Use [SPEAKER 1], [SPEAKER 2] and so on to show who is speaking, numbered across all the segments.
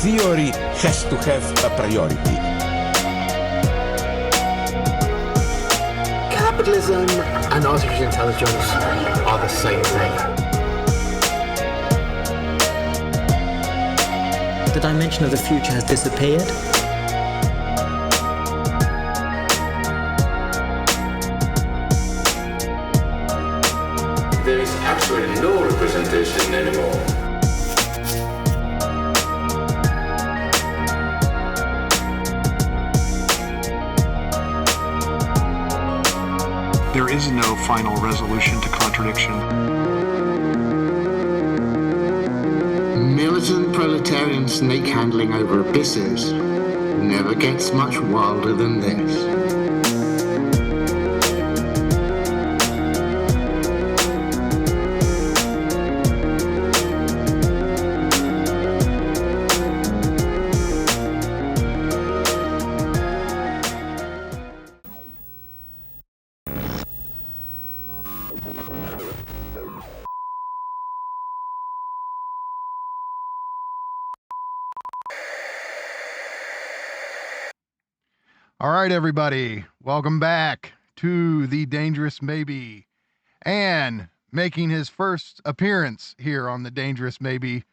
[SPEAKER 1] theory has to have a priority.
[SPEAKER 2] Capitalism and artificial intelligence are the same thing.
[SPEAKER 3] The dimension of the future has disappeared.
[SPEAKER 4] There is actually no representation anymore.
[SPEAKER 5] There is no final resolution to contradiction.
[SPEAKER 6] Militant proletarian snake handling over abysses never gets much wilder than this.
[SPEAKER 7] All right, everybody, welcome back to The Dangerous Maybe. And making his first appearance here on The Dangerous Maybe,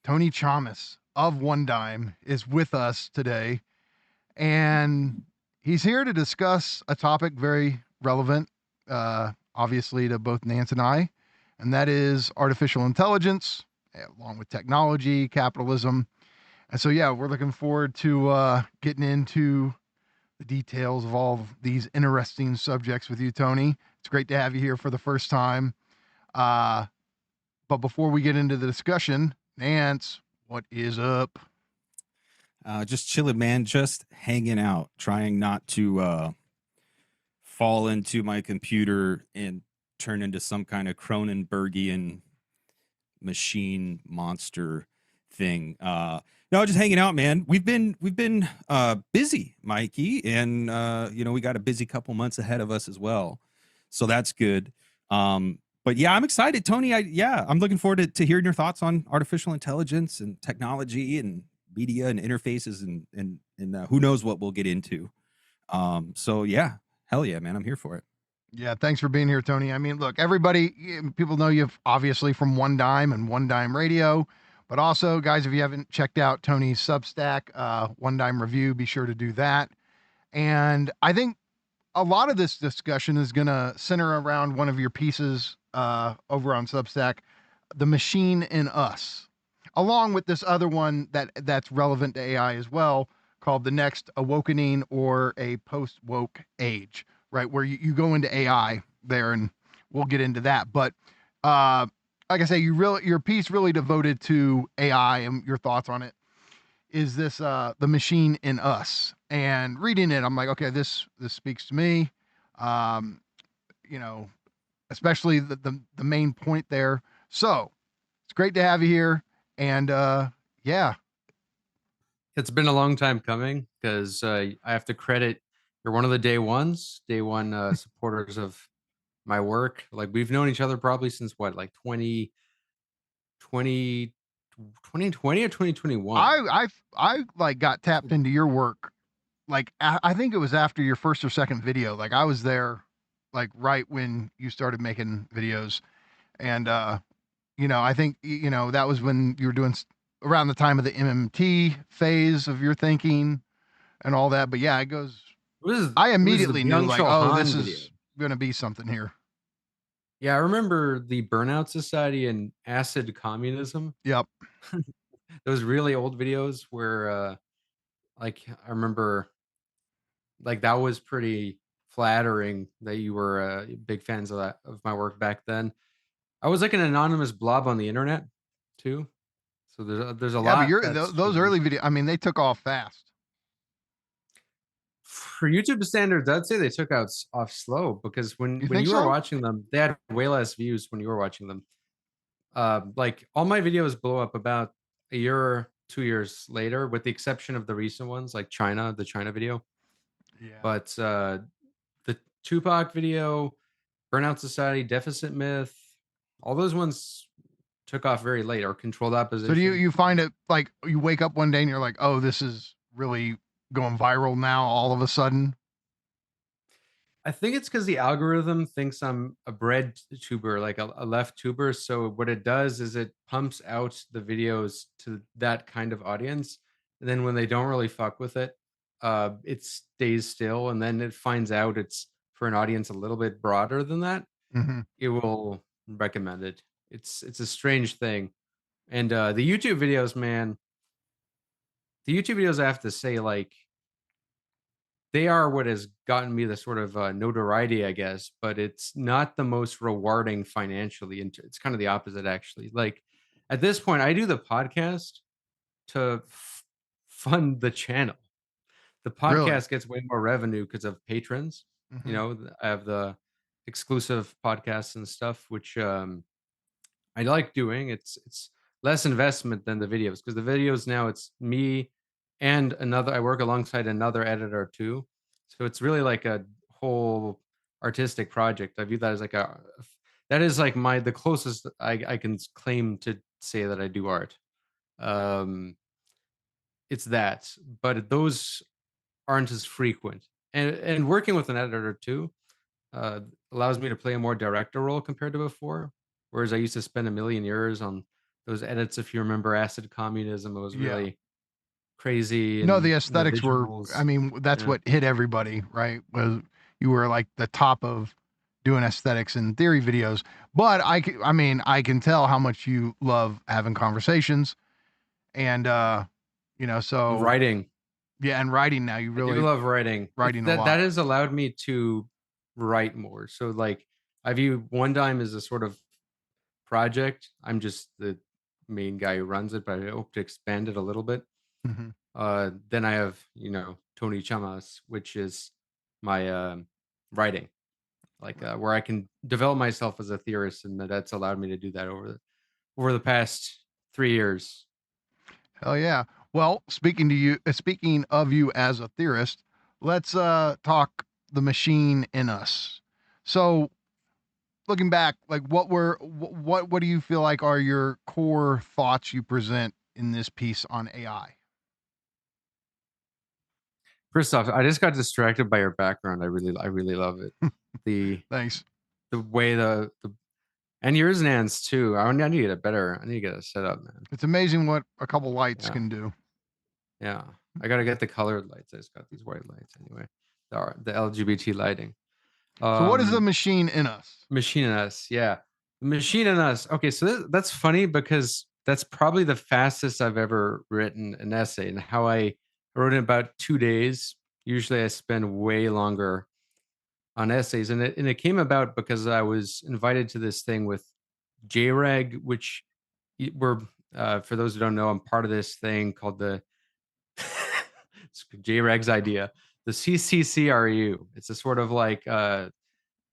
[SPEAKER 7] Tony Chamas of One Dime is with us today. And he's here to discuss a topic very relevant, obviously, to both Nance and I, and that is artificial intelligence, along with technology, capitalism. And so, yeah, we're looking forward to getting into the details of all of these interesting subjects with you, Tony. It's great to have you here for the first time. But before we get into the discussion, Nance, what is up?
[SPEAKER 8] Just chilling, man. Just hanging out, trying not to fall into my computer and turn into some kind of Cronenbergian machine monster thing. No, just hanging out, man. We've been busy, Mikey, and we got a busy couple months ahead of us as well, so that's good. But yeah, I'm excited, Tony. I'm looking forward to hearing your thoughts on artificial intelligence and technology and media and interfaces and who knows what we'll get into. So yeah, hell yeah, man, I'm here for it.
[SPEAKER 7] Yeah, thanks for being here, Tony. I mean, look, people know you obviously from One Dime and One Dime Radio. But also, guys, if you haven't checked out Tony's Substack, One Dime Review, be sure to do that. And I think a lot of this discussion is going to center around one of your pieces over on Substack, The Machine in Us, along with this other one that's relevant to AI as well, called The Next Awakening or a Post-Woke Age, right? Where you go into AI there, and we'll get into that. But like I say, your piece really devoted to AI and your thoughts on it is this The Machine in Us. And reading it, I'm like, okay, this speaks to me. Especially the main point there. So it's great to have you here. And yeah.
[SPEAKER 9] It's been a long time coming because I have to credit you're one of the day one supporters of my work. Like we've known each other probably since what, like 2020 or 2021.
[SPEAKER 7] I like got tapped into your work. Like I think it was after your first or second video. Like I was there like right when you started making videos. And I think that was when you were doing around the time of the MMT phase of your thinking and all that. But yeah, I immediately knew like, oh, this is going to be something here.
[SPEAKER 9] Yeah, I remember the Burnout Society and Acid Communism.
[SPEAKER 7] Yep.
[SPEAKER 9] Those really old videos where I remember like that was pretty flattering that you were big fans of my work back then. I was like an anonymous blob on the internet too. So there's a lot.
[SPEAKER 7] But those early videos, I mean, they took off fast.
[SPEAKER 9] For YouTube standards, I'd say they took off slow because when you were watching them, they had way less views when you were watching them. Like all my videos blow up about a year or 2 years later, with the exception of the recent ones, like the China video.
[SPEAKER 7] Yeah.
[SPEAKER 9] But the Tupac video, Burnout Society, Deficit Myth, all those ones took off very late, or Controlled Opposition.
[SPEAKER 7] So do you find it like you wake up one day and you're like, oh, this is really going viral now all of a sudden?
[SPEAKER 9] I think it's because the algorithm thinks I'm a bread tuber, like a left tuber. So what it does is it pumps out the videos to that kind of audience. And then when they don't really fuck with it stays still. And then it finds out it's for an audience a little bit broader than that.
[SPEAKER 7] Mm-hmm.
[SPEAKER 9] It will recommend it. It's a strange thing. And the YouTube videos, man, the YouTube videos, I have to say, like, they are what has gotten me the sort of notoriety, I guess, but it's not the most rewarding financially. And it's kind of the opposite, actually. Like at this point, I do the podcast to fund the channel. The
[SPEAKER 7] Really?
[SPEAKER 9] podcast gets way more revenue because of patrons. You
[SPEAKER 7] Mm-hmm.
[SPEAKER 9] know, I have the exclusive podcasts and stuff, which I like doing. It's less investment than the videos, because the videos now it's me and another. I work alongside another editor too, so it's really like a whole artistic project. I view that as like that is like the closest I can claim to say that I do art. Um, it's that, but those aren't as frequent. And working with an editor too uh, allows me to play a more director role compared to before. Whereas I used to spend a million years on those edits. If you remember Acid Communism, it was
[SPEAKER 7] Yeah.
[SPEAKER 9] really crazy,
[SPEAKER 7] No, the
[SPEAKER 9] and the
[SPEAKER 7] aesthetics were,
[SPEAKER 9] visuals.
[SPEAKER 7] I mean, that's
[SPEAKER 9] Yeah.
[SPEAKER 7] what hit everybody, right? Was you were like the top of doing aesthetics and theory videos. But I mean, I can tell how much you love having conversations and, so
[SPEAKER 9] Writing.
[SPEAKER 7] yeah, and writing now, you
[SPEAKER 9] I do
[SPEAKER 7] really
[SPEAKER 9] love writing.
[SPEAKER 7] writing a
[SPEAKER 9] That
[SPEAKER 7] lot.
[SPEAKER 9] has allowed me to write more. So like I view One Dime as a sort of project. I'm just the main guy who runs it, but I hope to expand it a little bit.
[SPEAKER 7] Mhm.
[SPEAKER 9] Then I have, Tony Chamas, which is my writing, like where I can develop myself as a theorist, and that's allowed me to do that over the past 3 years.
[SPEAKER 7] Hell yeah. Well, speaking of you as a theorist, let's talk the machine in us. So, looking back, like what do you feel like are your core thoughts you present in this piece on AI?
[SPEAKER 9] First off, I just got distracted by your background. I really love it. The
[SPEAKER 7] Thanks.
[SPEAKER 9] the way the and yours, Nance, too. I need to get it better. I need to get it set up, man.
[SPEAKER 7] It's amazing what a couple lights
[SPEAKER 9] Yeah.
[SPEAKER 7] can do.
[SPEAKER 9] Yeah, I gotta get the colored lights. I just got these white lights anyway. The LGBT lighting.
[SPEAKER 7] So, what is the machine in us?
[SPEAKER 9] Machine in Us, yeah. The Machine in Us. Okay, so that's funny because that's probably the fastest I've ever written an essay, and how I wrote it in about 2 days. Usually I spend way longer on essays, and it came about because I was invited to this thing with JREG, which we're for those who don't know, I'm part of this thing called the it's JREG's idea, the CCCRU. It's a sort of like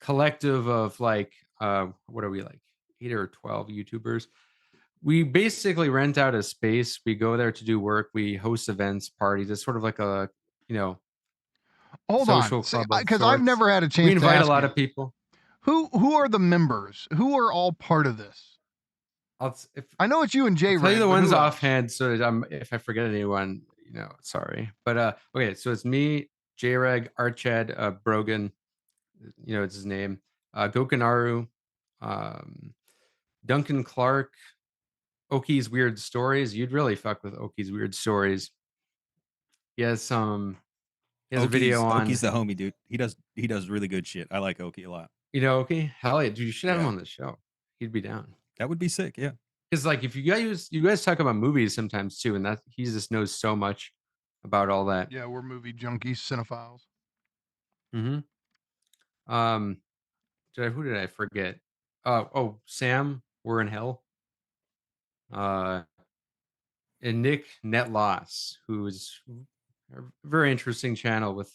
[SPEAKER 9] collective of like what are we, like 8 or 12 YouTubers. We basically rent out a space. We go there to do work. We host events, parties. It's sort of like a
[SPEAKER 7] Hold on,
[SPEAKER 9] social club of
[SPEAKER 7] because I've
[SPEAKER 9] sorts.
[SPEAKER 7] never had a
[SPEAKER 9] We
[SPEAKER 7] chance to
[SPEAKER 9] invite a
[SPEAKER 7] ask
[SPEAKER 9] lot
[SPEAKER 7] you.
[SPEAKER 9] of people.
[SPEAKER 7] Who are the members? Who are all part of this? I know it's you and Jay.
[SPEAKER 9] I'll tell you the
[SPEAKER 7] but
[SPEAKER 9] ones
[SPEAKER 7] who else?
[SPEAKER 9] offhand, so that if I forget anyone, sorry. But okay, so it's me, JREG, Archad, Brogan, it's his name, Gokanaru, um, Duncan Clark, Oki's Weird Stories. You'd really fuck with Oki's Weird Stories. He has a video on
[SPEAKER 8] Oki's the homie, dude. He does really good shit. I like Oki a lot.
[SPEAKER 9] Oki. Hell yeah, dude, you should have him
[SPEAKER 8] Yeah.
[SPEAKER 9] on the show. He'd be down.
[SPEAKER 8] That would be sick. Yeah.
[SPEAKER 9] Because like if you guys talk about movies sometimes too, and that he just knows so much about all that.
[SPEAKER 7] Yeah, we're movie junkies, cinephiles.
[SPEAKER 9] Mm-hmm. Who did I forget? Sam, We're in Hell. And Nick Net Loss, who's a very interesting channel with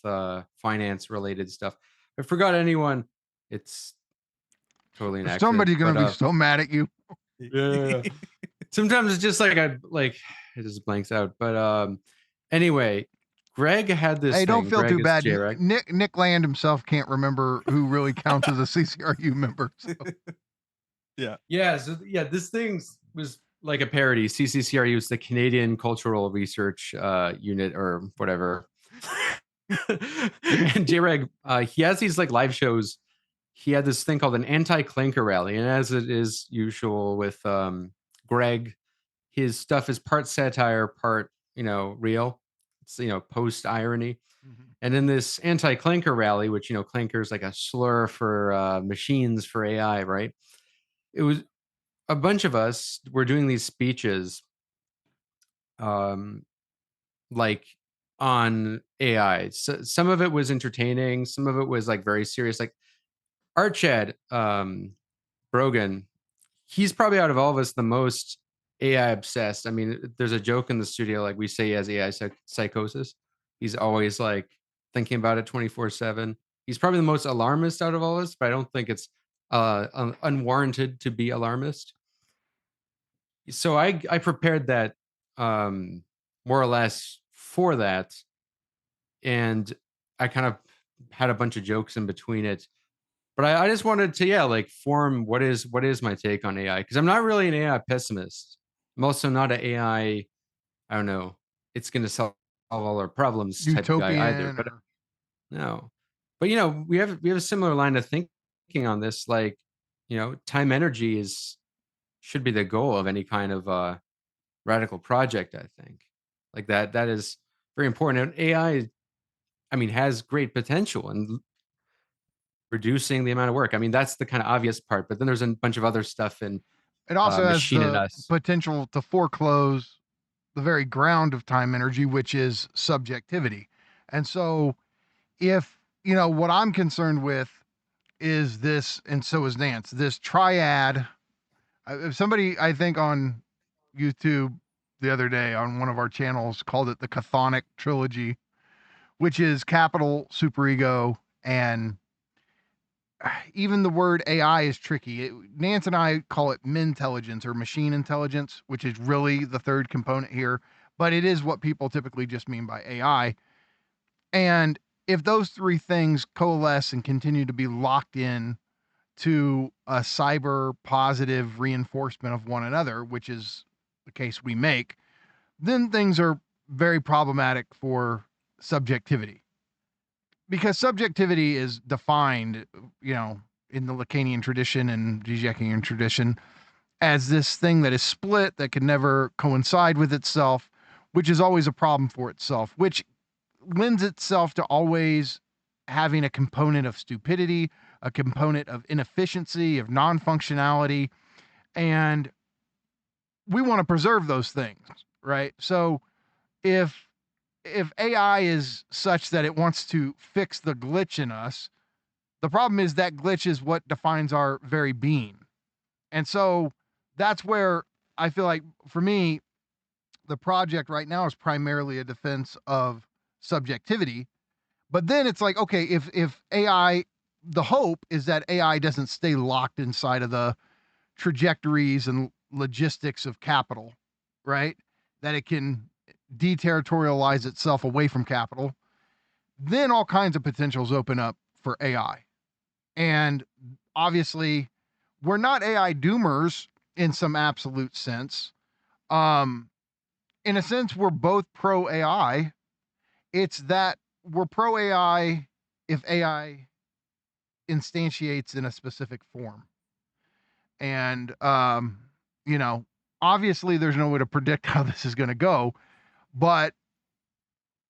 [SPEAKER 9] finance related stuff. If I forgot anyone, it's totally an accident.
[SPEAKER 7] Somebody's gonna be so mad at you.
[SPEAKER 9] Yeah. Sometimes it's just like it just blanks out. But anyway, Greg had this.
[SPEAKER 7] Hey, don't
[SPEAKER 9] thing.
[SPEAKER 7] feel
[SPEAKER 9] Greg
[SPEAKER 7] too
[SPEAKER 9] is
[SPEAKER 7] bad.
[SPEAKER 9] J-Reg.
[SPEAKER 7] Nick Land himself can't remember who really counts as a CCRU member. So.
[SPEAKER 8] Yeah.
[SPEAKER 9] Yeah. So yeah, this thing's was like a parody. CCCRU is the Canadian Cultural Research Unit or whatever. And J-Reg, he has these like live shows. He had this thing called an anti-clanker rally, and as it is usual with Greg, his stuff is part satire, part real. It's post irony. And in this anti-clanker rally, which clanker is like a slur for machines for AI, right? It was a bunch of us were doing these speeches, like on AI. So some of it was entertaining, some of it was like very serious. Like Archad Brogan, he's probably out of all of us the most AI obsessed. I mean, there's a joke in the studio, like we say he has AI psychosis. He's always like thinking about it 24/7. He's probably the most alarmist out of all of us, but I don't think it's unwarranted to be alarmist. So I prepared that more or less for that, and I kind of had a bunch of jokes in between it. But I just wanted to like form what is my take on AI, because I'm not really an AI pessimist. I'm also not an AI, I don't know, it's going to solve all our problems type of guy either.
[SPEAKER 7] Utopian.
[SPEAKER 9] But no, but we have a similar line of thinking on this. Like time energy should be the goal of any kind of radical project. I think like that is very important. And AI, I mean, has great potential in reducing the amount of work. I mean, that's the kind of obvious part, but then there's a bunch of other stuff in
[SPEAKER 7] It also has
[SPEAKER 9] machine and
[SPEAKER 7] the
[SPEAKER 9] us.
[SPEAKER 7] potential to foreclose the very ground of time energy, which is subjectivity. And so, if what I'm concerned with is this, and so is Nance, this triad. If somebody, I think on YouTube the other day on one of our channels, called it the chthonic trilogy, which is capital, superego, and even the word AI is tricky. Nance and I call it mintelligence or machine intelligence, which is really the third component here, but it is what people typically just mean by AI. And if those three things coalesce and continue to be locked in to a cyber positive reinforcement of one another, which is the case we make, then things are very problematic for subjectivity. Because subjectivity is defined, in the Lacanian tradition and Žižekian tradition as this thing that is split, that can never coincide with itself, which is always a problem for itself, which lends itself to always having a component of stupidity, a component of inefficiency, of non-functionality, and we want to preserve those things, right? So if AI is such that it wants to fix the glitch in us, the problem is that glitch is what defines our very being. And so that's where I feel like, for me, the project right now is primarily a defense of subjectivity. But then it's like, okay, if AI, the hope is that AI doesn't stay locked inside of the trajectories and logistics of capital, right? That it can deterritorialize itself away from capital. Then all kinds of potentials open up for AI. And obviously, we're not AI doomers in some absolute sense. In a sense, we're both pro AI. It's that we're pro AI if AI instantiates in a specific form. And, obviously, there's no way to predict how this is going to go. But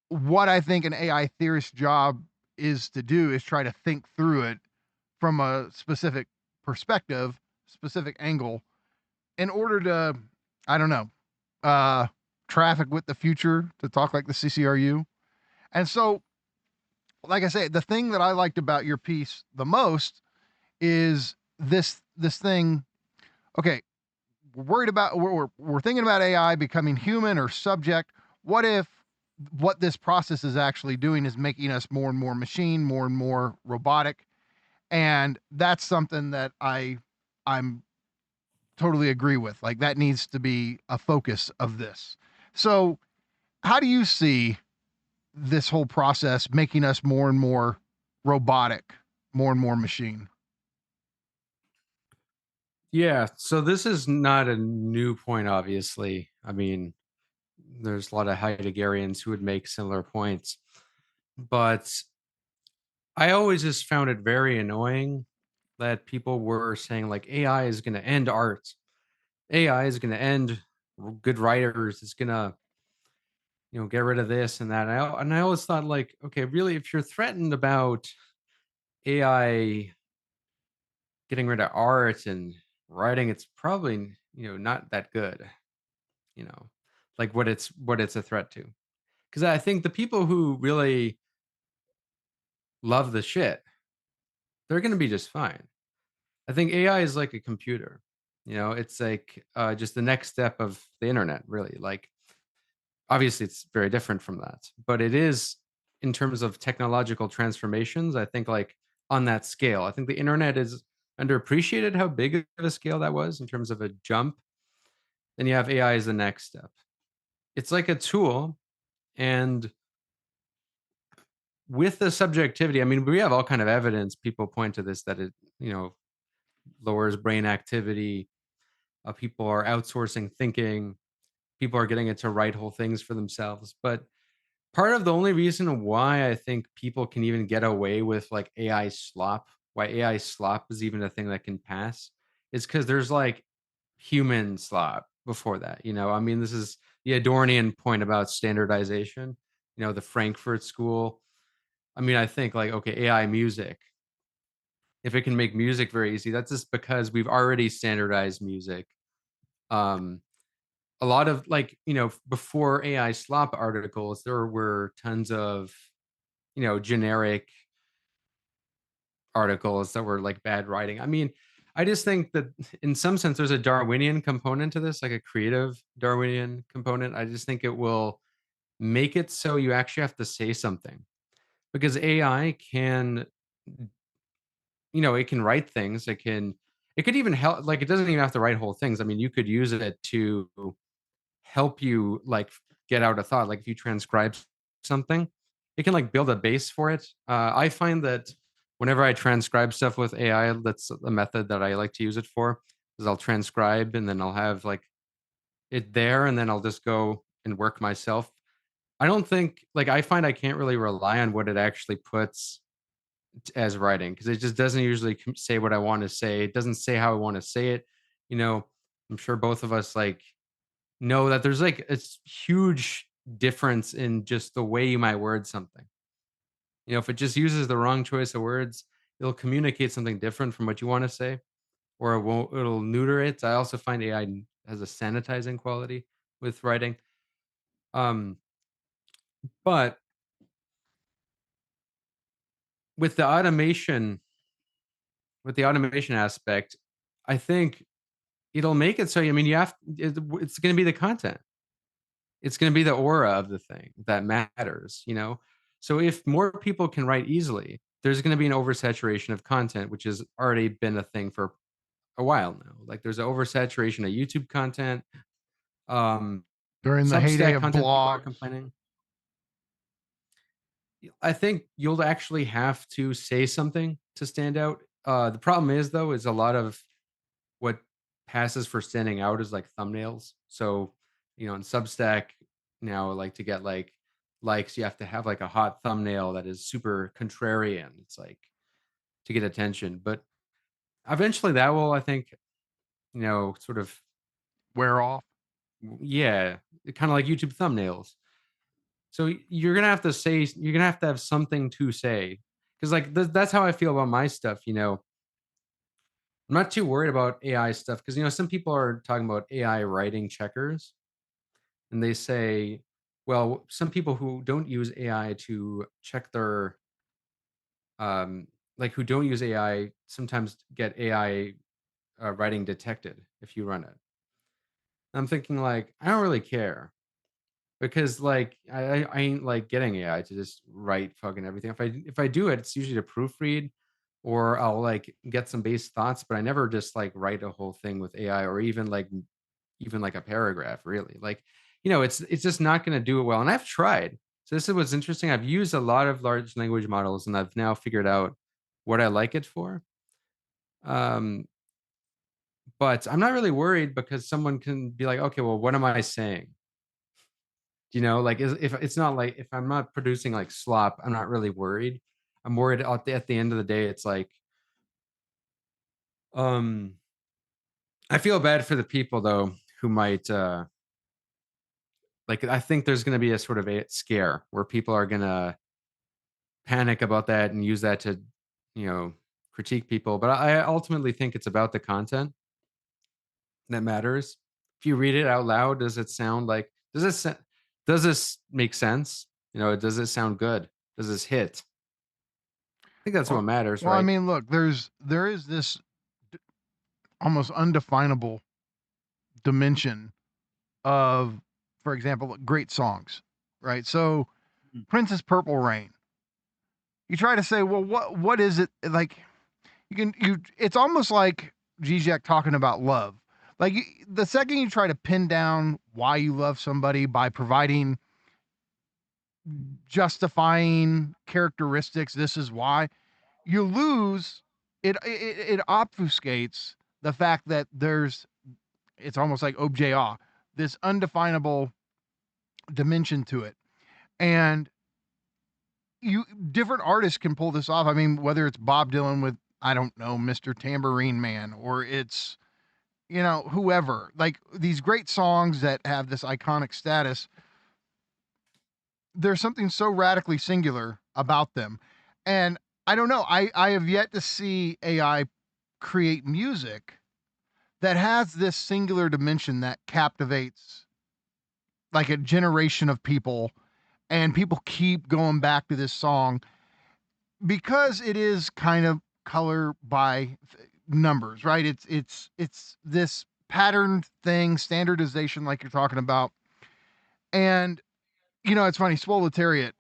[SPEAKER 7] what I think an AI theorist's job is to do is try to think through it from a specific perspective, specific angle, in order to, I don't know, traffic with the future, to talk like the CCRU. And so, like I say, the thing that I liked about your piece the most is this thing. Okay, we're worried about, we're thinking about AI becoming human or subject. What if what this process is actually doing is making us more and more machine, more and more robotic? And that's something that I'm totally agree with. Like, that needs to be a focus of this. So how do you see this whole process making us more and more robotic, more and more machine?
[SPEAKER 9] Yeah, so this is not a new point, obviously. I mean, there's a lot of Heideggerians who would make similar points, but I always just found it very annoying that people were saying like AI is going to end art, AI is going to end good writers, it's going to get rid of this and that. And I always thought like, okay, really, if you're threatened about AI getting rid of art and writing, it's probably not that good. You know, like what it's a threat to. Because I think the people who really love the shit, they're going to be just fine. I think AI is like a computer. It's like just the next step of the internet, really. Like, obviously, it's very different from that, but it is in terms of technological transformations. I think, like, on that scale, I think the internet is underappreciated how big of a scale that was in terms of a jump. Then you have AI as the next step. It's like a tool, and with the subjectivity, I mean, we have all kind of evidence. People point to this that it, lowers brain activity. People are outsourcing thinking. People are getting it to write whole things for themselves. But part of the only reason why I think people can even get away with like AI slop, why AI slop is even a thing that can pass, is because there's like human slop before that. I mean, this is the Adornian point about standardization. The Frankfurt School. I mean, I think like, okay, AI music, if it can make music very easy, that's just because we've already standardized music. Um, a lot of like, before AI slop articles, there were tons of, generic articles that were like bad writing. I mean, I just think that in some sense there's a Darwinian component to this, like a creative Darwinian component. I just think it will make it so you actually have to say something because AI can, it can write things. It could even help, like, it doesn't even have to write whole things. I mean, you could use it to help you like get out a thought. Like if you transcribe something, it can like build a base for it. I find that whenever I transcribe stuff with AI, that's a method that I like to use it for. Is I'll transcribe and then I'll have like it there, and then I'll just go and work myself. I don't think like I find I can't really rely on what it actually puts as writing because it just doesn't usually say what I want to say. It doesn't say how I want to say it. You know, I'm sure both of us like know that there's like a huge difference in just the way you might word something. If it just uses the wrong choice of words, it'll communicate something different from what you want to say, or it won't. It'll neuter it. I also find AI has a sanitizing quality with writing. Um, but with the automation, with the automation aspect, I think it'll make it so. I mean, it's going to be the content. It's going to be the aura of the thing that matters. So if more people can write easily, there's going to be an oversaturation of content, which has already been a thing for a while now. Like there's an oversaturation of YouTube content, um,
[SPEAKER 7] During the heyday
[SPEAKER 9] Substack
[SPEAKER 7] of
[SPEAKER 9] content. People are
[SPEAKER 7] blogs.
[SPEAKER 9] complaining. I think you'll actually have to say something to stand out. The problem is though, is a lot of what passes for standing out is like thumbnails. So, in Substack now, like to get like likes, you have to have like a hot thumbnail that is super contrarian. It's like to get attention. But eventually that will, I think, sort of
[SPEAKER 7] Wear off.
[SPEAKER 9] yeah, kind of like YouTube thumbnails. So you're gonna have to have something to say. Because like that's how I feel about my stuff. I'm not too worried about AI stuff because some people are talking about AI writing checkers. And they say, well, some people who don't use AI to check their, like who don't use AI sometimes get AI writing detected if you run it. I'm thinking like, I don't really care because like I ain't like getting AI to just write fucking everything. If I do it, it's usually to proofread or I'll like get some base thoughts, but I never just like write a whole thing with AI or even like a paragraph really. Like, it's just not going to do it well. And I've tried. So this is what's interesting. I've used a lot of large language models and I've now figured out what I like it for. Um, But I'm not really worried because someone can be like, okay, well, what am I saying? Like if it's not like if I'm not producing like slop, I'm not really worried. I'm worried at the end of the day. It's like, um, I feel bad for the people though who might like. I think there's going to be a sort of a scare where people are going to panic about that and use that to, you know, critique people. But I ultimately think it's about the content that matters. If you read it out loud, does it sound like does this make sense? Does it sound good? Does this hit? I think that's what
[SPEAKER 7] Well,
[SPEAKER 9] matters,
[SPEAKER 7] I
[SPEAKER 9] right?
[SPEAKER 7] mean, look, there is this almost undefinable dimension of, for example, great songs, right? So Prince's Purple Rain. You try to say, well, what is it like? It's almost like Zizek talking about love. Like the second you try to pin down why you love somebody by providing justifying characteristics, this is why, you lose it obfuscates the fact that it's almost like objet, this undefinable dimension to it. And you different artists can pull this off. I mean, whether it's Bob Dylan with, I don't know, Mr. Tambourine Man, or it's, whoever, like these great songs that have this iconic status, there's something so radically singular about them. And I don't know, I have yet to see AI create music that has this singular dimension that captivates like a generation of people, and people keep going back to this song because it is kind of color by numbers, right? It's this patterned thing, standardization, like you're talking about. And it's funny, Swoletariat,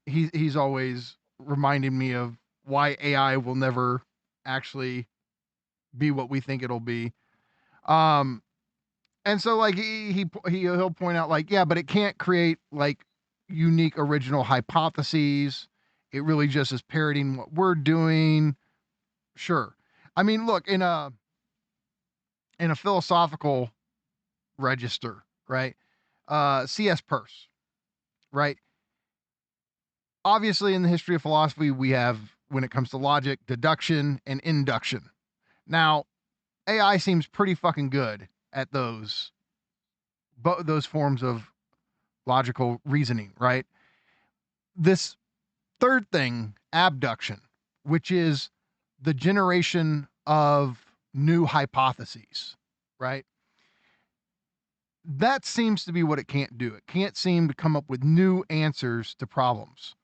[SPEAKER 7] he's always reminding me of why AI will never actually be what we think it'll be. Um, and so like he'll point out like, yeah, but it can't create like unique original hypotheses. It really just is parroting what we're doing. Sure. I mean, look, in a philosophical register, right? C.S. Peirce, right? Obviously, in the history of philosophy, we have, when it comes to logic, deduction and induction. Now, AI seems pretty fucking good at those forms of logical reasoning, right? This third thing, abduction, which is the generation of new hypotheses, right? That seems to be what it can't do. It can't seem to come up with new answers to problems.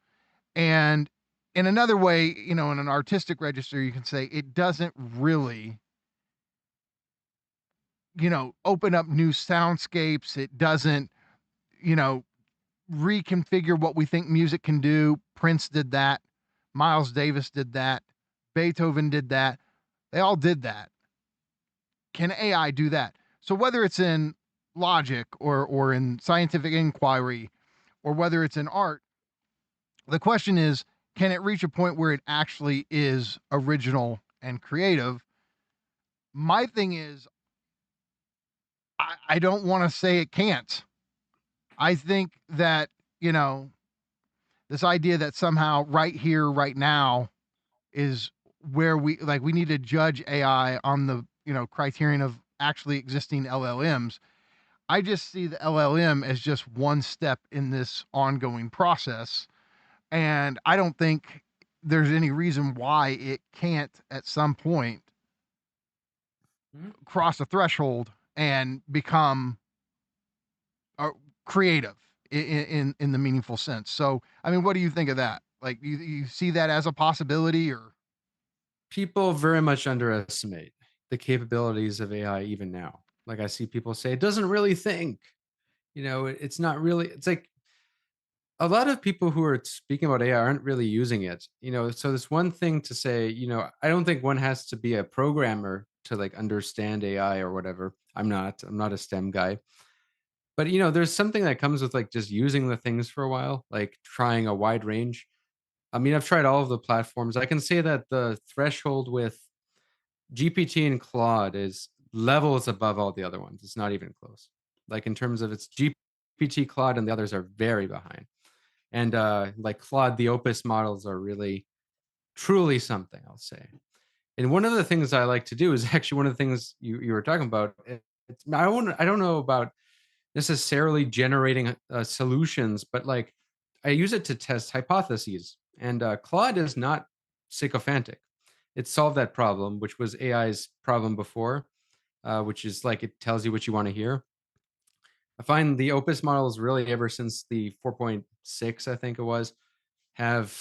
[SPEAKER 7] And in another way, in an artistic register, you can say it doesn't really, open up new soundscapes. It doesn't, you know, reconfigure what we think music can do. Prince did that. Miles Davis did that. Beethoven did that. They all did that. Can AI do that? So whether it's in logic or in scientific inquiry, or whether it's in art, the question is, can it reach a point where it actually is original and creative? My thing is, I don't want to say it can't. I think that, you know, this idea that somehow right here, right now is where we need to judge AI on the, criterion of actually existing LLMs. I just see the LLM as just one step in this ongoing process. And I don't think there's any reason why it can't at some point cross a threshold and become creative in the meaningful sense. So, I mean, what do you think of that? Like, you see that as a possibility, or?
[SPEAKER 9] People very much underestimate the capabilities of AI even now. Like I see people say it doesn't really think. It's not really. It's like a lot of people who are speaking about AI aren't really using it. So it's one thing to say, I don't think one has to be a programmer to like understand AI or whatever. I'm not a STEM guy. But there's something that comes with like just using the things for a while, like trying a wide range. I mean, I've tried all of the platforms. I can say that the threshold with GPT and Claude is levels above all the other ones. It's not even close. Like in terms of its GPT, Claude and the others are very behind. And like Claude, the Opus models are really, truly something, I'll say. And one of the things I like to do is actually one of the things you were talking about. I don't know about necessarily generating solutions, but like I use it to test hypotheses. And Claude is not sycophantic. It solved that problem, which was AI's problem before, which is like it tells you what you want to hear. I find the Opus models really ever since the 4.6, I think it was, have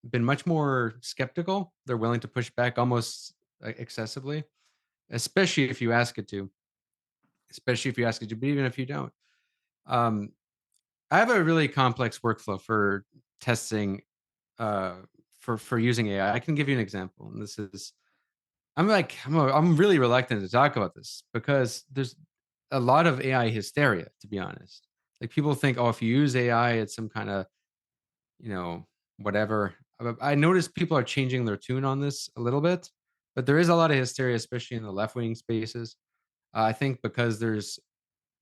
[SPEAKER 9] been much more skeptical. They're willing to push back almost excessively, especially if you ask it to. Especially if you ask it to, but even if you don't. Um, I have a really complex workflow for testing for using AI. I can give you an example, and this is I'm really reluctant to talk about this because there's a lot of AI hysteria, to be honest. Like people think, oh, if you use AI, it's some kind of whatever. I noticed people are changing their tune on this a little bit, but there is a lot of hysteria, especially in the left wing spaces. I think because there's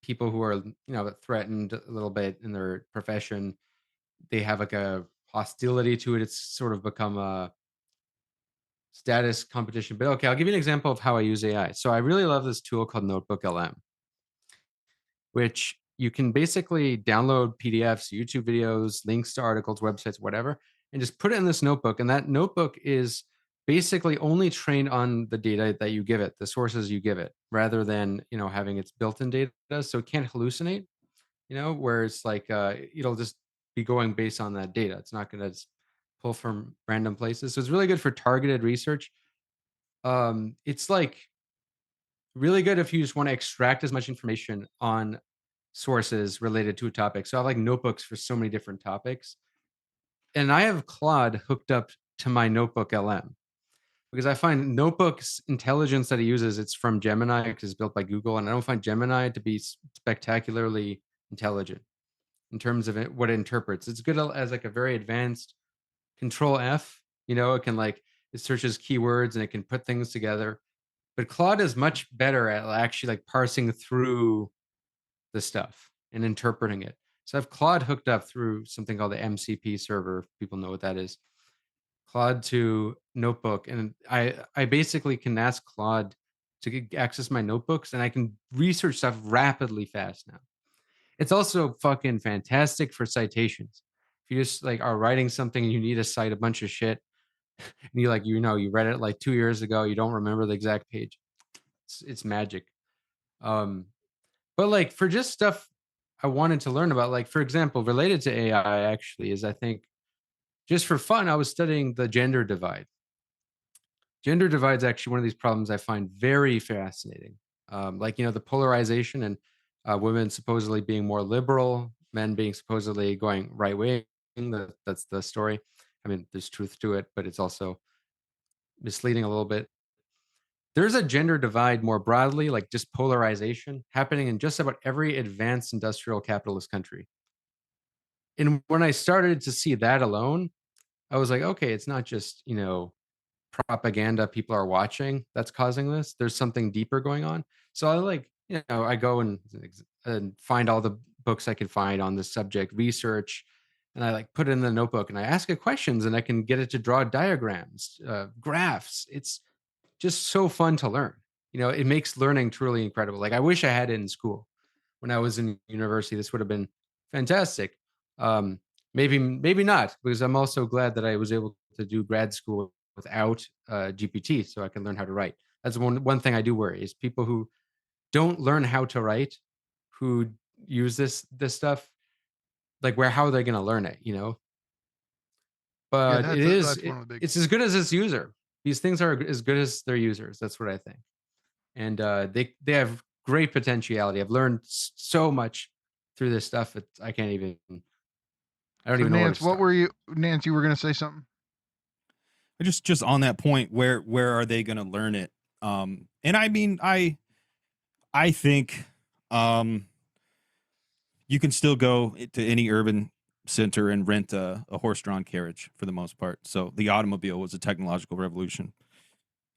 [SPEAKER 9] people who are threatened a little bit in their profession, they have like a hostility to it. It's sort of become a status competition. But okay, I'll give you an example of how I use AI. So I really love this tool called Notebook LM, which you can basically download PDFs, YouTube videos, links to articles, websites, whatever, and just put it in this notebook. And that notebook is basically only trained on the data that you give it, the sources you give it, rather than having its built-in data, so it can't hallucinate. Where it's like it'll just be going based on that data. It's not going to pull from random places. So it's really good for targeted research. It's like really good if you just want to extract as much information on sources related to a topic. So I have like notebooks for so many different topics. And I have Claude hooked up to my Notebook LM because I find Notebook's intelligence that it uses, it's from Gemini because it's built by Google. And I don't find Gemini to be spectacularly intelligent in terms of what it interprets. It's good as like a very advanced Control F. It can it searches keywords and it can put things together. But Claude is much better at actually like parsing through the stuff and interpreting it. So I have Claude hooked up through something called the MCP server, if people know what that is. Claude to Notebook, and I basically can ask Claude to access my notebooks, and I can research stuff rapidly fast now. It's also fucking fantastic for citations. If you just are writing something and you need to cite a bunch of shit, and you read it like 2 years ago, you don't remember the exact page. It's magic. But for just stuff I wanted to learn about, for example, related to AI actually is I think just for fun, I was studying the gender divide. Gender divide is actually one of these problems I find very fascinating. The polarization and women supposedly being more liberal, men being supposedly going right wing. That's the story. I mean, there's truth to it, but it's also misleading a little bit. There's a gender divide more broadly, like just polarization happening in just about every advanced industrial capitalist country. And when I started to see that alone, I was like, okay, it's not just, propaganda people are watching that's causing this. There's something deeper going on. So I go and find all the books I could find on this subject, research, and I put it in the notebook and I ask it questions and I can get it to draw diagrams, graphs. It's just so fun to learn. It makes learning truly incredible. I wish I had it in school when I was in university. This would have been fantastic. Maybe not, because I'm also glad that I was able to do grad school without GPT, so I can learn how to write. That's one thing I do worry is people who don't learn how to write, who use this stuff. How are they going to learn it? But
[SPEAKER 7] that's one of the big
[SPEAKER 9] it's as good as its user. These things are as good as their users. That's what I think. And they have great potentiality. I've learned so much through this stuff. I can't even. I don't even know
[SPEAKER 7] Nance,
[SPEAKER 9] where to start.
[SPEAKER 7] Nance, you were going to say something?
[SPEAKER 8] Just on that point, where are they going to learn it? And I mean, I think you can still go to any urban center and rent a horse-drawn carriage for the most part. So the automobile was a technological revolution.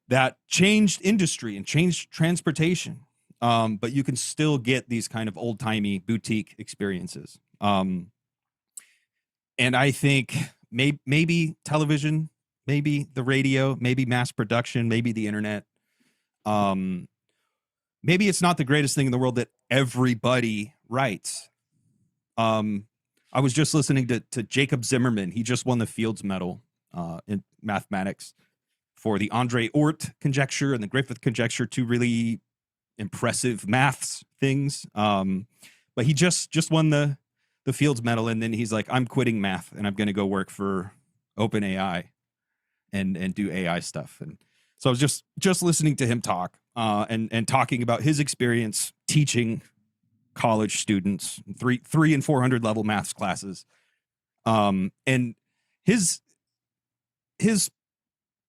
[SPEAKER 8] that changed industry and changed transportation. But you can still get these kind of old timey boutique experiences. And I think maybe television, maybe the radio, maybe mass production, maybe the internet. Maybe it's not the greatest thing in the world that everybody writes. I was just listening to Jacob Zimmerman. He just won the Fields Medal in mathematics for the Andre Oort conjecture and the Griffith conjecture, two really impressive maths things. But he just won the Fields Medal, and then he's like, I'm quitting math and I'm going to go work for OpenAI and do AI stuff. And so I was just listening to him talk and talking about his experience teaching college students 300 and 400 level maths classes. And his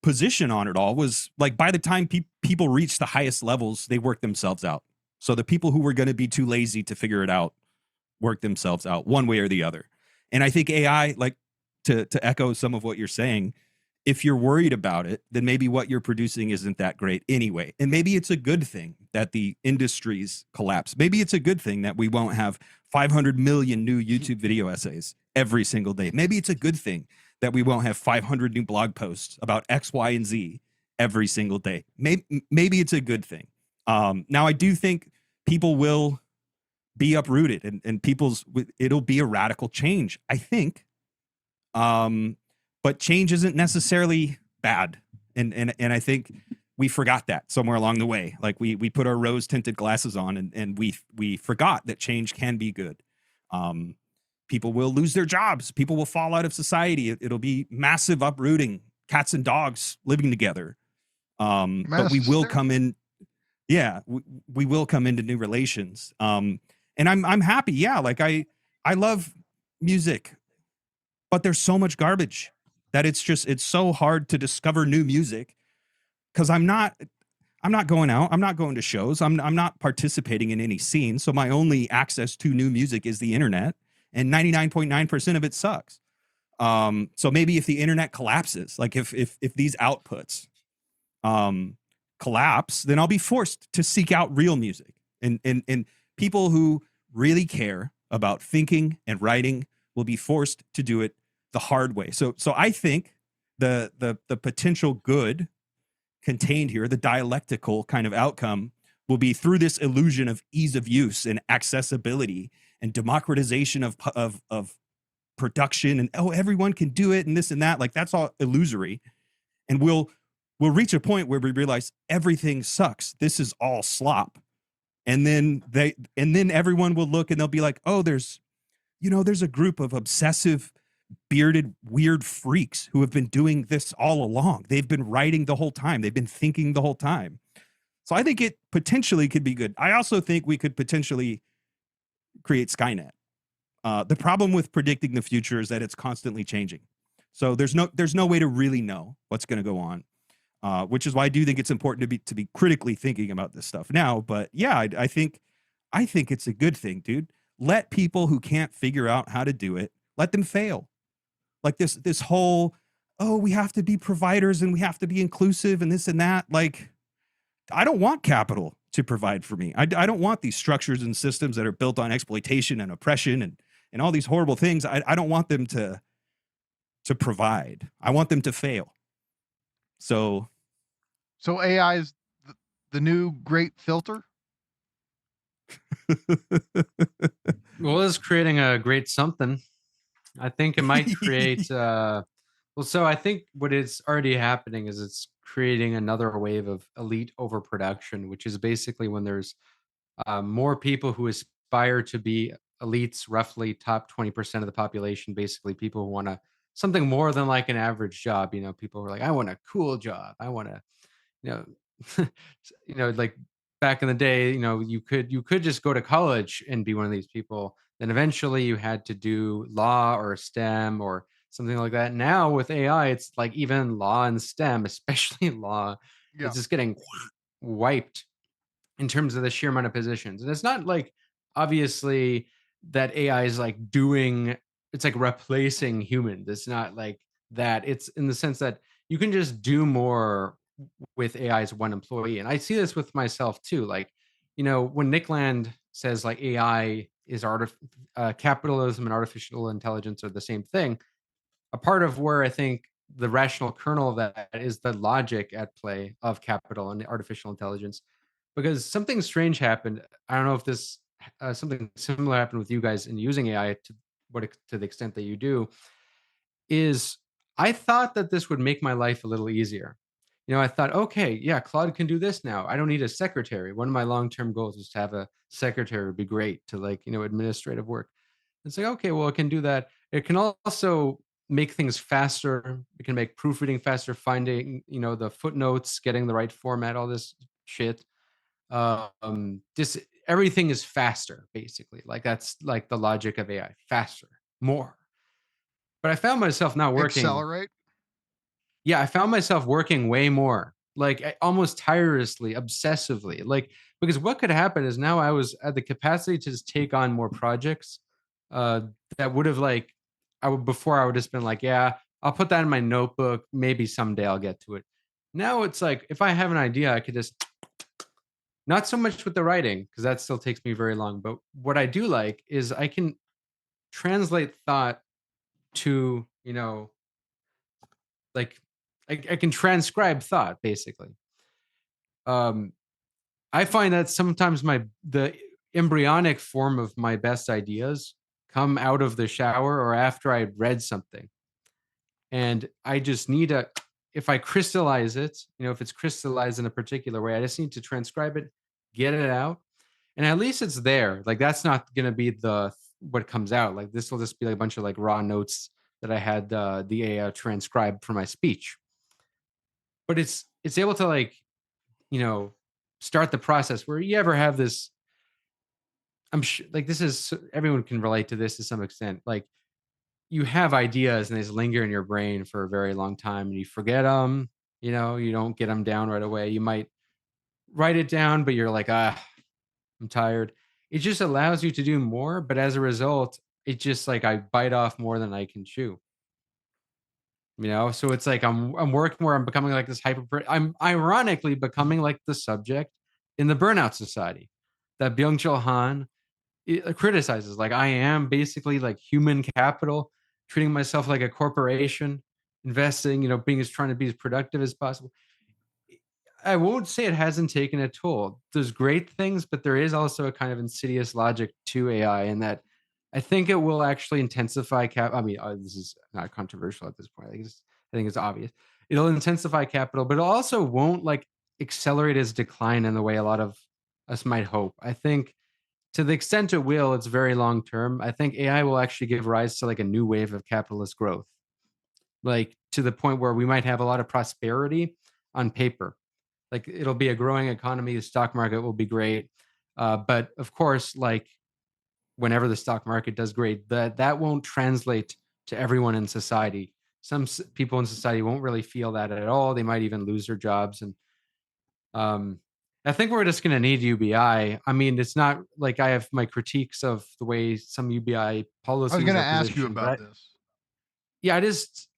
[SPEAKER 8] position on it all was like, by the time people reach the highest levels, they work themselves out. So the people who were going to be too lazy to figure it out work themselves out one way or the other. And I think AI, like to echo some of what you're saying, if you're worried about it, then maybe what you're producing isn't that great anyway. And maybe it's a good thing that the industries collapse. Maybe it's a good thing that we won't have 500 million new YouTube video essays every single day. Maybe it's a good thing that we won't have 500 new blog posts about X, Y, and Z every single day. Maybe it's a good thing. Now, I do think people will be uprooted and it'll be a radical change, I think. But change isn't necessarily bad. And I think we forgot that somewhere along the way. Like we put our rose tinted glasses on and we forgot that change can be good. People will lose their jobs. People will fall out of society. It'll be massive uprooting, cats and dogs living together. But we will come in. Yeah, we will come into new relations. And I'm happy. Yeah. Like I love music, but there's so much garbage that it's so hard to discover new music because I'm not going out. I'm not going to shows. I'm not participating in any scene. So my only access to new music is the internet, and 99.9% of it sucks. So maybe if the internet collapses, like if these outputs collapse, then I'll be forced to seek out real music and people who really care about thinking and writing will be forced to do it the hard way. So I think the potential good contained here, the dialectical kind of outcome, will be through this illusion of ease of use and accessibility and democratization of production and everyone can do it and this and that. Like that's all illusory, and we'll reach a point where we realize everything sucks. This is all slop, and then everyone will look and they'll be like, oh, there's a group of obsessive bearded weird freaks who have been doing this all along. They've been writing the whole time. They've been thinking the whole time. So I think it potentially could be good. I also think we could potentially create Skynet. The problem with predicting the future is that it's constantly changing. So there's no way to really know what's going to go on, which is why I do think it's important to be critically thinking about this stuff now. But yeah, I think it's a good thing, dude. Let people who can't figure out how to do it, let them fail. Like this whole, we have to be providers and we have to be inclusive and this and that. Like, I don't want capital to provide for me. I don't want these structures and systems that are built on exploitation and oppression and all these horrible things. I don't want them to provide. I want them to fail. So
[SPEAKER 7] AI is the new great filter.
[SPEAKER 9] Well, it's creating a great something. I think it might create so I think what is already happening is it's creating another wave of elite overproduction, which is basically when there's more people who aspire to be elites, roughly top 20% of the population, basically people who want something more than like an average job. People who are like, I want a cool job. I want to, you know, like back in the day, you could just go to college and be one of these people. Then eventually you had to do law or STEM or something like that. Now with AI, it's like even law and STEM, especially law,
[SPEAKER 7] Yeah.
[SPEAKER 9] it's just getting wiped in terms of the sheer amount of positions. And it's not like obviously that AI is like it's like replacing humans. It's not like that. It's in the sense that you can just do more with AI as one employee. And I see this with myself too. Like, when Nick Land says like AI is capitalism and artificial intelligence are the same thing, a part of where I think the rational kernel of that is the logic at play of capital and artificial intelligence. Because something strange happened. I don't know if this something similar happened with you guys in using AI to the extent that you do. Is I thought that this would make my life a little easier. I thought, okay, yeah, Claude can do this now. I don't need a secretary. One of my long-term goals was to have a secretary. Would be great to administrative work. It's like, okay, well, it can do that. It can also make things faster. It can make proofreading faster, finding, the footnotes, getting the right format, all this shit. Just everything is faster, basically. Like that's like the logic of AI, faster, more. But I found myself not working.
[SPEAKER 7] Accelerate.
[SPEAKER 9] Yeah, I found myself working way more, like almost tirelessly, obsessively. Like, because what could happen is now I was at the capacity to just take on more projects uh, that would have before I would just been like, yeah, I'll put that in my notebook. Maybe someday I'll get to it. Now it's like if I have an idea, I could just not so much with the writing because that still takes me very long. But what I do like is I can translate thought to like I can transcribe thought basically. Um, I find that sometimes the embryonic form of my best ideas come out of the shower or after I read something, and I just need if I crystallize it, if it's crystallized in a particular way, I just need to transcribe it, get it out, and at least it's there. Like that's not going to be what comes out. Like this will just be like a bunch of like raw notes that I had the AI transcribe for my speech. But it's able to you know start the process where you ever have this. I'm sure like this is everyone can relate to this to some extent. Like you have ideas and they just linger in your brain for a very long time and you forget them. You don't get them down right away. You might write it down, but you're like, I'm tired. It just allows you to do more, but as a result, it just like I bite off more than I can chew. So it's like I'm working where I'm becoming like this I'm ironically becoming like the subject in the Burnout Society that Byung-Chul Han criticizes. Like I am basically like human capital, treating myself like a corporation, investing, trying to be as productive as possible. I won't say it hasn't taken a toll. There's great things, but there is also a kind of insidious logic to AI in that I think it will actually intensify I mean, this is not controversial at this point. I think it's obvious. It'll intensify capital, but it also won't like accelerate its decline in the way a lot of us might hope. I think to the extent it will, it's very long term. I think AI will actually give rise to like a new wave of capitalist growth, like to the point where we might have a lot of prosperity on paper. Like it'll be a growing economy. The stock market will be great. But of course, like whenever the stock market does great, that won't translate to everyone in society. Some people in society won't really feel that at all. They might even lose their jobs. And I think we're just going to need UBI. I mean, it's not like I have my critiques of the way some UBI policies
[SPEAKER 7] I was going to
[SPEAKER 9] are
[SPEAKER 7] ask you
[SPEAKER 9] positioned,
[SPEAKER 7] about
[SPEAKER 9] but
[SPEAKER 7] this.
[SPEAKER 9] yeah,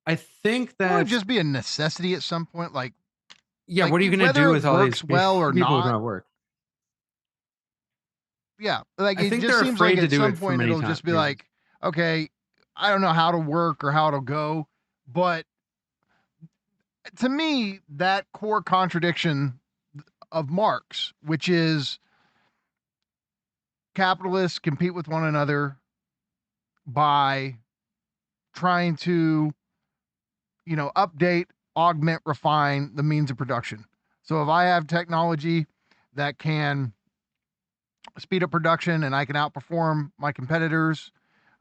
[SPEAKER 9] I think
[SPEAKER 7] Would
[SPEAKER 9] that
[SPEAKER 7] it just be a necessity at some point? Like
[SPEAKER 9] what are you going to
[SPEAKER 7] whether
[SPEAKER 9] do
[SPEAKER 7] it
[SPEAKER 9] with all these
[SPEAKER 7] works well or
[SPEAKER 9] people who
[SPEAKER 7] not?
[SPEAKER 9] don't work?
[SPEAKER 7] Yeah, like
[SPEAKER 9] I
[SPEAKER 7] it
[SPEAKER 9] think
[SPEAKER 7] just
[SPEAKER 9] they're
[SPEAKER 7] seems like
[SPEAKER 9] afraid to
[SPEAKER 7] at
[SPEAKER 9] do
[SPEAKER 7] some
[SPEAKER 9] it for
[SPEAKER 7] point
[SPEAKER 9] many
[SPEAKER 7] it'll just be
[SPEAKER 9] reasons.
[SPEAKER 7] like, okay, I don't know how to work or how to go, but to me, that core contradiction of Marx, which is capitalists compete with one another by trying to, update, augment, refine the means of production. So if I have technology that can speed up production and I can outperform my competitors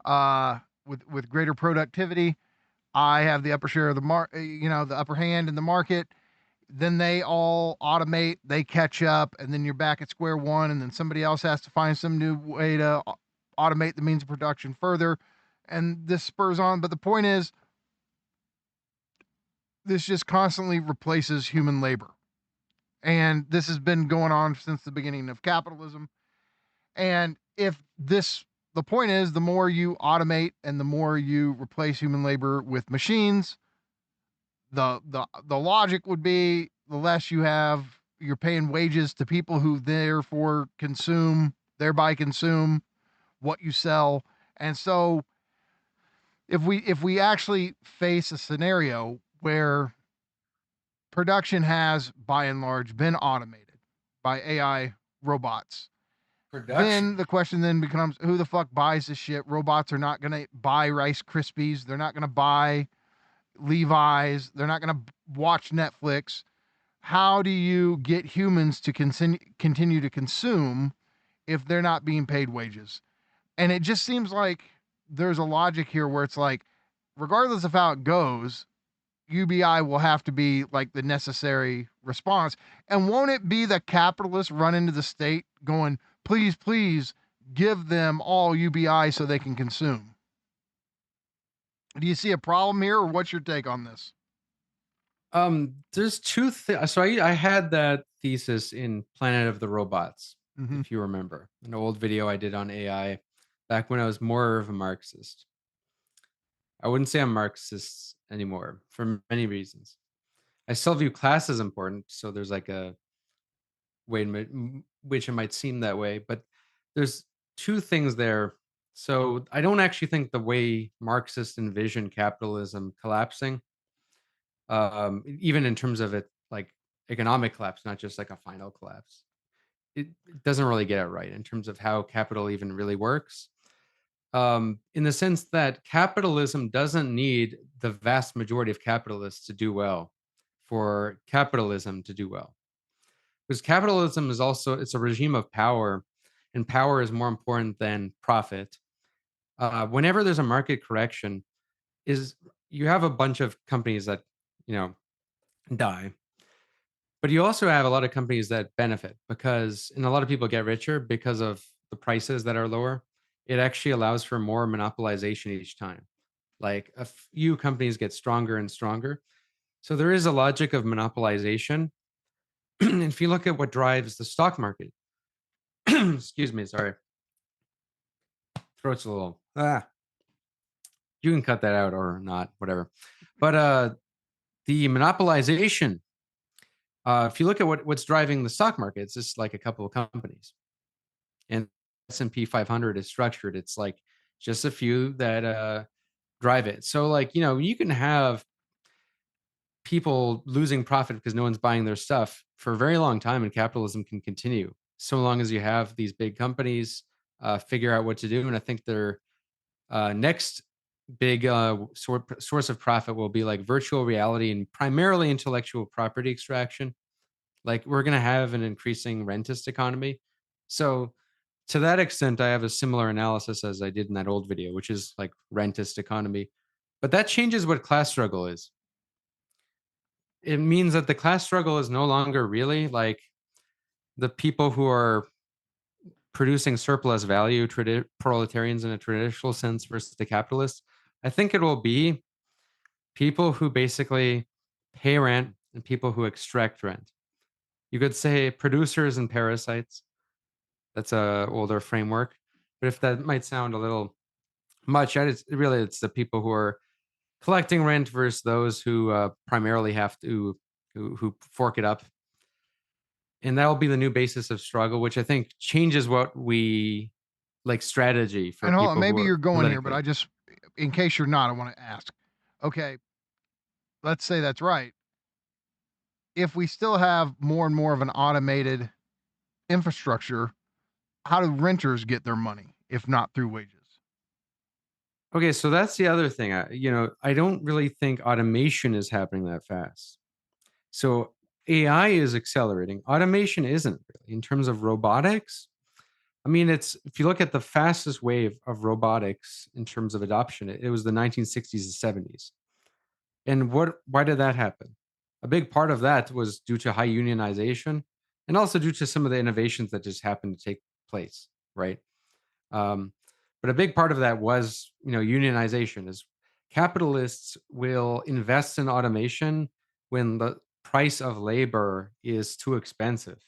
[SPEAKER 7] with greater productivity, I have the upper share of the upper hand in the market. Then they all automate, they catch up, and then you're back at square one, and then somebody else has to find some new way to automate the means of production further, and this spurs on. But the point is, this just constantly replaces human labor, and this has been going on since the beginning of capitalism. And the point is, the more you automate and the more you replace human labor with machines, the logic would be the less you're paying wages to people who therefore thereby consume what you sell. And so if we actually face a scenario where production has by and large been automated by AI robots, then the question then becomes, who the fuck buys this shit? Robots are not going to buy Rice Krispies. They're not going to buy Levi's. They're not going to watch Netflix. How do you get humans to continue to consume if they're not being paid wages? And it just seems like there's a logic here where it's like, regardless of how it goes, UBI will have to be like the necessary response. And won't it be the capitalists run into the state going, please, please give them all UBI so they can consume? Do you see a problem here, or what's your take on this?
[SPEAKER 9] There's two things. So I had that thesis in Planet of the Robots,
[SPEAKER 7] Mhm.
[SPEAKER 9] if you remember, an old video I did on AI back when I was more of a Marxist. I wouldn't say I'm Marxist anymore for many reasons. I still view class as important, so there's like a way in which it might seem that way, but there's two things there. So I don't actually think the way Marxists envision capitalism collapsing, even in terms of it like economic collapse, not just like a final collapse. It doesn't really get it right in terms of how capital even really works. In the sense that capitalism doesn't need the vast majority of capitalists to do well for capitalism to do well. Because capitalism is also it's a regime of power, and power is more important than profit. Whenever there's a market correction, is you have a bunch of companies that you know die, but you also have a lot of companies that benefit because, and a lot of people get richer because of the prices that are lower. It actually allows for more monopolization each time. Like a few companies get stronger and stronger. So there is a logic of monopolization. And if you look at what drives the stock market, excuse me, sorry, throat's a little, you can cut that out or not, whatever. But the monopolization, if you look at what's driving the stock market, it's just like a couple of companies. And S&P 500 is structured. It's like just a few that drive it. So like, you can have people losing profit because no one's buying their stuff for a very long time, and capitalism can continue so long as you have these big companies figure out what to do. And I think their next big source of profit will be like virtual reality and primarily intellectual property extraction. Like we're going to have an increasing rentist economy. So to that extent, I have a similar analysis as I did in that old video, which is like rentist economy. But that changes what class struggle is. It means that the class struggle is no longer really like the people who are producing surplus value, proletarians in a traditional sense versus the capitalists. I think it will be people who basically pay rent and people who extract rent. You could say producers and parasites. That's a older framework. But if that might sound a little much, it's the people who are collecting rent versus those who primarily have to who fork it up. And that will be the new basis of struggle, which I think changes what we like strategy for
[SPEAKER 7] And hold on,
[SPEAKER 9] people who
[SPEAKER 7] maybe
[SPEAKER 9] are
[SPEAKER 7] you're going here, but
[SPEAKER 9] politically.
[SPEAKER 7] I just, in case you're not, I want to ask. Okay, let's say that's right. If we still have more and more of an automated infrastructure, how do renters get their money if not through wages?
[SPEAKER 9] Okay, so that's the other thing. I don't really think automation is happening that fast. So AI is accelerating. Automation isn't really in terms of robotics. I mean, it's if you look at the fastest wave of robotics in terms of adoption, it was the 1960s and 70s. And why did that happen? A big part of that was due to high unionization and also due to some of the innovations that just happened to take place, right? Um, but a big part of that was, unionization is capitalists will invest in automation when the price of labor is too expensive.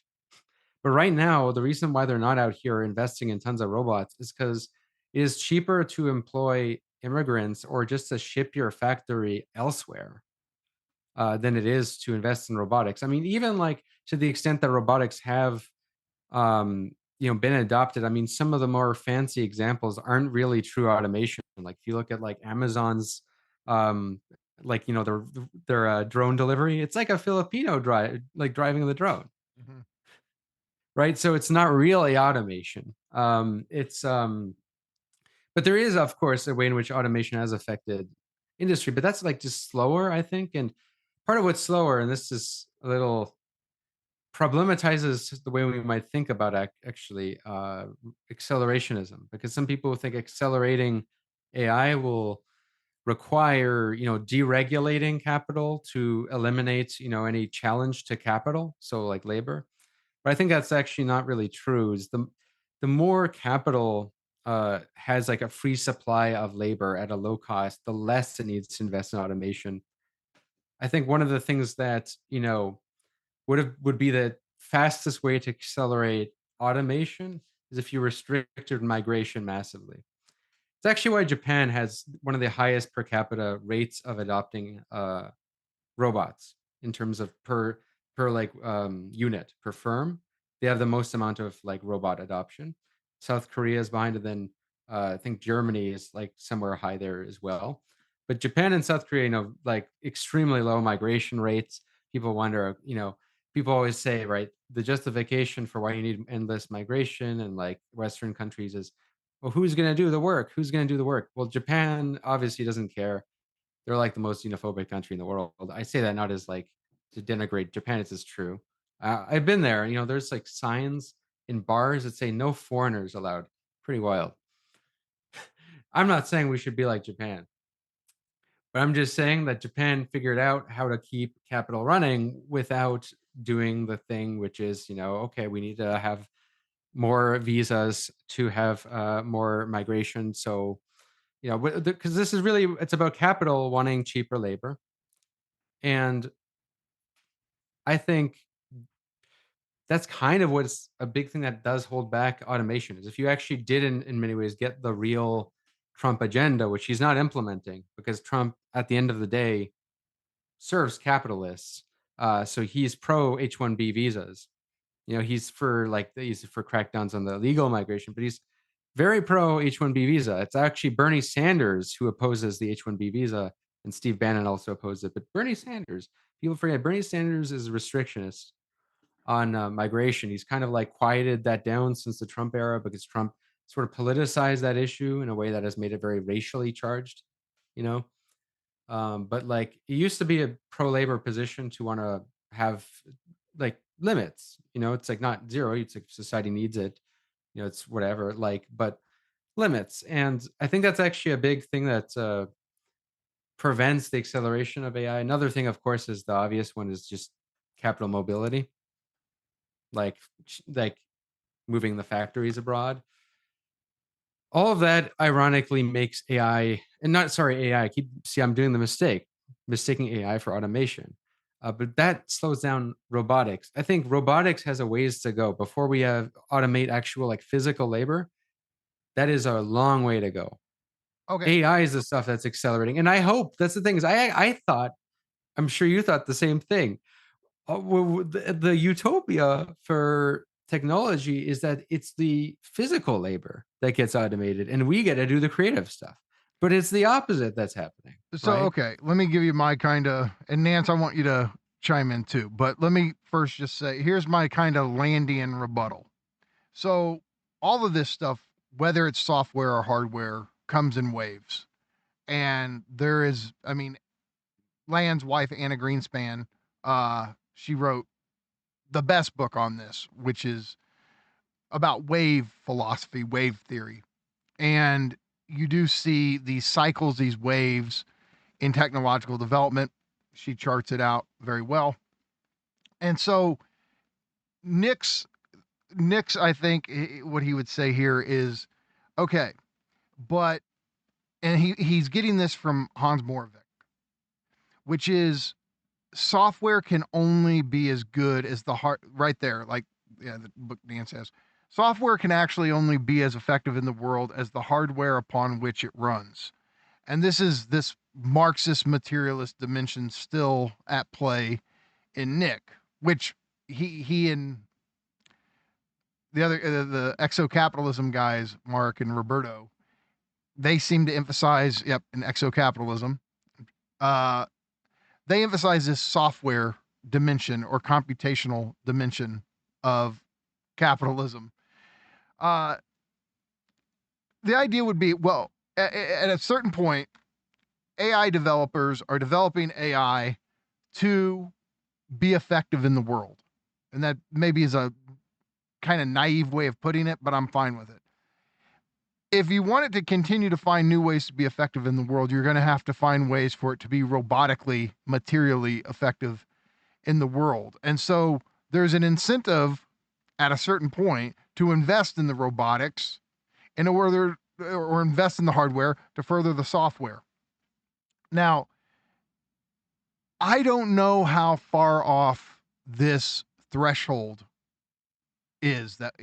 [SPEAKER 9] But right now, the reason why they're not out here investing in tons of robots is because it is cheaper to employ immigrants or just to ship your factory elsewhere. than it is to invest in robotics. I mean, even like to the extent that robotics have been adopted. I mean, some of the more fancy examples aren't really true automation. Like if you look at like Amazon's um their drone delivery, it's like a Filipino driving the drone,
[SPEAKER 7] Mhm.
[SPEAKER 9] right? So it's not really automation. It's But there is, of course, a way in which automation has affected industry, but that's like just slower, I think. And part of what's slower, and this is a little problematizes the way we might think about actually accelerationism, because some people think accelerating AI will require deregulating capital to eliminate any challenge to capital, so like labor. But I think that's actually not really true. Is the more capital has like a free supply of labor at a low cost, the less it needs to invest in automation. I think one of the things that would be the fastest way to accelerate automation is if you restricted migration massively. It's actually why Japan has one of the highest per capita rates of adopting robots in terms of per like unit per firm. They have the most amount of like robot adoption. South Korea is behind, and then I think Germany is like somewhere high there as well. But Japan and South Korea, like extremely low migration rates. People wonder, people always say, right, the justification for why you need endless migration and like Western countries is, well, who's going to do the work? Who's going to do the work? Well, Japan obviously doesn't care. They're like the most xenophobic country in the world. I say that not as like to denigrate Japan. It's just true. I've been there. There's like signs in bars that say no foreigners allowed. Pretty wild. I'm not saying we should be like Japan, but I'm just saying that Japan figured out how to keep capital running without doing the thing, which is, okay, we need to have more visas to have more migration. So, because this is really, it's about capital wanting cheaper labor. And I think that's kind of what's a big thing that does hold back automation, is if you actually did in many ways get the real Trump agenda, which he's not implementing because Trump, at the end of the day, serves capitalists. So he's pro H-1B visas. He's for crackdowns on the legal migration, but he's very pro H-1B visa. It's actually Bernie Sanders who opposes the H-1B visa, and Steve Bannon also opposed it. But Bernie Sanders, people forget, Bernie Sanders is a restrictionist on migration. He's kind of like quieted that down since the Trump era, because Trump sort of politicized that issue in a way that has made it very racially charged, you know. But like it used to be a pro-labor position to want to have like limits. It's like not zero. It's like society needs it. It's whatever. Like, but limits, and I think that's actually a big thing that prevents the acceleration of AI. Another thing, of course, is the obvious one, is just capital mobility, like moving the factories abroad. All of that ironically makes AI, and not sorry, AI. I'm doing the mistaking AI for automation. But that slows down robotics. I think robotics has a ways to go before we have automate actual like physical labor. That is a long way to go.
[SPEAKER 7] Okay.
[SPEAKER 9] AI is the stuff that's accelerating, and I hope that's the thing. Is I thought, I'm sure you thought the same thing. The utopia for technology is that it's the physical labor that gets automated and we get to do the creative stuff. But it's the opposite that's happening,
[SPEAKER 7] So,
[SPEAKER 9] right?
[SPEAKER 7] okay, let me give you my kind of, and Nance, I want you to chime in too, but let me first just say, here's my kind of Landian rebuttal. So, all of this stuff, whether it's software or hardware, comes in waves. And there is, I mean, Land's wife, Anna Greenspan, she wrote the best book on this, which is about wave philosophy, wave theory. And you do see these cycles, these waves in technological development. She charts it out very well. And so Nick's I think what he would say here is, okay, but and he's getting this from Hans Moravec, which is software can only be as good as the hard, right there, like the book Dan says. Software can actually only be as effective in the world as the hardware upon which it runs. and this is this Marxist materialist dimension still at play in Nick, which he and the other the exocapitalism guys, Mark and Roberto, they seem to emphasize in exocapitalism. They emphasize this software dimension or computational dimension of capitalism. The idea would be, well, at a certain point, AI developers are developing AI to be effective in the world. And that maybe is a kind of naive way of putting it, but I'm fine with it. If you want it to continue to find new ways to be effective in the world, you're going to have to find ways for it to be robotically, materially effective in the world. And so there's an incentive at a certain point to invest in the robotics in order, or invest in the hardware to further the software. Now, I don't know how far off this threshold is that,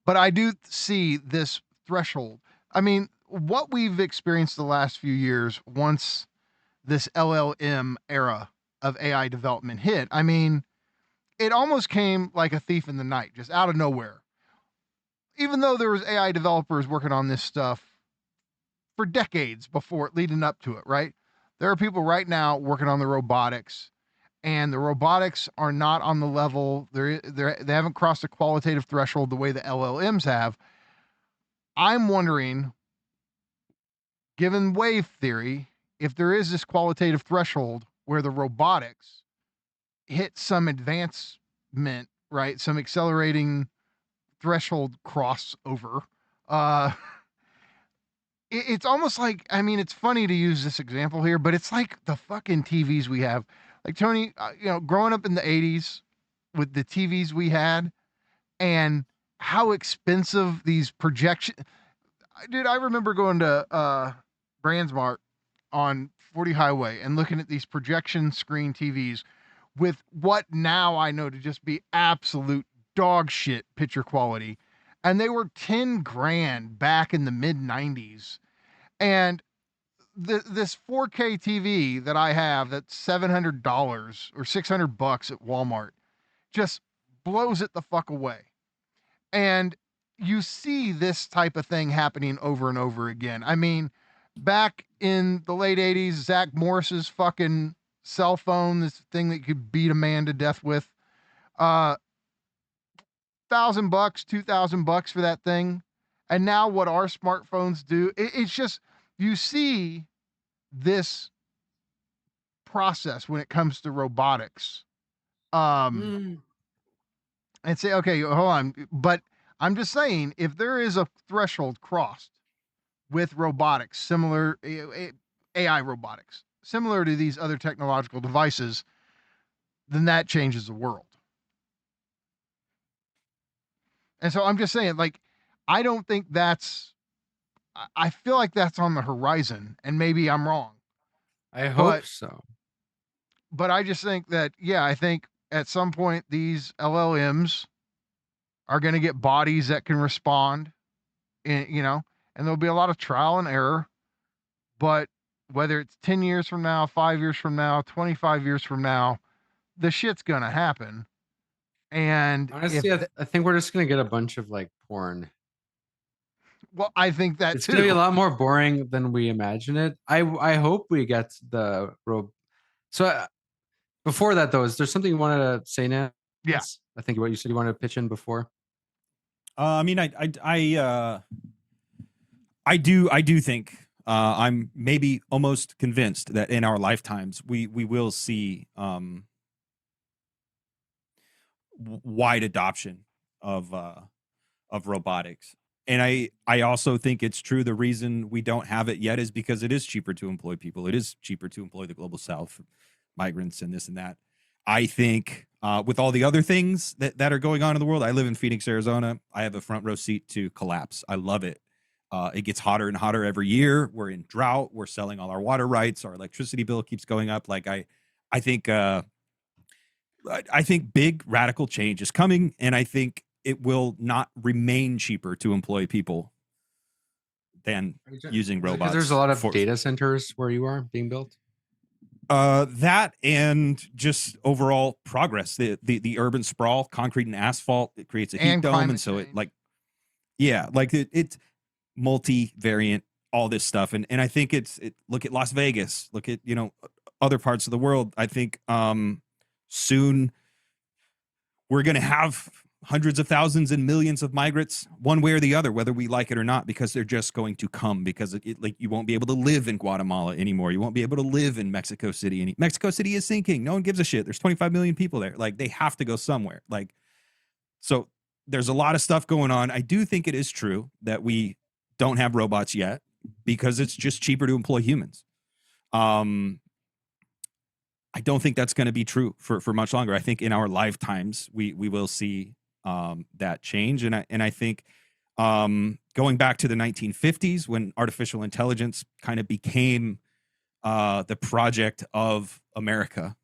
[SPEAKER 7] but I do see this threshold. I mean, what we've experienced the last few years, once this LLM era of AI development hit, I mean, it almost came like a thief in the night, just out of nowhere. Even though there was AI developers working on this stuff for decades before it, leading up to it, right? There are people right now working on the robotics, and the robotics are not on the level. They haven't crossed the qualitative threshold the way the LLMs have. I'm wondering, given wave theory, if there is this qualitative threshold where the robotics hit some advancement, right? Some accelerating threshold crossover. It's almost like, I mean, it's funny to use this example here, but it's like the fucking TVs we have. Like Tony, growing up in the 80s with the TVs we had and how expensive these projection. Dude, I remember going to Brandsmart on 40 Highway and looking at these projection screen TVs with what now I know to just be absolute dog shit picture quality. And they were 10 grand back in the mid 90s. And this 4K TV that I have that's $700 or $600 at Walmart just blows it the fuck away. And you see this type of thing happening over and over again. I mean, back in the late 80s, Zach Morris's fucking cell phone, this thing that could beat a man to death with, $1,000, $2,000 for that thing. And now what our smartphones do, it's just, you see this process when it comes to robotics. And say, okay, hold on. But I'm just saying, if there is a threshold crossed with robotics, similar AI robotics, similar to these other technological devices, then that changes the world. And so I'm just saying, like, I don't think I feel like that's on the horizon, and maybe I'm wrong.
[SPEAKER 9] I hope so.
[SPEAKER 7] But I just think that, I think at some point these LLMs are going to get bodies that can respond, and there'll be a lot of trial and error. But whether it's 10 years from now, 5 years from now, 25 years from now, the shit's going to happen. And
[SPEAKER 9] honestly, I think we're just going to get a bunch of like porn.
[SPEAKER 7] Well, I think that
[SPEAKER 9] it's
[SPEAKER 7] too.
[SPEAKER 9] going to be a lot more boring than we imagine it. I hope we get the So before that, though, is there something you wanted to say, Nance?
[SPEAKER 7] Yeah.
[SPEAKER 9] I think what you said you wanted to pitch in before.
[SPEAKER 8] I mean, I do think I'm maybe almost convinced that in our lifetimes we will see wide adoption of robotics. And I also think it's true. The reason we don't have it yet is because it is cheaper to employ people. It is cheaper to employ the global south, migrants and this and that. I think with all the other things that are going on in the world, I live in Phoenix, Arizona. I have a front row seat to collapse. I love it. It gets hotter and hotter every year. We're in drought. We're selling all our water rights. Our electricity bill keeps going up. Like I think big radical change is coming, and I think it will not remain cheaper to employ people than using
[SPEAKER 9] Because
[SPEAKER 8] robots.
[SPEAKER 9] there's a lot of
[SPEAKER 8] for
[SPEAKER 9] data centers where you are being built.
[SPEAKER 8] that and just overall progress. The urban sprawl, concrete and asphalt, it creates a heat
[SPEAKER 7] And
[SPEAKER 8] dome,
[SPEAKER 7] climate
[SPEAKER 8] and so it
[SPEAKER 7] change.
[SPEAKER 8] like it's multivariant, all this stuff, and I think look at Las Vegas, look at other parts of the world. I think soon we're going to have hundreds of thousands and millions of migrants one way or the other, whether we like it or not, because they're just going to come, because like you won't be able to live in Guatemala anymore. You won't be able to live in Mexico City. Mexico City is sinking. No one gives a shit. There's 25 million people there. Like, they have to go somewhere. Like, so there's a lot of stuff going on. I do think it is true that we don't have robots yet because it's just cheaper to employ humans. I don't think that's going to be true for much longer. I think in our lifetimes we will see that change, and I think going back to the 1950s when artificial intelligence kind of became the project of America,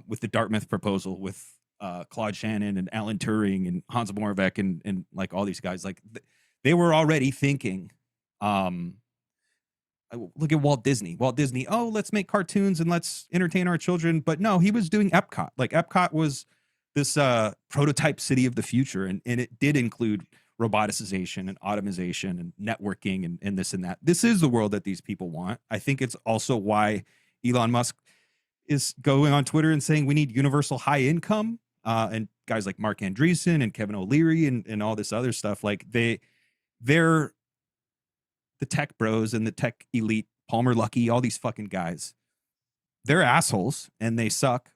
[SPEAKER 8] with the Dartmouth proposal, with Claude Shannon and Alan Turing and Hans Moravec and like all these guys, like they were already thinking. Look at Walt Disney. Oh, let's make cartoons and let's entertain our children. But no, he was doing Epcot. Like, Epcot was this prototype city of the future, and it did include roboticization and automation and networking and this and that. This is the world that these people want. I think it's also why Elon Musk is going on Twitter and saying we need universal high income. And guys like Mark Andreessen and Kevin O'Leary and all this other stuff, like they're the tech bros and the tech elite, Palmer Luckey, all these fucking guys, they're assholes and they suck,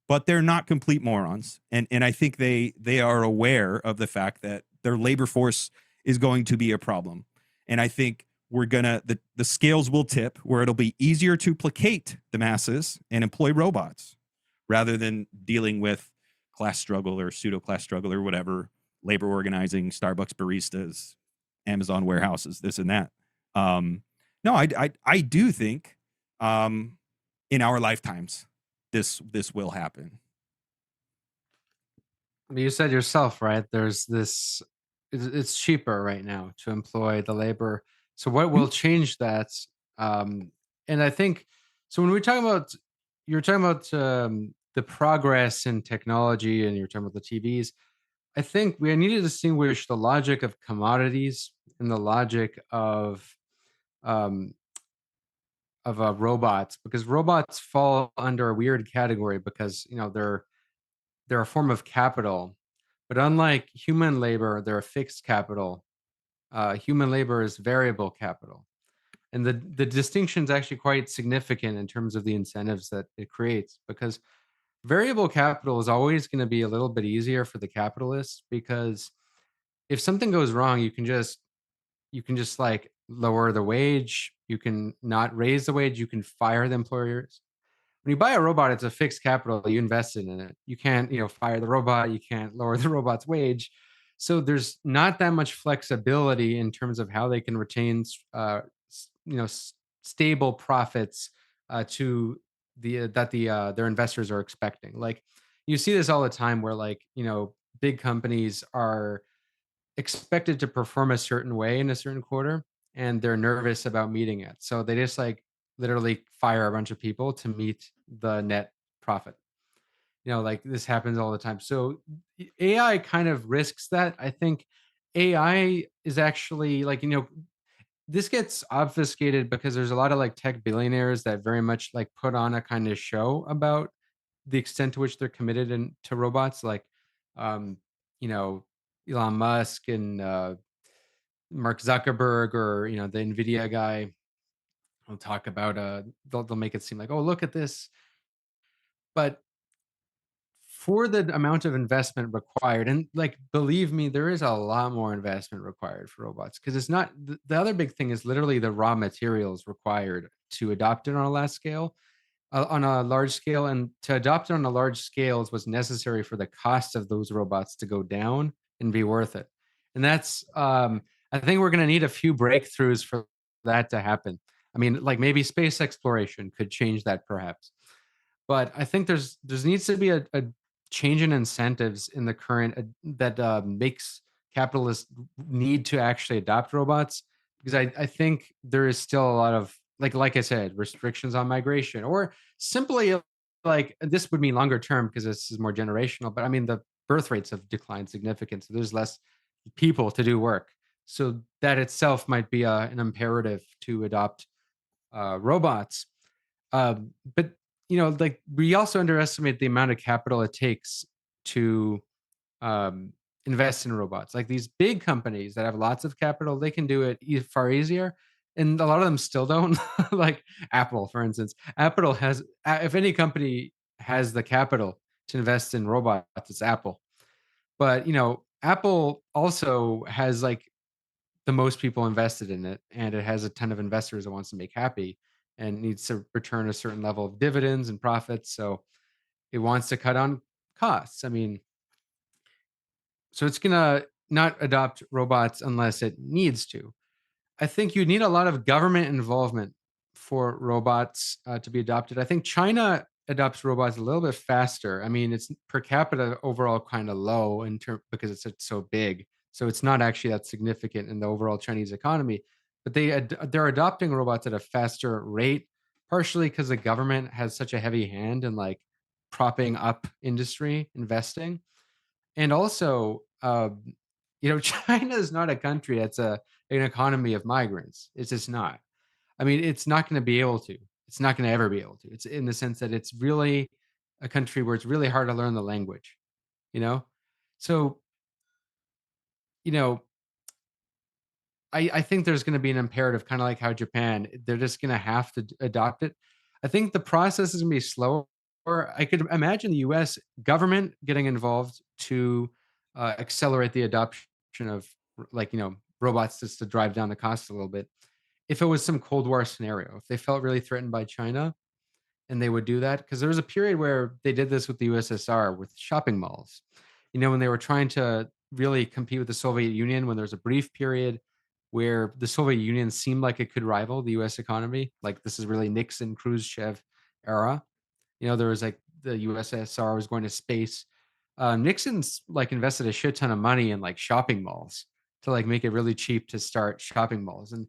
[SPEAKER 8] but they're not complete morons. And I think they are aware of the fact that their labor force is going to be a problem. And I think the scales will tip where it'll be easier to placate the masses and employ robots rather than dealing with class struggle or pseudo class struggle or whatever, labor organizing, Starbucks baristas, Amazon warehouses, this and that. No, I do think in our lifetimes this will happen.
[SPEAKER 9] You said yourself, right? There's this. It's cheaper right now to employ the labor. So what will change that? And I think so. When we talk about, you're talking about the progress in technology, and you're talking about the TVs. I think we need to distinguish the logic of commodities and the logic um, of robots, because robots fall under a weird category because they're a form of capital, but unlike human labor, they're a fixed capital. Human labor is variable capital, and the distinction is actually quite significant in terms of the incentives that it creates, because variable capital is always going to be a little bit easier for the capitalists, because if something goes wrong, you can just like lower the wage, you can not raise the wage, you can fire the employers. When you buy a robot, it's a fixed capital, you invested in it. You can't, fire the robot, you can't lower the robot's wage. So there's not that much flexibility in terms of how they can retain stable profits to their investors are expecting. Like, you see this all the time where, like, big companies are expected to perform a certain way in a certain quarter, and they're nervous about meeting it. So they just like literally fire a bunch of people to meet the net profit. Like, this happens all the time. So AI kind of risks that. I think AI is actually like, this gets obfuscated because there's a lot of like tech billionaires that very much like put on a kind of show about the extent to which they're committed to robots, like um, you know, Elon Musk and Mark Zuckerberg, or the Nvidia guy will talk about they'll make it seem like, oh, look at this. But for the amount of investment required, and like, believe me, there is a lot more investment required for robots, because it's not the other big thing is literally the raw materials required to adopt it on a large scale, and to adopt it on a large scale is what's necessary for the cost of those robots to go down and be worth it. And that's I think we're going to need a few breakthroughs for that to happen. I mean, like, maybe space exploration could change that perhaps, but I think there's needs to be a change in incentives in the current that makes capitalists need to actually adopt robots, because I think there is still a lot of like I said, restrictions on migration, or simply like this would mean longer term because this is more generational. But I mean, the birth rates have declined significantly, so there's less people to do work. So that itself might be an imperative to adopt robots. But like we also underestimate the amount of capital it takes to um, invest in robots. Like these big companies that have lots of capital, they can do it far easier, and a lot of them still don't. Like Apple, for instance, Apple has, if any company has the capital to invest in robots, it's Apple. But Apple also has like the most people invested in it, and it has a ton of investors it wants to make happy and needs to return a certain level of dividends and profits. So it wants to cut on costs. I mean, so it's gonna not adopt robots unless it needs to. I think you need a lot of government involvement for robots to be adopted. I think China adopts robots a little bit faster. I mean, it's per capita overall kind of low in term because it's so big, so it's not actually that significant in the overall Chinese economy. But they're adopting robots at a faster rate, partially because the government has such a heavy hand in like propping up industry investing, and also China is not a country that's an economy of migrants. It's just not. I mean, it's not going to be able to. It's not going to ever be able to. It's in the sense that it's really a country where it's really hard to learn the language, you know? So, you know, I think there's going to be an imperative, kind of like how Japan, they're just going to have to adopt it. I think the process is going to be slower. I could imagine the US government getting involved to accelerate the adoption of like, robots just to drive down the cost a little bit. If it was some Cold War scenario, if they felt really threatened by China, and they would do that, because there was a period where they did this with the USSR with shopping malls. When they were trying to really compete with the Soviet Union, when there was a brief period where the Soviet Union seemed like it could rival the US economy, like this is really Nixon, Khrushchev era. There was like the USSR was going to space. Nixon's like invested a shit ton of money in like shopping malls to like make it really cheap to start shopping malls. And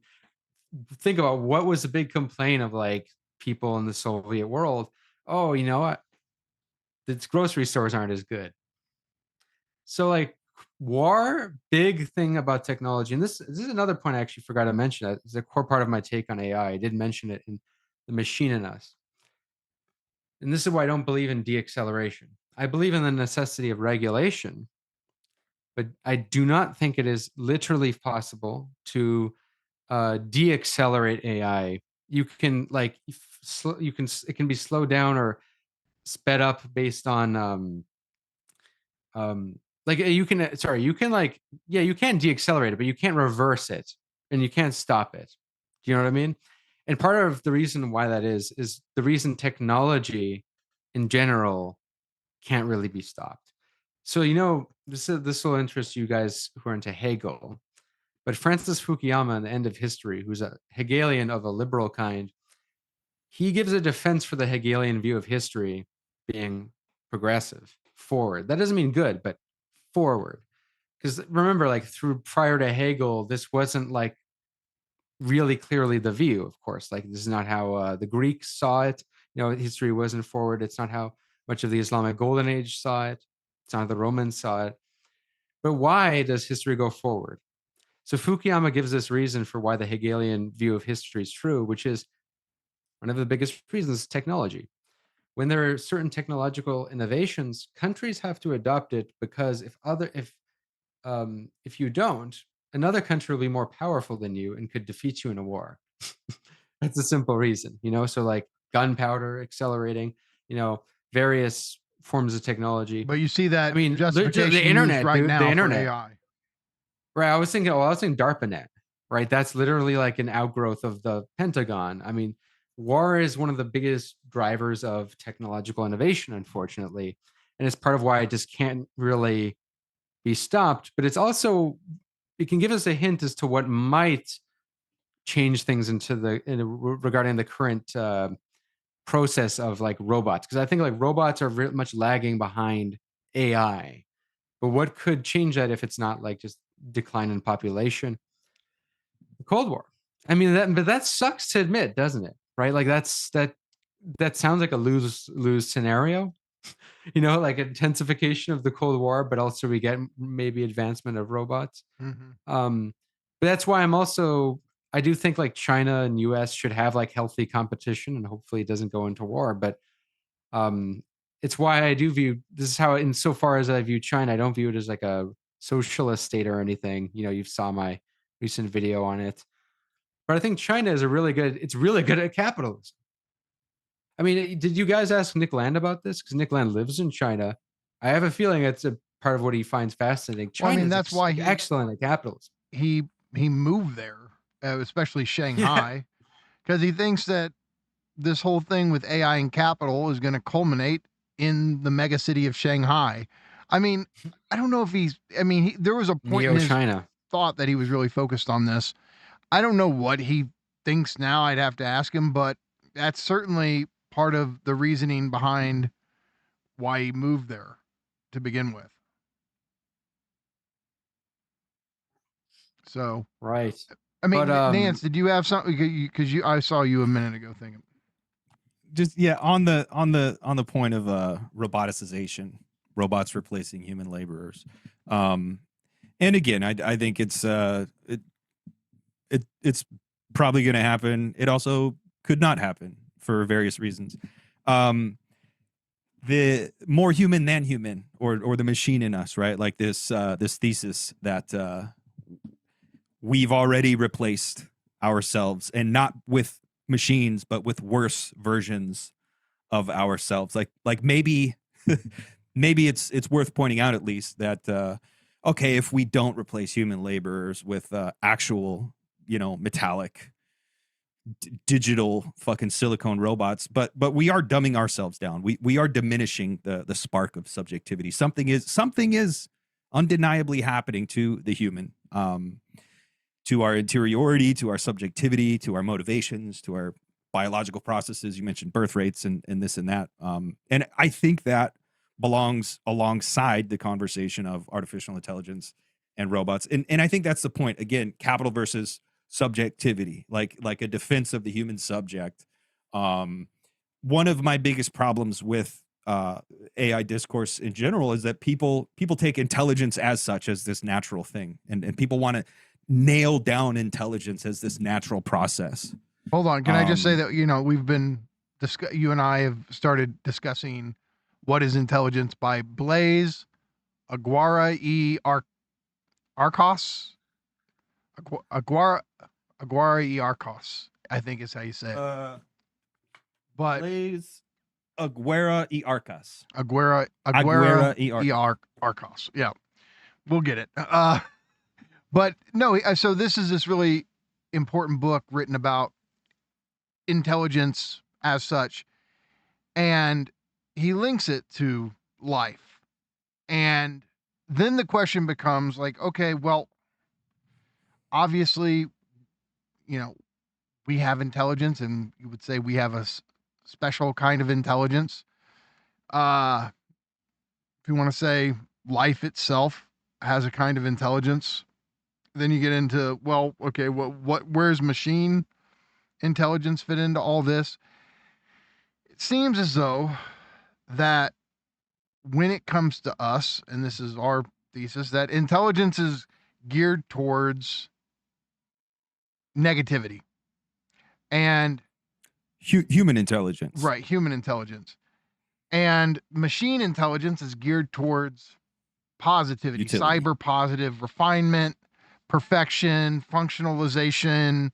[SPEAKER 9] think about what was the big complaint of like people in the Soviet world. Oh, you know what? The grocery stores aren't as good. So like war, big thing about technology. And this is another point I actually forgot to mention. It's a core part of my take on AI. I did mention it in The Machine in Us. And this is why I don't believe in de-acceleration. I believe in the necessity of regulation, but I do not think it is literally possible to de-accelerate AI. You can like it can be slowed down or sped up based on like you can you can like you can de-accelerate it, but you can't reverse it and you can't stop it. Do you know what I mean? And part of the reason why that is the reason technology in general can't really be stopped. So this will interest you guys who are into Hegel. But Francis Fukuyama in The End of History, who's a Hegelian of a liberal kind, he gives a defense for the Hegelian view of history being progressive, forward. That doesn't mean good, but forward. Because remember, like prior to Hegel, this wasn't like really clearly the view, of course. Like this is not how the Greeks saw it. History wasn't forward. It's not how much of the Islamic Golden Age saw it. It's not how the Romans saw it. But why does history go forward? So Fukuyama gives this reason for why the Hegelian view of history is true, which is one of the biggest reasons: technology. When there are certain technological innovations, countries have to adopt it because if you don't, another country will be more powerful than you and could defeat you in a war. That's a simple reason, So like gunpowder accelerating, various forms of technology.
[SPEAKER 7] But you see that
[SPEAKER 9] I mean,
[SPEAKER 7] justification
[SPEAKER 9] the
[SPEAKER 7] used
[SPEAKER 9] internet,
[SPEAKER 7] right
[SPEAKER 9] dude,
[SPEAKER 7] now
[SPEAKER 9] the
[SPEAKER 7] for
[SPEAKER 9] internet.
[SPEAKER 7] AI.
[SPEAKER 9] Right. I was thinking DARPANET, right? That's literally like an outgrowth of the Pentagon. I mean, war is one of the biggest drivers of technological innovation, unfortunately. And it's part of why it just can't really be stopped. But it can give us a hint as to what might change things regarding the current process of like robots. Because I think like robots are very much lagging behind AI. But what could change that if it's not like just decline in population? The Cold War. I mean, but that sucks to admit, doesn't it? Right? Like that sounds like a lose scenario. Like intensification of the Cold War, but also we get maybe advancement of robots. But that's why I do think like China and US should have like healthy competition, and hopefully it doesn't go into war. But it's why I do view this is how, insofar as I view China, I don't view it as like a socialist state or anything. You saw my recent video on it. But I think China is it's really good at capitalism. I mean, did you guys ask Nick Land about this? Because Nick Land lives in China. I have a feeling it's a part of what he finds fascinating. China
[SPEAKER 7] that's why he's
[SPEAKER 9] excellent at capitalism.
[SPEAKER 7] He moved there, especially Shanghai, because he thinks that this whole thing with AI and capital is going to culminate in the mega city of Shanghai. I mean, I don't know if there was a point in his
[SPEAKER 9] China
[SPEAKER 7] thought that he was really focused on this. I don't know what he thinks now. I'd have to ask him, but that's certainly part of the reasoning behind why he moved there to begin with. So,
[SPEAKER 9] right.
[SPEAKER 7] I mean, Nance, did you have something? Because I saw you a minute ago thinking.
[SPEAKER 8] Just on the point of roboticization, robots replacing human laborers. And again, I think it's probably going to happen. It also could not happen for various reasons. The more human than human, or the machine in us, right? Like this thesis that we've already replaced ourselves, and not with machines, but with worse versions of ourselves. Like maybe it's worth pointing out at least that okay, if we don't replace human laborers with actual metallic digital fucking silicone robots, but we are dumbing ourselves down. We are diminishing the spark of subjectivity. Something is undeniably happening to the human, to our interiority, to our subjectivity, to our motivations, to our biological processes. You mentioned birth rates and this and that. And I think that belongs alongside the conversation of artificial intelligence and robots. And I think that's the point. Again, capital versus subjectivity, like a defense of the human subject. One of my biggest problems with AI discourse in general is that people take intelligence as such, as this natural thing, and people want to nail down intelligence as this natural process.
[SPEAKER 7] Hold on, can I just say that we've been you and I have started discussing what is intelligence by Blaise Aguara e Arcos. Aguara e Arcos, I think is how you say it. But
[SPEAKER 8] Blaise Aguara e Arcos.
[SPEAKER 7] Aguara e Arcos. Yeah, we'll get it. But no, so this is this really important book written about intelligence as such, and he links it to life. And then the question becomes like, okay, well, obviously, we have intelligence, and you would say we have a special kind of intelligence. If you want to say life itself has a kind of intelligence, then you get into, well, okay, where's machine intelligence fit into all this? It seems as though that when it comes to us, and this is our thesis, that intelligence is geared towards negativity and
[SPEAKER 8] human intelligence.
[SPEAKER 7] Right, human intelligence. And machine intelligence is geared towards positivity,
[SPEAKER 8] utility.
[SPEAKER 7] Cyber positive, refinement, perfection, functionalization,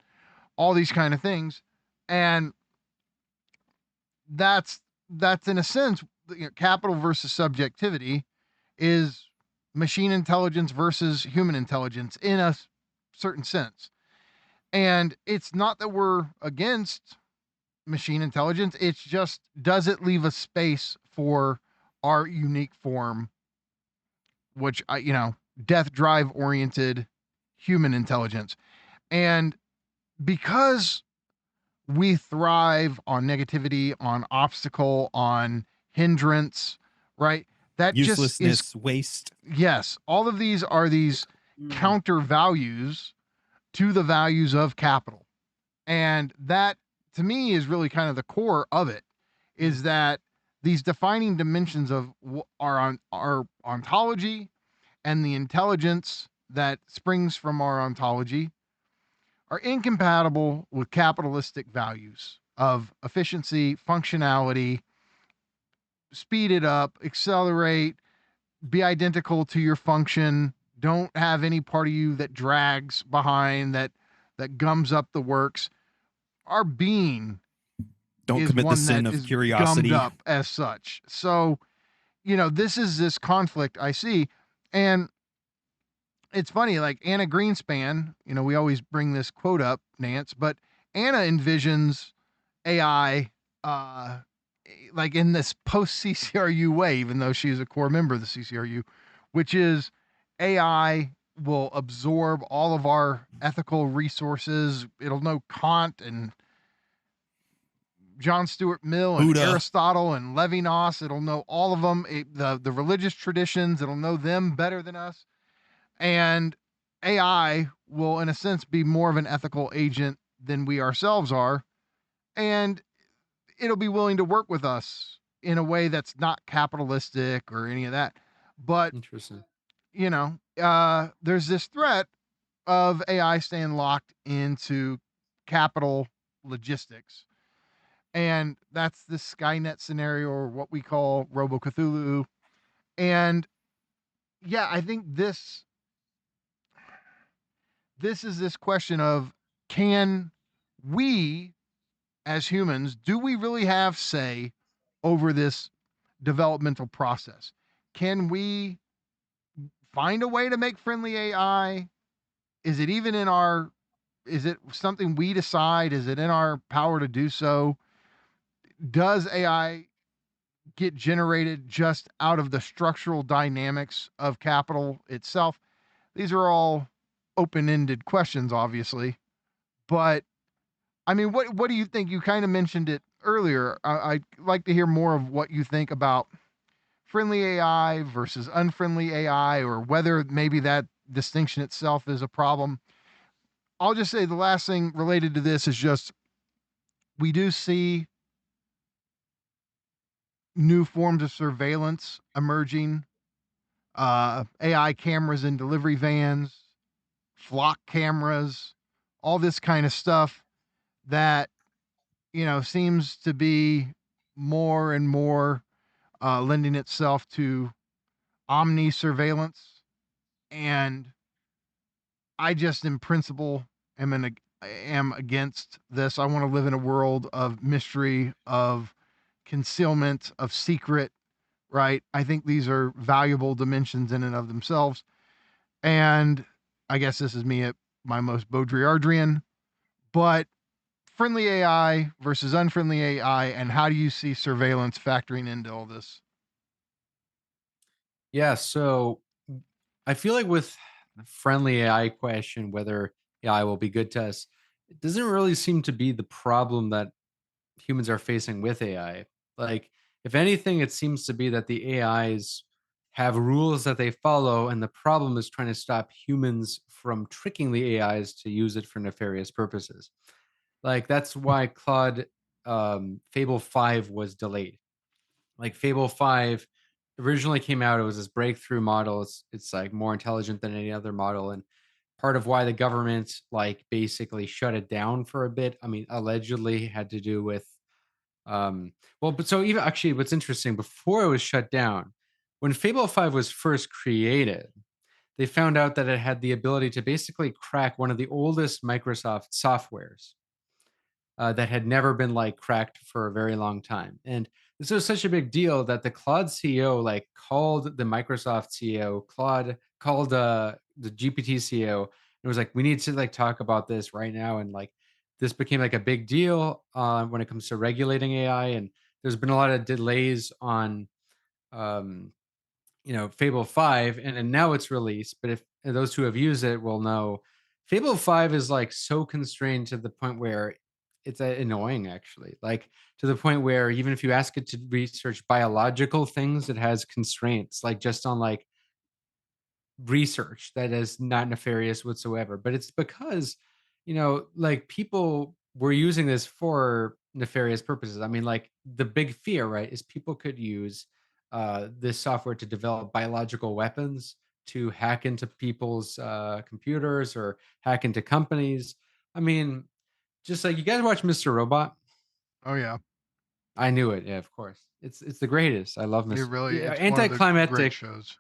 [SPEAKER 7] all these kind of things. And that's in a sense, capital versus subjectivity is machine intelligence versus human intelligence in a certain sense. And it's not that we're against machine intelligence. It's just, does it leave a space for our unique form, which death drive oriented human intelligence? And because we thrive on negativity, on obstacle, on hindrance, right? That
[SPEAKER 8] uselessness,
[SPEAKER 7] just is
[SPEAKER 8] waste.
[SPEAKER 7] Yes, all of these are these counter values to the values of capital. And that, to me, is really kind of the core of it, is that these defining dimensions of our ontology and the intelligence that springs from our ontology are incompatible with capitalistic values of efficiency, functionality, speed it up, accelerate, be identical to your function, don't have any part of you that drags behind, that gums up the works. Our being
[SPEAKER 8] Don't
[SPEAKER 7] is
[SPEAKER 8] commit the
[SPEAKER 7] one
[SPEAKER 8] sin
[SPEAKER 7] that
[SPEAKER 8] of
[SPEAKER 7] is gummed
[SPEAKER 8] curiosity.
[SPEAKER 7] up as such. So, this is this conflict I see. And it's funny, like Anna Greenspan, we always bring this quote up, Nance, but Anna envisions AI like in this post CCRU way, even though she's a core member of the CCRU, which is AI will absorb all of our ethical resources. It'll know Kant and John Stuart Mill and
[SPEAKER 8] Buddha.
[SPEAKER 7] Aristotle and Levinas. It'll know all of them. The religious traditions, it'll know them better than us. And AI will, in a sense, be more of an ethical agent than we ourselves are. And it'll be willing to work with us in a way that's not capitalistic or any of that. But,
[SPEAKER 9] Interesting.
[SPEAKER 7] there's this threat of AI staying locked into capital logistics. And that's the Skynet scenario, or what we call Robo Cthulhu. And yeah, I think this is this question of, can we as humans, do we really have say over this developmental process? Can we find a way to make friendly AI? Is it even is it something we decide? Is it in our power to do so? Does AI get generated just out of the structural dynamics of capital itself? These are all open-ended questions, obviously, but I mean, what do you think? You kind of mentioned it earlier. I'd like to hear more of what you think about friendly AI versus unfriendly AI, or whether maybe that distinction itself is a problem. I'll just say the last thing related to this is just, we do see new forms of surveillance emerging, AI cameras in delivery vans, flock cameras, all this kind of stuff that, seems to be more and more lending itself to omni surveillance. And I just, in principle, am against this. I want to live in a world of mystery, of concealment, of secret. Right? I think these are valuable dimensions in and of themselves. And I guess this is me at my most Baudrillardian, but friendly AI versus unfriendly AI, and how do you see surveillance factoring into all this?
[SPEAKER 9] Yeah, so I feel like with the friendly AI question, whether AI will be good to us, it doesn't really seem to be the problem that humans are facing with AI. Like, if anything, it seems to be that the AIs have rules that they follow, and the problem is trying to stop humans from tricking the AIs to use it for nefarious purposes. Like, that's why Claude Fable 5 was delayed. Like, Fable 5 originally came out, it was this breakthrough model. It's like more intelligent than any other model. And part of why the government like basically shut it down for a bit, I mean, allegedly had to do with well, but so even actually what's interesting, before it was shut down, when Fable 5 was first created, they found out that it had the ability to basically crack one of the oldest Microsoft softwares that had never been like cracked for a very long time. And this was such a big deal that the Claude CEO like called the Microsoft CEO, Claude called the GPT CEO, and was like, "We need to like talk about this right now." And like this became like a big deal when it comes to regulating AI. And there's been a lot of delays on um, Fable 5, and now it's released. But if those who have used it will know, Fable 5 is like so constrained to the point where it's annoying, actually. Like, to the point where even if you ask it to research biological things, it has constraints, like just on like research that is not nefarious whatsoever, but it's because, like people were using this for nefarious purposes. I mean, like the big fear, right, is people could use this software to develop biological weapons, to hack into people's computers or hack into companies. I mean, just like you guys watch Mr. Robot.
[SPEAKER 7] Oh yeah,
[SPEAKER 9] I knew it. Yeah, of course. It's the greatest. I love
[SPEAKER 7] it
[SPEAKER 9] Mr.
[SPEAKER 7] really
[SPEAKER 9] Yeah,
[SPEAKER 7] it's one of the great
[SPEAKER 9] anticlimactic
[SPEAKER 7] shows.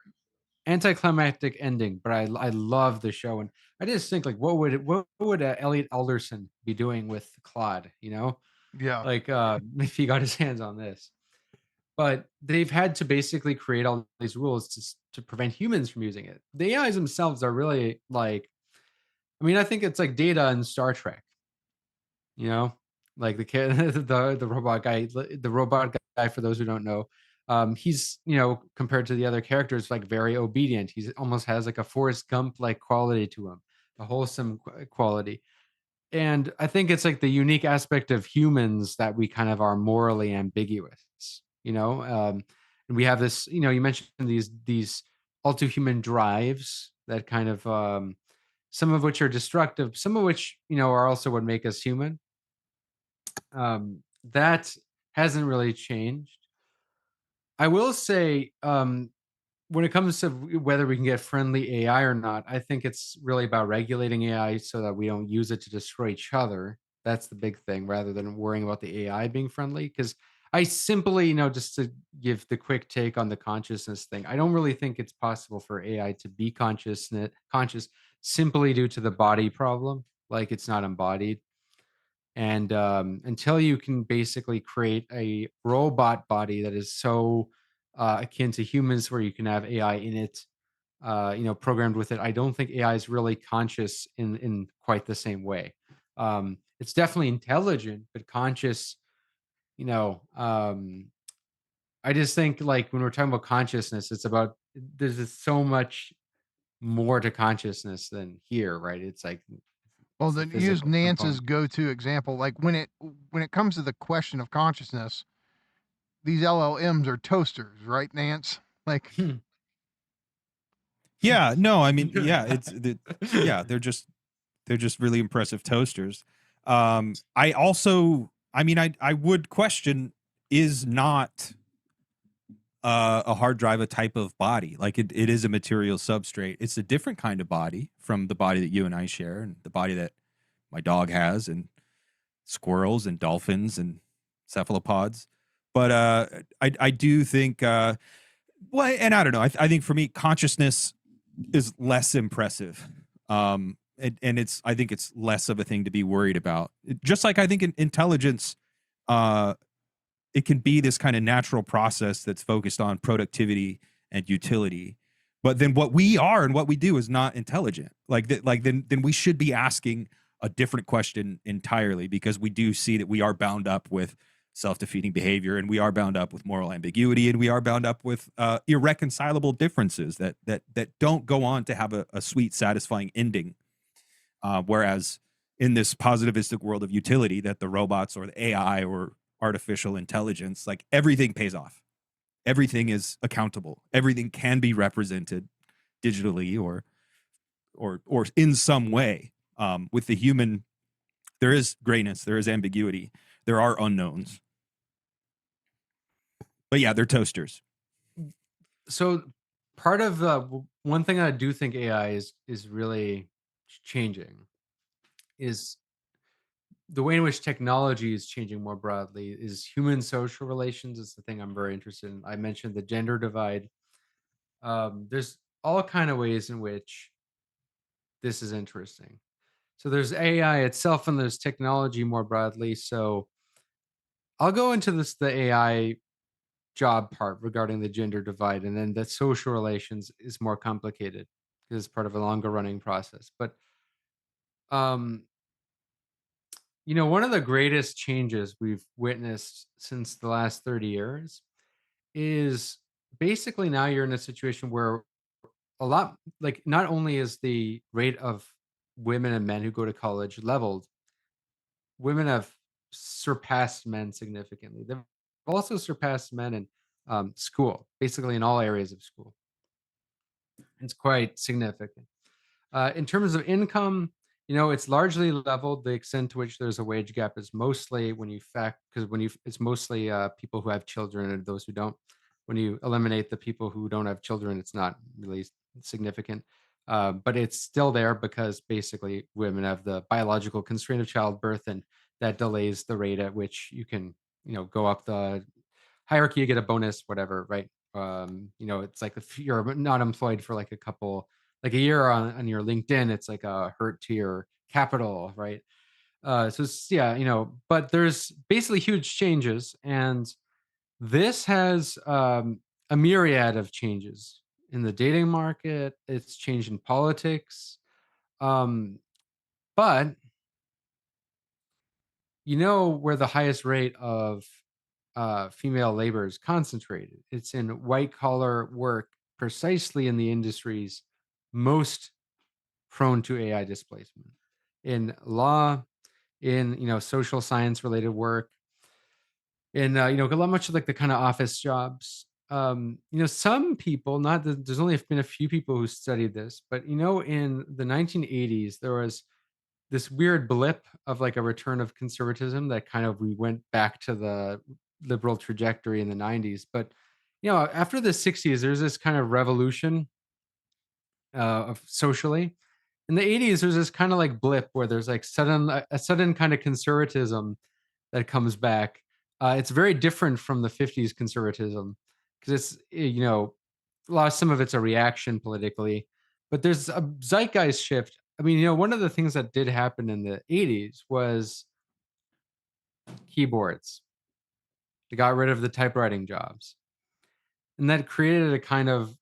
[SPEAKER 9] anticlimactic ending, but I love the show, and I just think like what would Elliot Alderson be doing with Claude?
[SPEAKER 7] Yeah.
[SPEAKER 9] Like if he got his hands on this. But they've had to basically create all these rules to prevent humans from using it. The AIs themselves are really like, I mean, I think it's like Data in Star Trek. You know, like the kid, the robot guy, the robot guy. For those who don't know, he's compared to the other characters, like very obedient. He's almost has like a Forrest Gump like quality to him, a wholesome quality. And I think it's like the unique aspect of humans that we kind of are morally ambiguous. And we have this. You mentioned these all too human drives that kind of some of which are destructive, some of which are also what make us human. That hasn't really changed. I will say, when it comes to whether we can get friendly AI or not, I think it's really about regulating AI so that we don't use it to destroy each other. That's the big thing, rather than worrying about the AI being friendly. Because I simply, just to give the quick take on the consciousness thing, I don't really think it's possible for AI to be conscious simply due to the body problem. Like it's not embodied. And until you can basically create a robot body that is so akin to humans, where you can have AI in it, programmed with it, I don't think AI is really conscious in quite the same way. It's definitely intelligent, but conscious. You know, um, I just think like when we're talking about consciousness, it's about there's just so much more to consciousness than here, right? It's like
[SPEAKER 7] Well,
[SPEAKER 9] it's the
[SPEAKER 7] then use
[SPEAKER 9] physical
[SPEAKER 7] Nance's
[SPEAKER 9] component.
[SPEAKER 7] go-to example. Like when it comes to the question of consciousness, these LLMs are toasters, right, Nance? Like,
[SPEAKER 8] Yeah, no, I mean, yeah, yeah, they're just really impressive toasters. I also, I mean, I would question, is not a hard drive a type of body? Like it is a material substrate. It's a different kind of body from the body that you and I share, and the body that my dog has, and squirrels and dolphins and cephalopods. But I do think, well, and I don't know. I think for me, consciousness is less impressive. And I think it's less of a thing to be worried about. Just like I think intelligence, uh, it can be this kind of natural process that's focused on productivity and utility. But then what we are and what we do is not intelligent. Like that, like then we should be asking a different question entirely, because we do see that we are bound up with self-defeating behavior, and we are bound up with moral ambiguity, and we are bound up with irreconcilable differences that don't go on to have a sweet, satisfying ending. Whereas in this positivistic world of utility, that the robots or the AI or artificial intelligence, like everything pays off. Everything is accountable. Everything can be represented digitally or in some way. With the human, there is grayness, there is ambiguity, there are unknowns. But yeah, they're toasters.
[SPEAKER 9] So part of one thing I do think AI is really changing is the way in which technology is changing more broadly is human social relations is the thing I'm very interested in. I mentioned the gender divide. There's all kind of ways in which this is interesting. So there's AI itself and there's technology more broadly. So I'll go into the AI job part regarding the gender divide, and then the social relations is more complicated because it's part of a longer running process. But um, one of the greatest changes we've witnessed since the last 30 years is basically now you're in a situation where a lot, like, not only is the rate of women and men who go to college leveled, women have surpassed men significantly. They've also surpassed men in school, basically in all areas of school. It's quite significant. In terms of income, it's largely leveled. The extent to which there's a wage gap is mostly it's mostly people who have children and those who don't. When you eliminate the people who don't have children, it's not really significant. But it's still there because basically women have the biological constraint of childbirth, and that delays the rate at which you can, go up the hierarchy, you get a bonus, whatever, right? It's like if you're not employed for like like a year on your LinkedIn, it's like a hurt to your capital, right? So it's, yeah, but there's basically huge changes, and this has a myriad of changes in the dating market. It's changed in politics, um, but where the highest rate of female labor is concentrated. It's in white collar work, precisely in the industries most prone to AI displacement, in law, in social science related work, in a lot much like the kind of office jobs. Some people, not that there's only been a few people who studied this, but in the 1980s there was this weird blip of like a return of conservatism that kind of we went back to the liberal trajectory in the 90s. But after the 60s, there's this kind of revolution of socially. In the 80s, there's this kind of like blip where there's like a sudden kind of conservatism that comes back. It's very different from the 50s conservatism because it's some of it's a reaction politically, but there's a zeitgeist shift. I mean, one of the things that did happen in the 80s was keyboards. They got rid of the typewriting jobs. And that created a kind of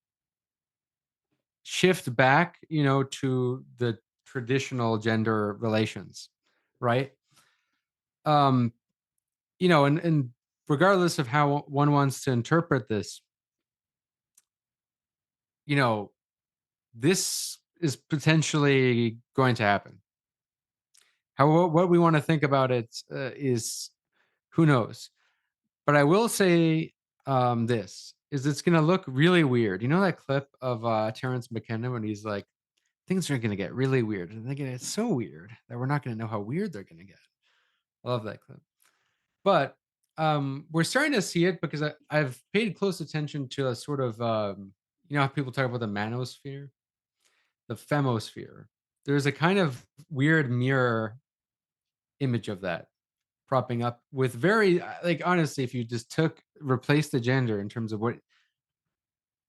[SPEAKER 9] shift back, to the traditional gender relations, right? Um, and regardless of how one wants to interpret this, this is potentially going to happen. What we want to think about it is who knows. But I will say this is it's going to look really weird. You know that clip of Terrence McKenna when he's like, things are going to get really weird, and they're going to get so weird that we're not going to know how weird they're going to get. I love that clip. But we're starting to see it because I've paid close attention to a sort of how people talk about the manosphere, the femosphere. There's a kind of weird mirror image of that propping up with very like honestly, if you just replace the gender in terms of what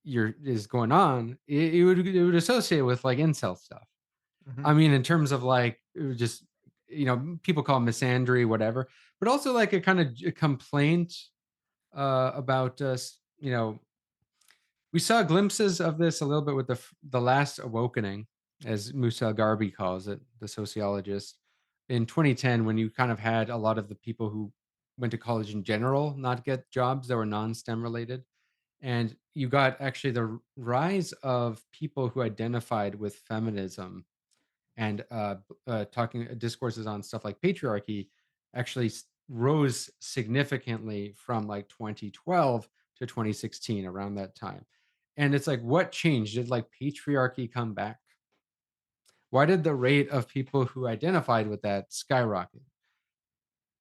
[SPEAKER 9] is going on, it would associate with like incel stuff.
[SPEAKER 7] Mhm.
[SPEAKER 9] I mean, in terms of like it would just people call it misandry, whatever, but also like a kind of a complaint about us. We saw glimpses of this a little bit with the last awakening, as Musa Garbi calls it, the sociologist, in 2010, when you kind of had a lot of the people who went to college in general not get jobs that were non-STEM related. And you got actually the rise of people who identified with feminism and talking discourses on stuff like patriarchy actually rose significantly from like 2012 to 2016, around that time. And it's like, what changed? Did like patriarchy come back? Why did the rate of people who identified with that skyrocket?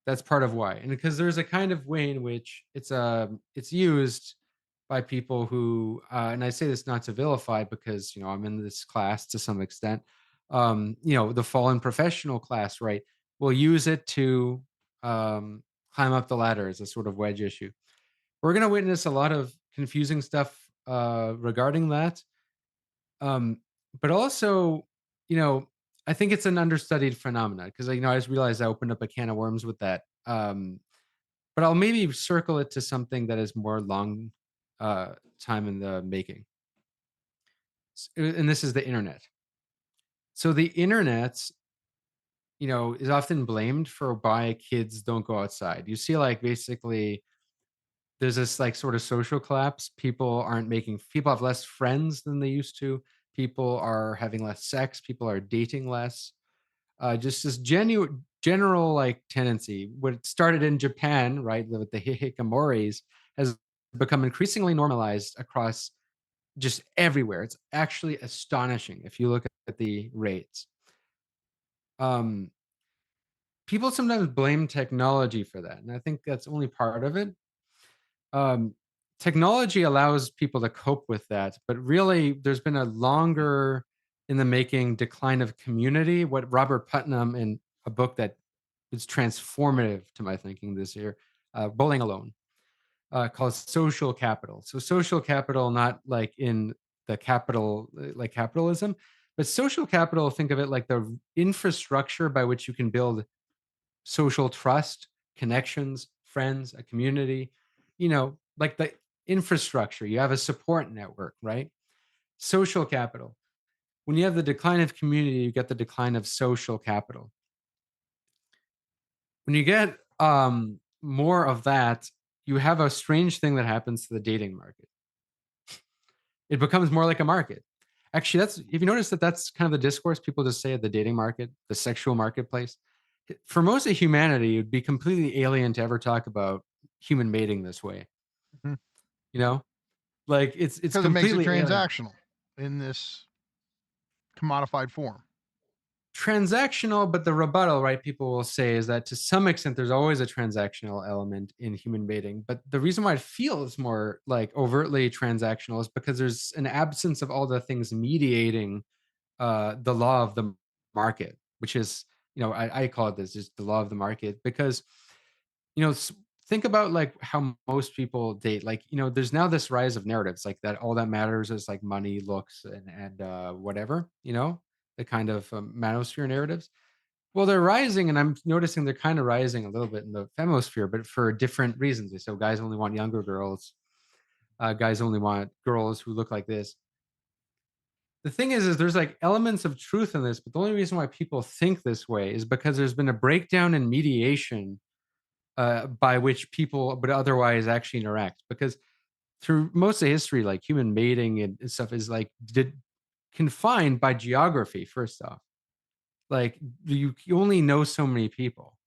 [SPEAKER 9] That's part of why. And because there's a kind of way in which it's used by people who and I say this not to vilify because I'm in this class to some extent. The fallen professional class, right, will use it to climb up the ladder as a sort of wedge issue. We're going to witness a lot of confusing stuff regarding that. But also, I think it's an understudied phenomenon because I just realized I opened up a can of worms with that. But I'll maybe circle it to something that is more long time in the making. And this is the internet. So the internet, is often blamed for why kids don't go outside. You see, like basically, there's this like sort of social collapse. People have less friends than they used to. People are having less sex. People are dating less. Just this general like tendency. What started in Japan, right, with the hikikomoris, has become increasingly normalized across just everywhere. It's actually astonishing if you look at the rates. People sometimes blame technology for that, and I think that's only part of it. Technology allows people to cope with that, but really there's been a longer in the making decline of community. What Robert Putnam, in a book that is transformative to my thinking this year, Bowling Alone, called social capital. So social capital, not like in the capital, like capitalism, but social capital, think of it like the infrastructure by which you can build social trust, connections, friends, a community, like the infrastructure. You have a support network, right? Social capital. When you have the decline of community, you get the decline of social capital. When you get more of that, you have a strange thing that happens to the dating market. It becomes more like a market. Actually, that's, if you notice that that's kind of the discourse people just say at the dating market, the sexual marketplace. For most of humanity, it'd be completely alien to ever talk about human mating this way.
[SPEAKER 7] Mhm.
[SPEAKER 9] You know, like it's
[SPEAKER 7] Because it makes it
[SPEAKER 9] completely alien.
[SPEAKER 7] transactional in this commodified form.
[SPEAKER 9] Transactional, but the rebuttal, right, people will say is that to some extent there's always a transactional element in human mating. But the reason why it feels more like overtly transactional is because there's an absence of all the things mediating the law of the market, which is, I call it this, just the law of the market, because think about like how most people date. Like, there's now this rise of narratives like that all that matters is like money, looks, and whatever, the kind of manosphere narratives. Well, they're rising, and I'm noticing they're kind of rising a little bit in the femosphere, but for different reasons. So guys only want younger girls, guys only want girls who look like this. The thing is there's like elements of truth in this, but the only reason why people think this way is because there's been a breakdown in mediation by which people would otherwise actually interact. Because through most of history, like human mating and stuff is like confined by geography. First off, like you only know so many people.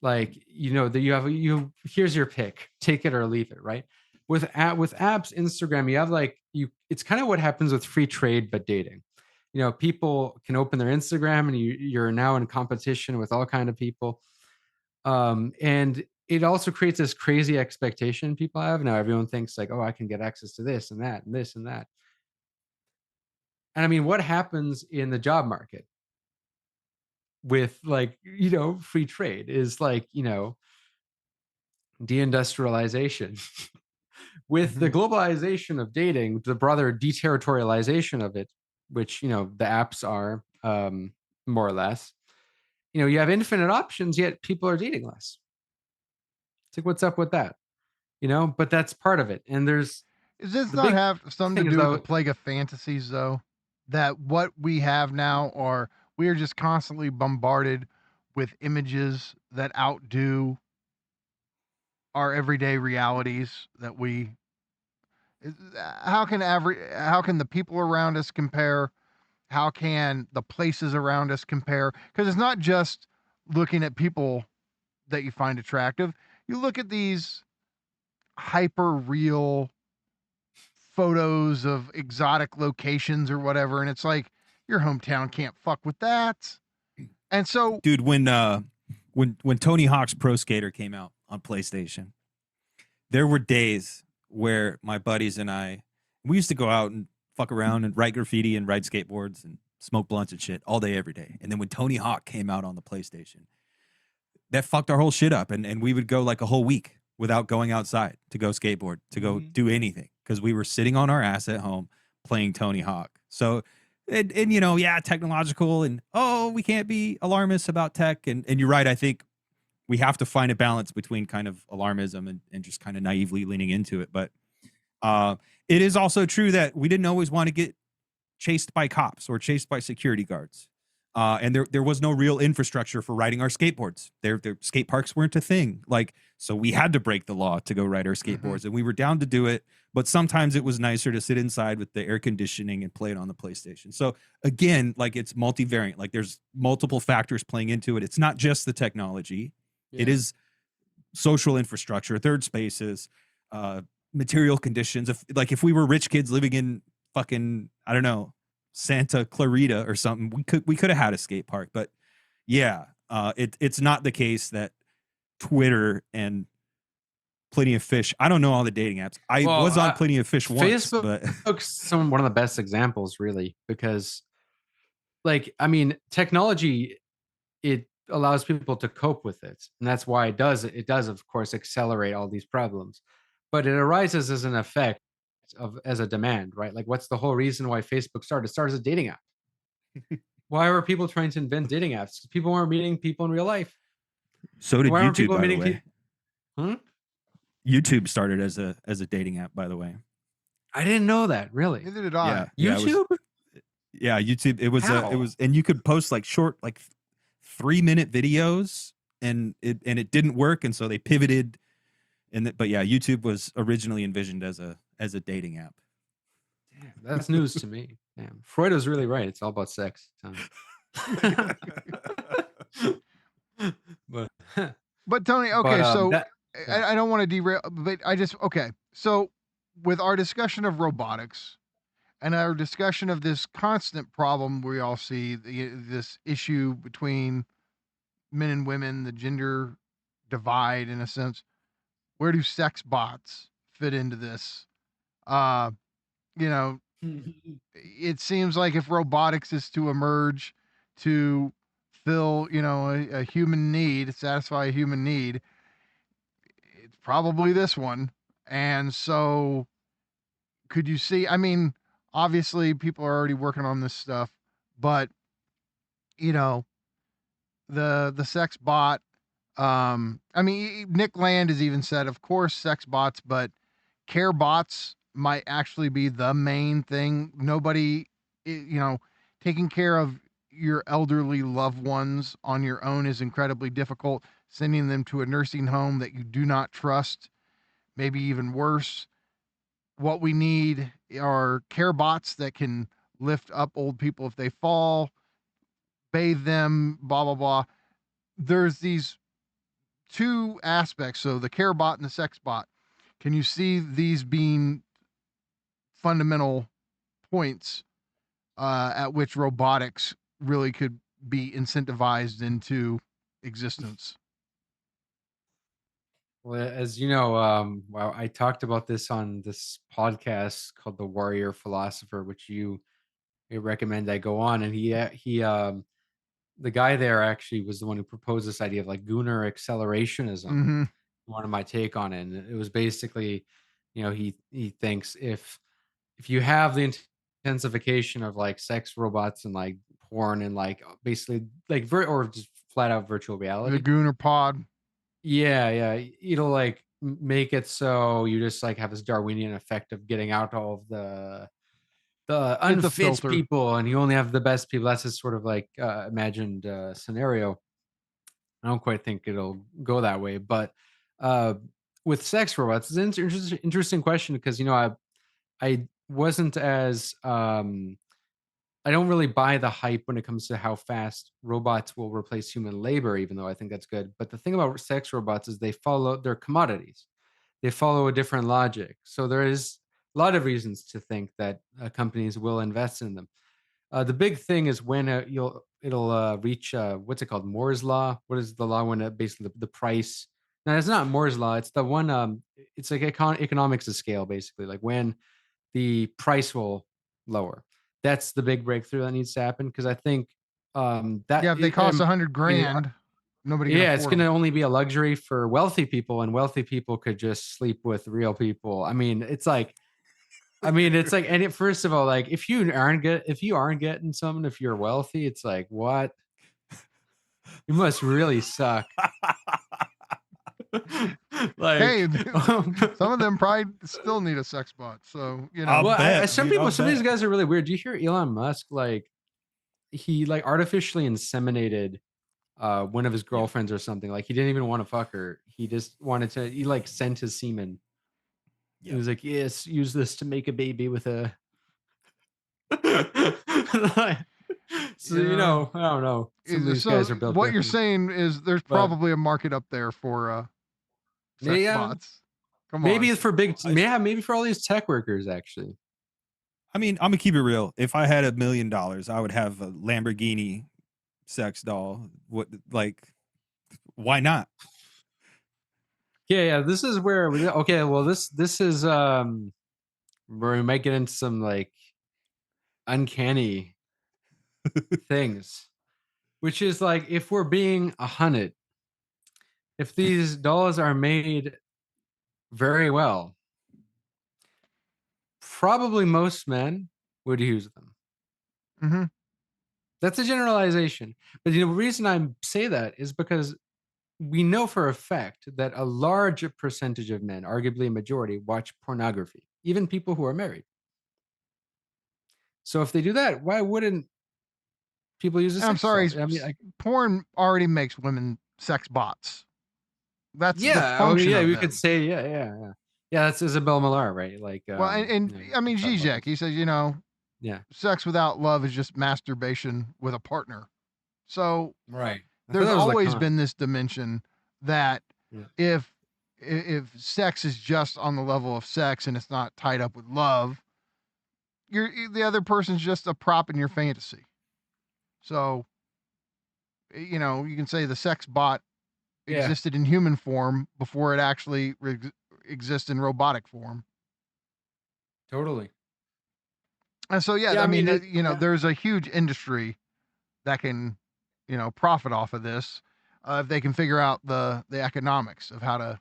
[SPEAKER 9] Like that here's your pick, take it or leave it, right? With apps, Instagram, you have like it's kind of what happens with free trade but dating. People can open their Instagram and you're now in competition with all kind of people. And it also creates this crazy expectation people have. Now everyone thinks like, oh, I can get access to this and that and this and that. And I mean, what happens in the job market with like, free trade is like, deindustrialization. With the globalization of dating, the broader deterritorialization of it, which, the apps are more or less, you have infinite options, yet people are dating less. It's like, what's up with that? But that's part of it. And
[SPEAKER 7] Does this
[SPEAKER 9] the
[SPEAKER 7] not
[SPEAKER 9] big
[SPEAKER 7] have something to
[SPEAKER 9] thing is
[SPEAKER 7] do with the
[SPEAKER 9] though,
[SPEAKER 7] plague of fantasies, though? That what we have now are, we are just constantly bombarded with images that outdo our everyday realities that we how can the people around us compare? How can the places around us compare? Because it's not just looking at people that you find attractive. You look at these hyper real photos of exotic locations or whatever, and it's like your hometown can't fuck with that. And so,
[SPEAKER 8] Dude, when Tony Hawk's Pro Skater came out on PlayStation, there were days where my buddies and we used to go out and fuck around and write graffiti and ride skateboards and smoke blunts and shit all day, every day. And then when Tony Hawk came out on the PlayStation, that fucked our whole shit up. And we would go like a whole week without going outside to go skateboard, to go do anything, because we were sitting on our ass at home playing Tony Hawk. So, and yeah, technological, and we can't be alarmists about tech. And you're right. I think we have to find a balance between kind of alarmism and just kind of naively leaning into it. But it is also true that we didn't always want to get chased by cops or chased by security guards. And there was no real infrastructure for riding our skateboards. Their skate parks weren't a thing. Like, so we had to break the law to go ride our skateboards, and we were down to do it. But sometimes it was nicer to sit inside with the air conditioning and play it on the PlayStation. So again, like, it's multivariant. Like, there's multiple factors playing into it. It's not just the technology. Yeah. It is social infrastructure, third spaces, material conditions. If we were rich kids living in fucking, I don't know, Santa Clarita or something, we could have had a skate park. But yeah, it's not the case that Twitter and Plenty of Fish. I don't know all the dating apps. I was on Plenty of Fish once, but
[SPEAKER 9] Facebook's one of the best examples, really, because, like, I mean, technology, it allows people to cope with it, and that's why it does, of course, accelerate all these problems. But it arises as an effect as a demand, right? Like, what's the whole reason why Facebook started? It started as a dating app. Why were people trying to invent dating apps? People weren't meeting people in real life.
[SPEAKER 8] so did
[SPEAKER 9] Why weren't
[SPEAKER 8] YouTube,
[SPEAKER 9] people
[SPEAKER 8] by the
[SPEAKER 9] meeting
[SPEAKER 8] way.
[SPEAKER 9] Hmm?
[SPEAKER 8] YouTube started as a dating app, by the way.
[SPEAKER 9] I didn't know that. Really?
[SPEAKER 7] Neither did I.
[SPEAKER 8] Yeah,
[SPEAKER 9] YouTube?
[SPEAKER 8] YouTube. It was
[SPEAKER 9] How?
[SPEAKER 8] and you could post like short, like 3-minute videos, and it didn't work, and so they pivoted. But yeah, YouTube was originally envisioned as a dating app.
[SPEAKER 9] Damn, that's news to me. Damn. Freud was really right. It's all about sex. But
[SPEAKER 7] But Tony, okay,
[SPEAKER 9] But,
[SPEAKER 7] so
[SPEAKER 9] that yeah.
[SPEAKER 7] I don't want to derail, but okay. So with our discussion of robotics and our discussion of this constant problem we all see, this issue between men and women, the gender divide in a sense, where do sex bots fit into this? Uh, you know, it seems like if robotics is to emerge to fill, a human need, satisfy a human need, it's probably this one. And so could you see, I mean, obviously people are already working on this stuff, but you know, the sex bot, I mean, Nick Land has even said, of course, sex bots, but care bots might actually be the main thing. Nobody, taking care of your elderly loved ones on your own is incredibly difficult. Sending them to a nursing home that you do not trust, maybe even worse. What we need are care bots that can lift up old people if they fall, bathe them, blah, blah, blah. There's these two aspects. So the care bot and the sex bot. Can you see these being fundamental points at which robotics really could be incentivized into existence?
[SPEAKER 9] Well, as you know, well, I talked about this on this podcast called The Warrior Philosopher, which you recommend I go on. And the guy there actually was the one who proposed this idea of like Gunnar accelerationism.
[SPEAKER 7] Mm-hmm.
[SPEAKER 9] One of my take on it, and it was basically, he thinks if you have the intensification of like sex robots and like porn and like basically like or just flat out virtual
[SPEAKER 7] The
[SPEAKER 9] reality.
[SPEAKER 7] Gunnar pod.
[SPEAKER 9] Yeah, it'll like make it so you just like have this Darwinian effect of getting out all of the
[SPEAKER 7] It's a
[SPEAKER 9] unfit
[SPEAKER 7] filter.
[SPEAKER 9] people, and you only have the best people. That's this sort of like imagined scenario. I don't quite think it'll go that way, but uh, with sex robots, it's an interesting question because I wasn't as I don't really buy the hype when it comes to how fast robots will replace human labor, even though I think that's good. But the thing about sex robots is they're commodities. They follow a different logic. So there is a lot of reasons to think that companies will invest in them. The big thing is when it'll reach what's it called, Moore's law. What is the law when basically the price? No, it's not Moore's law. It's the one. It's like economics of scale, basically. Like when the price will lower. That's the big breakthrough that needs to happen because I think
[SPEAKER 7] Yeah, if they cost $100,000, nobody can
[SPEAKER 9] yeah, it's
[SPEAKER 7] afford
[SPEAKER 9] going to
[SPEAKER 7] them.
[SPEAKER 9] only be a luxury for wealthy people, and wealthy people could just sleep with real people. I mean, it's like, and first of all, like if you aren't getting something, if you're wealthy, it's like, what? You must really suck. Like,
[SPEAKER 7] Hey, some of them probably still need a sex bot. So,
[SPEAKER 8] I'll
[SPEAKER 9] well,
[SPEAKER 8] bet,
[SPEAKER 9] some
[SPEAKER 8] dude,
[SPEAKER 9] people,
[SPEAKER 8] I'll
[SPEAKER 9] some of these
[SPEAKER 8] bet.
[SPEAKER 9] guys are really weird. Do you hear Elon Musk? Like, he like artificially inseminated one of his
[SPEAKER 8] Yeah.
[SPEAKER 9] girlfriends or something. Like, he didn't even want to fuck her. He just wanted to. He like sent his semen. He
[SPEAKER 8] Yep.
[SPEAKER 9] was like, "Yes, use this to make a baby with a." So
[SPEAKER 7] Yeah.
[SPEAKER 9] I don't know. Some of these
[SPEAKER 7] So
[SPEAKER 9] guys are built
[SPEAKER 7] what you're
[SPEAKER 9] different,
[SPEAKER 7] saying is there's
[SPEAKER 9] but
[SPEAKER 7] probably a market up there for sex
[SPEAKER 9] yeah,
[SPEAKER 7] bots. Come
[SPEAKER 9] maybe
[SPEAKER 7] on.
[SPEAKER 9] it's for big.
[SPEAKER 8] I-
[SPEAKER 9] Yeah, maybe for all these tech workers actually.
[SPEAKER 8] I mean, I'm gonna keep it real. If I had $1 million, I would have a Lamborghini sex doll. What, like, why not?
[SPEAKER 9] Yeah. This is where okay. Well, this is where we might get into some like uncanny things, which is like if we're being 100, if these dolls are made very well, probably most men would use them.
[SPEAKER 7] Mm-hmm.
[SPEAKER 9] That's a generalization, but the reason I say that is because we know for a fact that a large percentage of men, arguably a majority, watch pornography, even people who are married. So if they do that, why wouldn't people use a
[SPEAKER 7] And I'm
[SPEAKER 9] sex
[SPEAKER 7] sorry,
[SPEAKER 9] doll? I mean,
[SPEAKER 7] porn already makes women sex bots. That's the
[SPEAKER 9] yeah, I mean,
[SPEAKER 7] function
[SPEAKER 9] yeah,
[SPEAKER 7] of
[SPEAKER 9] we
[SPEAKER 7] them.
[SPEAKER 9] could say, yeah. That's Isabel Millar, right? Like,
[SPEAKER 7] Well, and I mean,
[SPEAKER 9] talk about
[SPEAKER 7] Žižek,
[SPEAKER 9] this.
[SPEAKER 7] he says,
[SPEAKER 9] Yeah,
[SPEAKER 7] sex without love is just masturbation with a partner. So
[SPEAKER 9] right. I thought
[SPEAKER 7] there's
[SPEAKER 9] that was
[SPEAKER 7] always
[SPEAKER 9] Lacan.
[SPEAKER 7] been this dimension that
[SPEAKER 9] Yeah.
[SPEAKER 7] if sex is just on the level of sex and it's not tied up with love, the other person's just a prop in your fantasy. So you can say the sex bot
[SPEAKER 9] Yeah,
[SPEAKER 7] existed in human form before it actually exists in robotic form.
[SPEAKER 9] totally.
[SPEAKER 7] And so
[SPEAKER 9] Yeah,
[SPEAKER 7] I mean,
[SPEAKER 9] yeah.
[SPEAKER 7] there's a huge industry that can profit off of this if they can figure out the economics of how to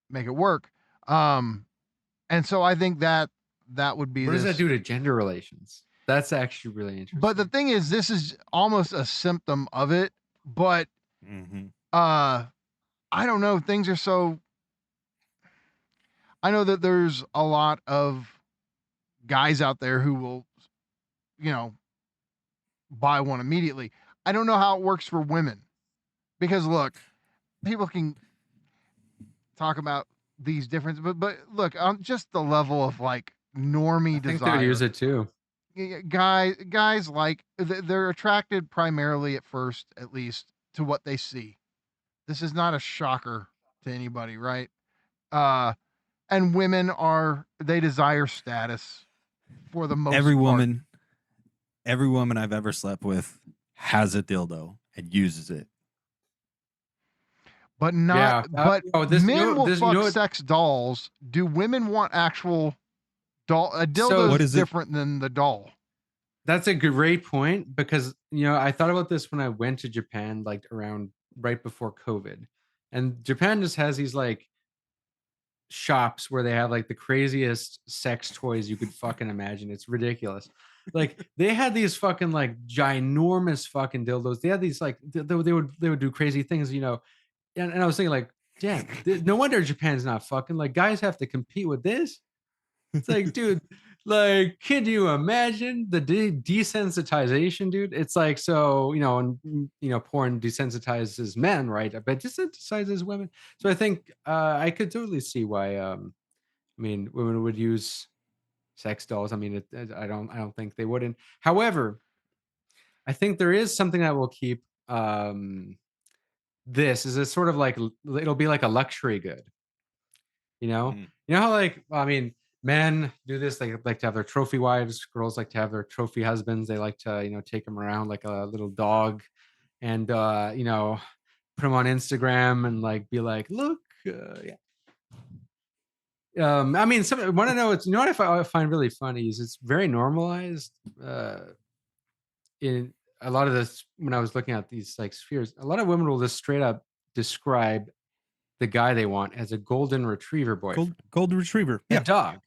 [SPEAKER 7] make it work. And so I think that would be
[SPEAKER 9] What does that
[SPEAKER 7] this.
[SPEAKER 9] do to gender relations? That's actually really interesting.
[SPEAKER 7] But the thing is, this is almost a symptom of it. But
[SPEAKER 8] Mm-hmm.
[SPEAKER 7] I don't know. Things are so. I know that there's a lot of guys out there who will, you know, buy one immediately. I don't know how it works for women because look, people can talk about these differences, but look, on just the level of like normie
[SPEAKER 9] I think they would use
[SPEAKER 7] desire,
[SPEAKER 9] it too.
[SPEAKER 7] guys like they're attracted primarily at first, at least, to what they see. This is not a shocker to anybody, right? Uh, and women they desire status for the most
[SPEAKER 8] Every
[SPEAKER 7] part.
[SPEAKER 8] woman I've ever slept with has a dildo and uses it.
[SPEAKER 7] But not.
[SPEAKER 9] Yeah.
[SPEAKER 7] But men will
[SPEAKER 9] this,
[SPEAKER 7] fuck sex dolls. Do women want actual doll? A dildo
[SPEAKER 9] So-
[SPEAKER 8] What
[SPEAKER 7] is
[SPEAKER 8] is it?
[SPEAKER 7] different than the doll.
[SPEAKER 9] That's a great point because I thought about this when I went to Japan, like around right before COVID, and Japan just has these like shops where they have like the craziest sex toys you could fucking imagine. It's ridiculous. Like they had these fucking like ginormous fucking dildos. They had these like they would do crazy things, and I was thinking like, damn, no wonder Japan's not fucking. Like guys have to compete with this. It's like, dude, like, can you imagine the desensitization, dude? It's like, so, porn desensitizes men, right? But desensitizes women. So I think I could totally see why, women would use sex dolls. I mean, I don't think they wouldn't. However, I think there is something that will keep this is a sort of like, it'll be like a luxury good.
[SPEAKER 8] Mm.
[SPEAKER 9] You know how like men do this, they like to have their trophy wives, girls like to have their trophy husbands. They like to take them around like a little dog and put them on Instagram and like be like, look, yeah. Want to know, it's what I find really funny is it's very normalized in a lot of this. When I was looking at these like spheres, a lot of women will just straight up describe the guy they want as a golden retriever boyfriend.
[SPEAKER 8] Golden retriever.
[SPEAKER 9] A
[SPEAKER 8] Yeah.
[SPEAKER 9] dog.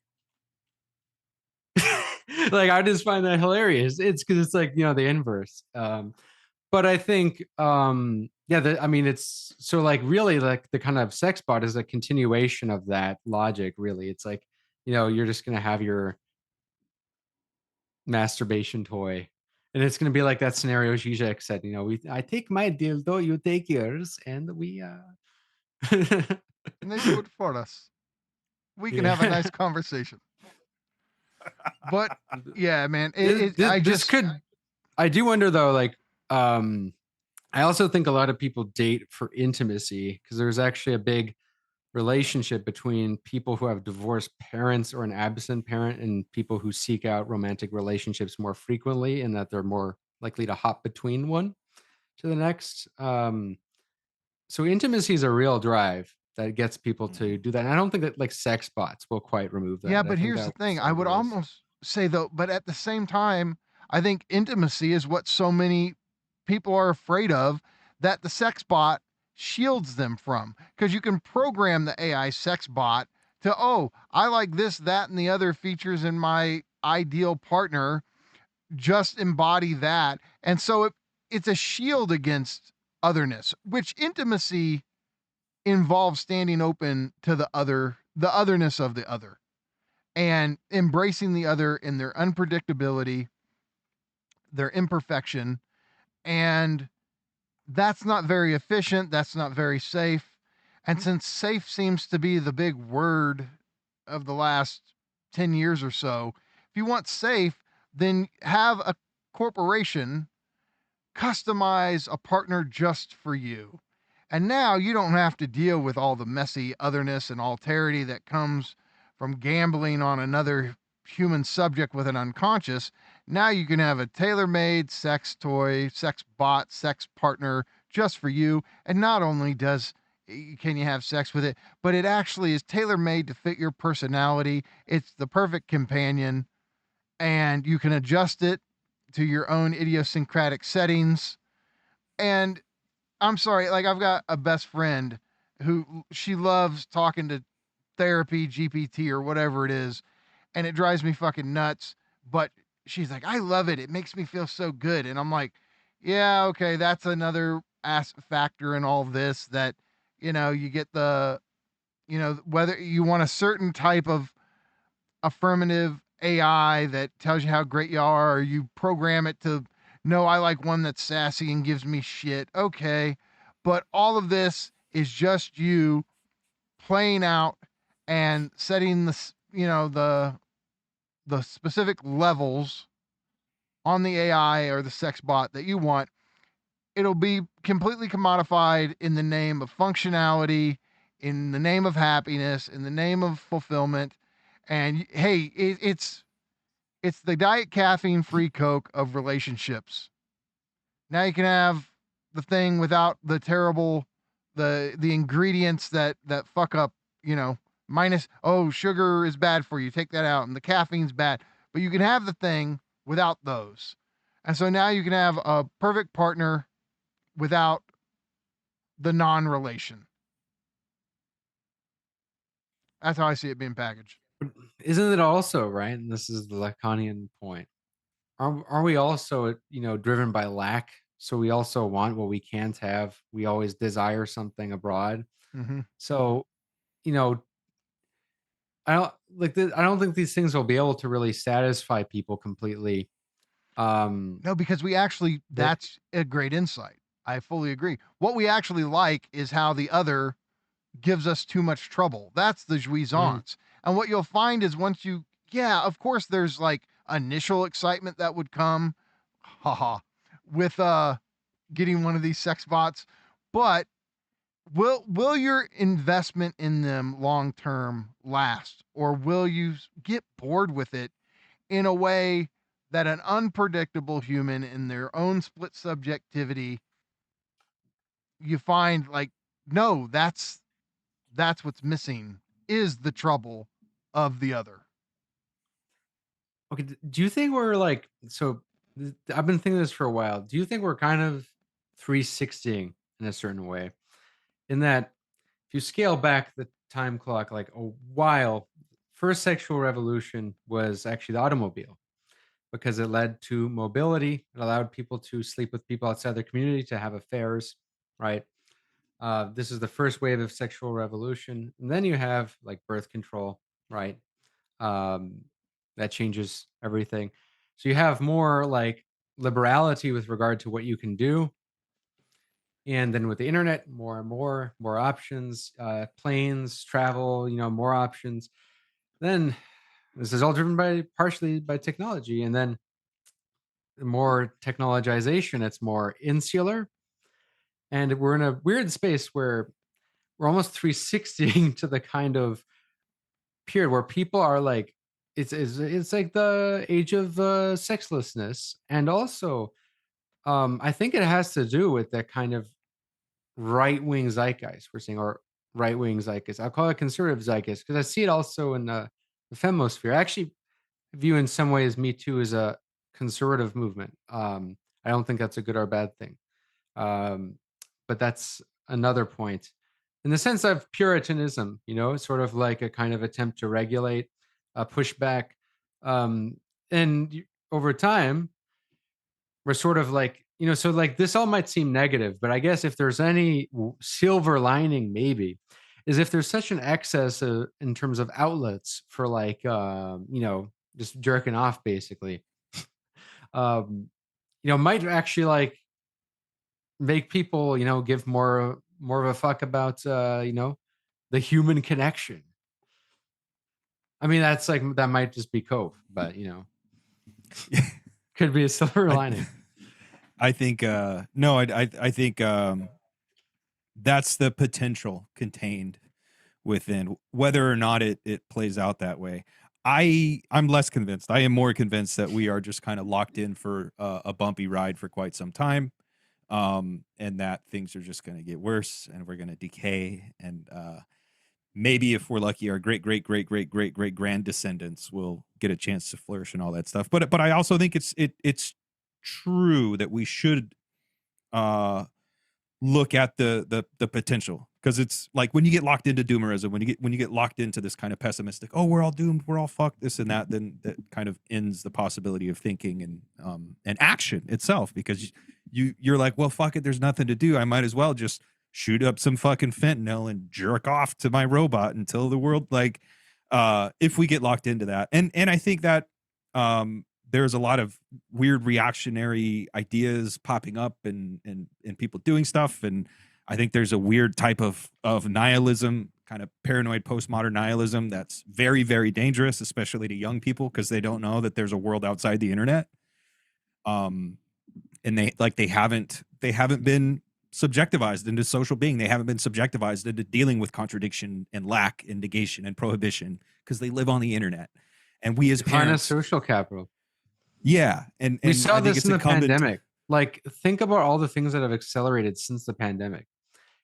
[SPEAKER 9] Like I just find that hilarious. It's because it's like the inverse. But I think it's so like really like the kind of sex bot is a continuation of that logic. Really, it's like you're just gonna have your masturbation toy, and it's gonna be like that scenario Žižek said. I take my dildo, you take yours, and we
[SPEAKER 7] And they do it for us. We can have a nice conversation. But yeah, man,
[SPEAKER 9] I do wonder though, like, I also think a lot of people date for intimacy because there's actually a big relationship between people who have divorced parents or an absent parent and people who seek out romantic relationships more frequently, and that they're more likely to hop between one to the next. So intimacy is a real drive that gets people to do that. And I don't think that like sex bots will quite remove
[SPEAKER 7] Yeah,
[SPEAKER 9] that. I
[SPEAKER 7] but
[SPEAKER 9] think
[SPEAKER 7] here's
[SPEAKER 9] that
[SPEAKER 7] the
[SPEAKER 9] will
[SPEAKER 7] thing. I
[SPEAKER 9] still
[SPEAKER 7] would
[SPEAKER 9] exist.
[SPEAKER 7] almost say though, but at the same time, I think intimacy is what so many people are afraid of that the sex bot shields them from. Because you can program the AI sex bot to, oh, I like this, that, and the other features in my ideal partner, just embody that. And so it's a shield against otherness, which intimacy involves standing open to the otherness of the other and embracing the other in their unpredictability, their imperfection. And that's not very efficient. That's not very safe. And since safe seems to be the big word of the last 10 years or so, if you want safe, then have a corporation customize a partner just for you. And now you don't have to deal with all the messy otherness and alterity that comes from gambling on another human subject with an unconscious. Now you can have a tailor made sex toy, sex bot, sex partner just for you. And not only can you have sex with it, but it actually is tailor made to fit your personality. It's the perfect companion, and you can adjust it to your own idiosyncratic settings. And I'm sorry, like I've got a best friend who she loves talking to therapy, GPT, or whatever it is, and it drives me fucking nuts. But she's like, I love it. It makes me feel so good. And I'm like, yeah, okay, that's another factor in all this that, you get whether you want a certain type of affirmative AI that tells you how great you are, or you program it to know I like one that's sassy and gives me shit. Okay. But all of this is just you playing out and setting the specific levels on the AI or the sex bot that you want. It'll be completely commodified in the name of functionality, in the name of happiness, in the name of fulfillment. And hey, it's the diet caffeine free Coke of relationships. Now you can have the thing without the terrible the ingredients that fuck up, minus, oh, sugar is bad for you, take that out, and the caffeine's bad. But you can have the thing without those. And so now you can have a perfect partner without the non-relation. That's how I see it being packaged.
[SPEAKER 9] But isn't it also right? And this is the Lacanian point. Are we also driven by lack? So we also want what we can't have. We always desire something abroad.
[SPEAKER 7] Mm-hmm.
[SPEAKER 9] So you know, I don't I don't think these things will be able to really satisfy people completely.
[SPEAKER 7] No, because
[SPEAKER 9] That
[SPEAKER 7] that's a great insight. I fully agree. What we actually like is how the other gives us too much trouble. That's the
[SPEAKER 9] Mhm.
[SPEAKER 7] jouissance. And what you'll find is yeah, of course, there's like initial excitement that would come, haha, with getting one of these sex bots, but will your investment in them long term last, or will you get bored with it in a way that an unpredictable human in their own split subjectivity, you find like, no, that's what's missing, is the trouble of the other.
[SPEAKER 9] Okay, do you think we're like I've been thinking this for a while. Do you think we're kind of 360ing in a certain way? In that if you scale back the time clock like a while, first sexual revolution was actually the automobile because it led to mobility. It allowed people to sleep with people outside their community, to have affairs, right? This is the first wave of sexual revolution. And then you have like birth control, right? Um, that changes everything. So you have more like liberality with regard to what you can do. And then with the internet, more and more options, planes, travel, more options. Then this is all driven by partially by technology. And then the more technologization, it's more insular. And we're in a weird space where we're almost 360ing to the kind of period where people are like, it's like the age of sexlessness, and also I think it has to do with that kind of right wing zeitgeist we're seeing, or right wing zeitgeist. I'll call it conservative zeitgeist because I see it also in the femosphere. I actually view in some ways Me Too as a conservative movement. I don't think that's a good or bad thing. Um, but that's another point. In the sense of Puritanism, sort of like a kind of attempt to regulate, push back. Um, and over time, we're sort of like, so like this all might seem negative, but I guess if there's any silver lining, maybe, is if there's such an excess in terms of outlets for like, just jerking off basically, um, might actually like make people, give more of a fuck about, the human connection. I mean, that's like, that might just be cope, but could be a silver lining.
[SPEAKER 8] I think no, I think that's the potential contained within, whether or not it plays out that way. I'm less convinced. I am more convinced that we are just kind of locked in for a bumpy ride for quite some time, and that things are just going to get worse, and we're going to decay, and maybe if we're lucky, our great great great great great great grand descendants will get a chance to flourish and all that stuff. But I also think it's true that we should uh look at the potential, because it's like when you get locked into doomerism, when you get locked into this kind of pessimistic, oh, we're all doomed, we're all fucked, this and that, then that kind of ends the possibility of thinking and action itself, because you're like, well, fuck it, there's nothing to do, I might as well just shoot up some fucking fentanyl and jerk off to my robot until the world, like, if we get locked into that. And I think that there's a lot of weird reactionary ideas popping up, and people doing stuff. And I think there's a weird type of nihilism, kind of paranoid postmodern nihilism, that's very, very dangerous, especially to young people, because they don't know that there's a world outside the internet. And they haven't been subjectivized into social being. They haven't been subjectivized into dealing with contradiction and lack and negation and prohibition, because they live on the internet. And we as parents,
[SPEAKER 9] Social capital.
[SPEAKER 8] yeah, and
[SPEAKER 9] We saw
[SPEAKER 8] I think
[SPEAKER 9] this
[SPEAKER 8] it's
[SPEAKER 9] in the
[SPEAKER 8] incumbent.
[SPEAKER 9] pandemic. Like, think about all the things that have accelerated since the pandemic.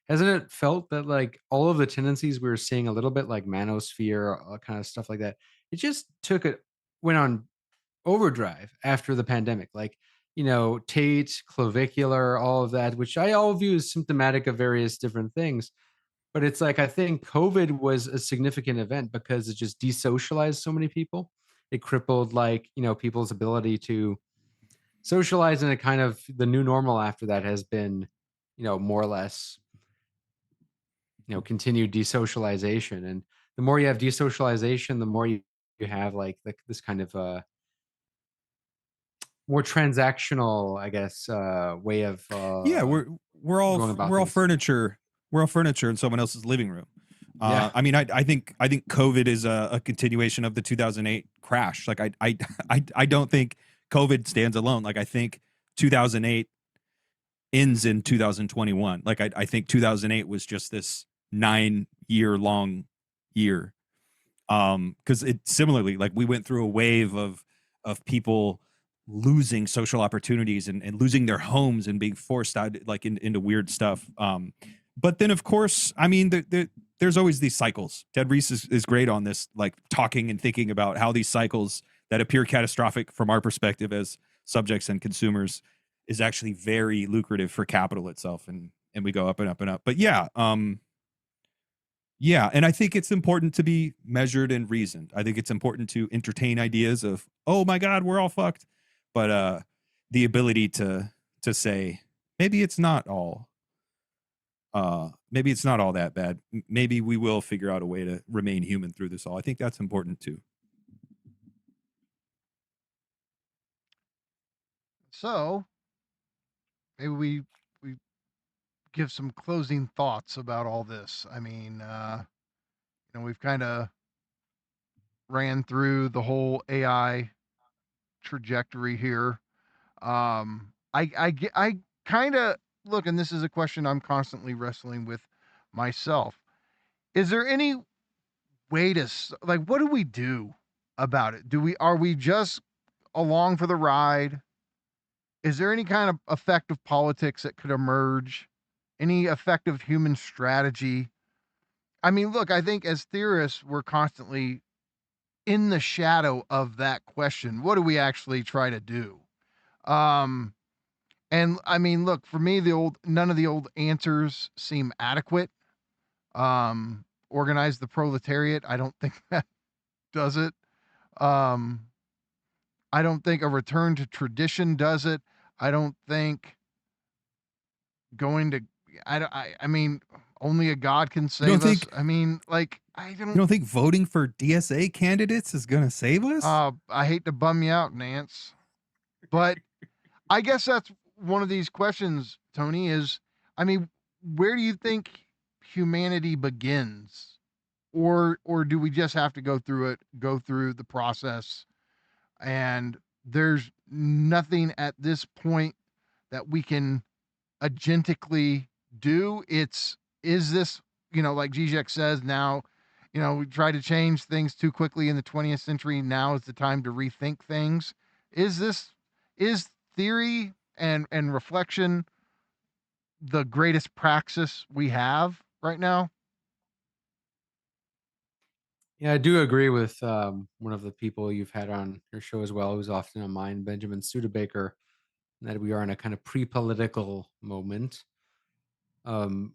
[SPEAKER 9] Hasn't it felt that like all of the tendencies we were seeing a little bit like manosphere, kind of stuff like that, it just went on overdrive after the pandemic? Like, Tate, clavicular, all of that, which I all view as symptomatic of various different things. But it's like, I think COVID was a significant event because it just desocialized so many people. It crippled like, people's ability to socialize, and a kind of the new normal after that has been, more or less, continued desocialization. And the more you have desocialization, the more you have like this kind of more transactional, I guess, way of
[SPEAKER 8] Yeah, we're all
[SPEAKER 9] going about
[SPEAKER 8] we're all
[SPEAKER 9] things.
[SPEAKER 8] furniture. We're all furniture in someone else's living room.
[SPEAKER 9] Yeah.
[SPEAKER 8] I mean, I think COVID is a continuation of the 2008 crash. Like, I don't think COVID stands alone. Like, I think 2008 ends in 2021. Like, I think 2008 was just this 9-year long year. Because it similarly, like, we went through a wave of people losing social opportunities, and losing their homes, and being forced out, like, into weird stuff. But then, of course, I mean, there's always these cycles. Ted Reese is great on this, like, talking and thinking about how these cycles that appear catastrophic from our perspective as subjects and consumers is actually very lucrative for capital itself, and we go up and up and up. But yeah, yeah, and I think it's important to be measured and reasoned. I think it's important to entertain ideas of, oh my God, we're all fucked. But the ability to say, maybe it's not all that bad. Maybe we will figure out a way to remain human through this all. I think that's important too.
[SPEAKER 7] So maybe we give some closing thoughts about all this. I mean, we've kind of ran through the whole AI trajectory here. I kind of look, and this is a question I'm constantly wrestling with myself. is there any way to like, what do we do about it? Are we just along for the ride? Is there any kind of effective politics that could emerge? Any effective human strategy? I mean, look, I think as theorists, we're constantly in the shadow of that question. What do we actually try to do? Um, and I mean, look, for me, none of the old answers seem adequate. Organize the proletariat. I don't think that does it. Um, I don't think a return to tradition does it. I don't think going to I mean only a god can
[SPEAKER 8] You don't
[SPEAKER 7] save us.
[SPEAKER 8] think
[SPEAKER 7] I mean, like
[SPEAKER 8] you don't think voting for DSA candidates is gonna save us?
[SPEAKER 7] I hate to bum you out, Nance, but I guess that's one of these questions, Tony, is I mean, where do you think humanity begins? Or do we just have to go through the process, and there's nothing at this point that we can agentically do? Is this, like Zizek says now, we try to change things too quickly in the 20th century. Now is the time to rethink things. Is theory and reflection the greatest praxis we have right now?
[SPEAKER 9] Yeah, I do agree with one of the people you've had on your show as well, who's often on mine, Benjamin Studebaker, that we are in a kind of pre-political moment. Um,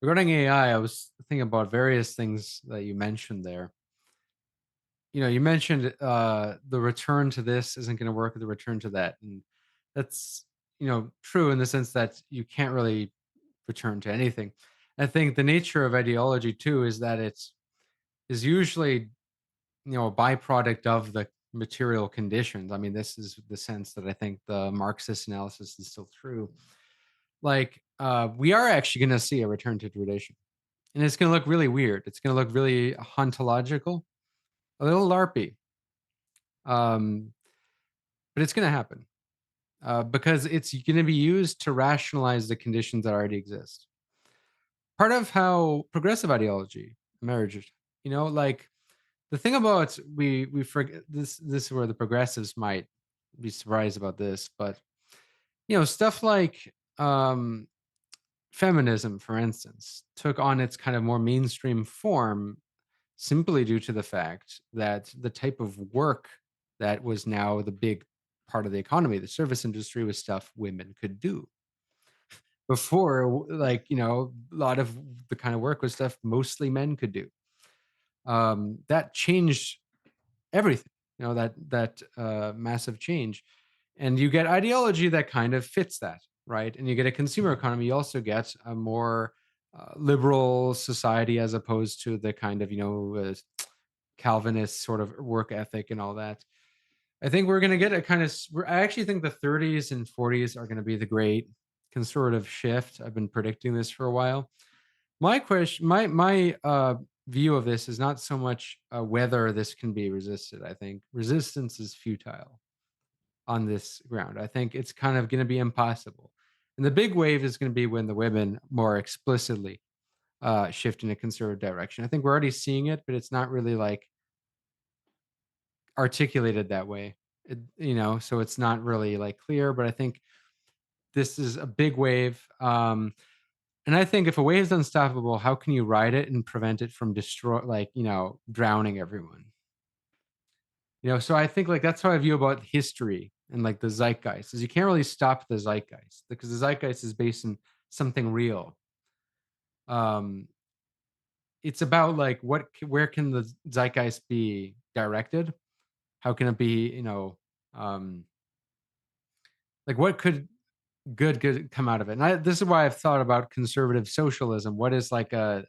[SPEAKER 9] Regarding AI, I was thinking about various things that you mentioned there. You mentioned the return to this isn't going to work with the return to that, and that's true in the sense that you can't really return to anything. I think the nature of ideology too is that it's is usually a byproduct of the material conditions. I mean, this is the sense that I think the Marxist analysis is still true. Like, we are actually going to see a return to tradition, and it's going to look really weird. It's going to look really hauntological, a little larpy, um, but it's going to happen because it's going to be used to rationalize the conditions that already exist. Part of how progressive ideology emerged, like the thing about we forget this is where the progressives might be surprised about this, but stuff like feminism, for instance, took on its kind of more mainstream form simply due to the fact that the type of work that was now the big part of the economy, the service industry, was stuff women could do. Before, like, a lot of the kind of work was stuff mostly men could do. That changed everything, that massive change. And you get ideology that kind of fits that, right? And you get a consumer economy. You also get a more liberal society as opposed to the kind of, Calvinist sort of work ethic and all that. I think we're going to get a kind of, I actually think the 30s and 40s are going to be the great conservative shift. I've been predicting this for a while. My question, my view of this is not so much whether this can be resisted. I think resistance is futile on this ground. I think it's kind of going to be impossible. And the big wave is going to be when the women more explicitly shift in a conservative direction. I think we're already seeing it, but it's not really like articulated that way. So it's not really like clear. But I think this is a big wave. And I think if a wave is unstoppable, how can you ride it and prevent it from drowning everyone? So I think like that's how I view about history and like the zeitgeist is you can't really stop the zeitgeist because the zeitgeist is based in something real. Um, it's about like where can the zeitgeist be directed? How can it be, um, like what could good come out of it? And this is why I've thought about conservative socialism. What is like the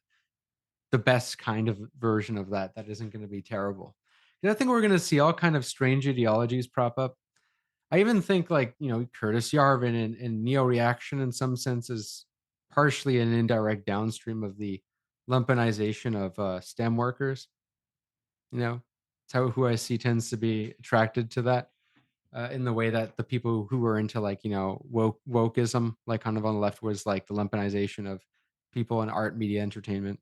[SPEAKER 9] best kind of version of that isn't going to be terrible? And I think we're going to see all kind of strange ideologies prop up. I even think like Curtis Yarvin and neo-reaction in some sense is partially an indirect downstream of the lumpenization of STEM workers. It's how who I see tends to be attracted to that in the way that the people who were into like wokeism, like kind of on the left, was like the lumpenization of people in art, media, entertainment.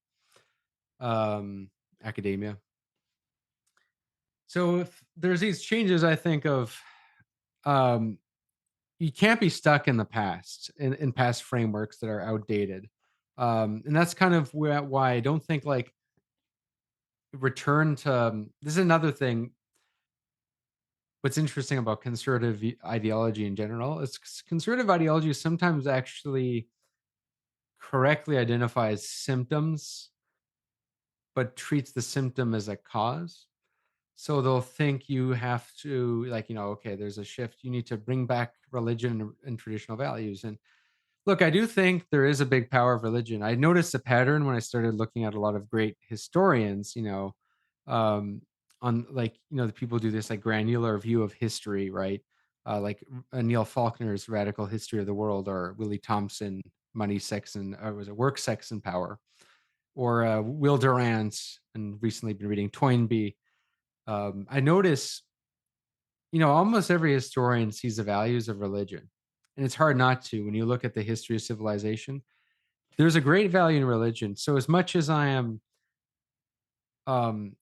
[SPEAKER 9] academia. So if there's these changes, I think of um, you can't be stuck in the past in past frameworks that are outdated, and that's kind of why I don't think like return to this is another thing. What's interesting about conservative ideology in general is conservative ideology sometimes actually correctly identifies symptoms but treats the symptom as a cause. So they'll think you have to, like, okay, there's a shift. You need to bring back religion and traditional values. And look, I do think there is a big power of religion. I noticed a pattern when I started looking at a lot of great historians, um, on like, the people do this like granular view of history, right? Like Neil Faulkner's Radical History of the World, or Willie Thompson, Money, Sex, and was it Work, Sex, and Power? Or Will Durant, and recently been reading Toynbee. I notice, almost every historian sees the values of religion. And it's hard not to when you look at the history of civilization. There's a great value in religion. So as much as I am um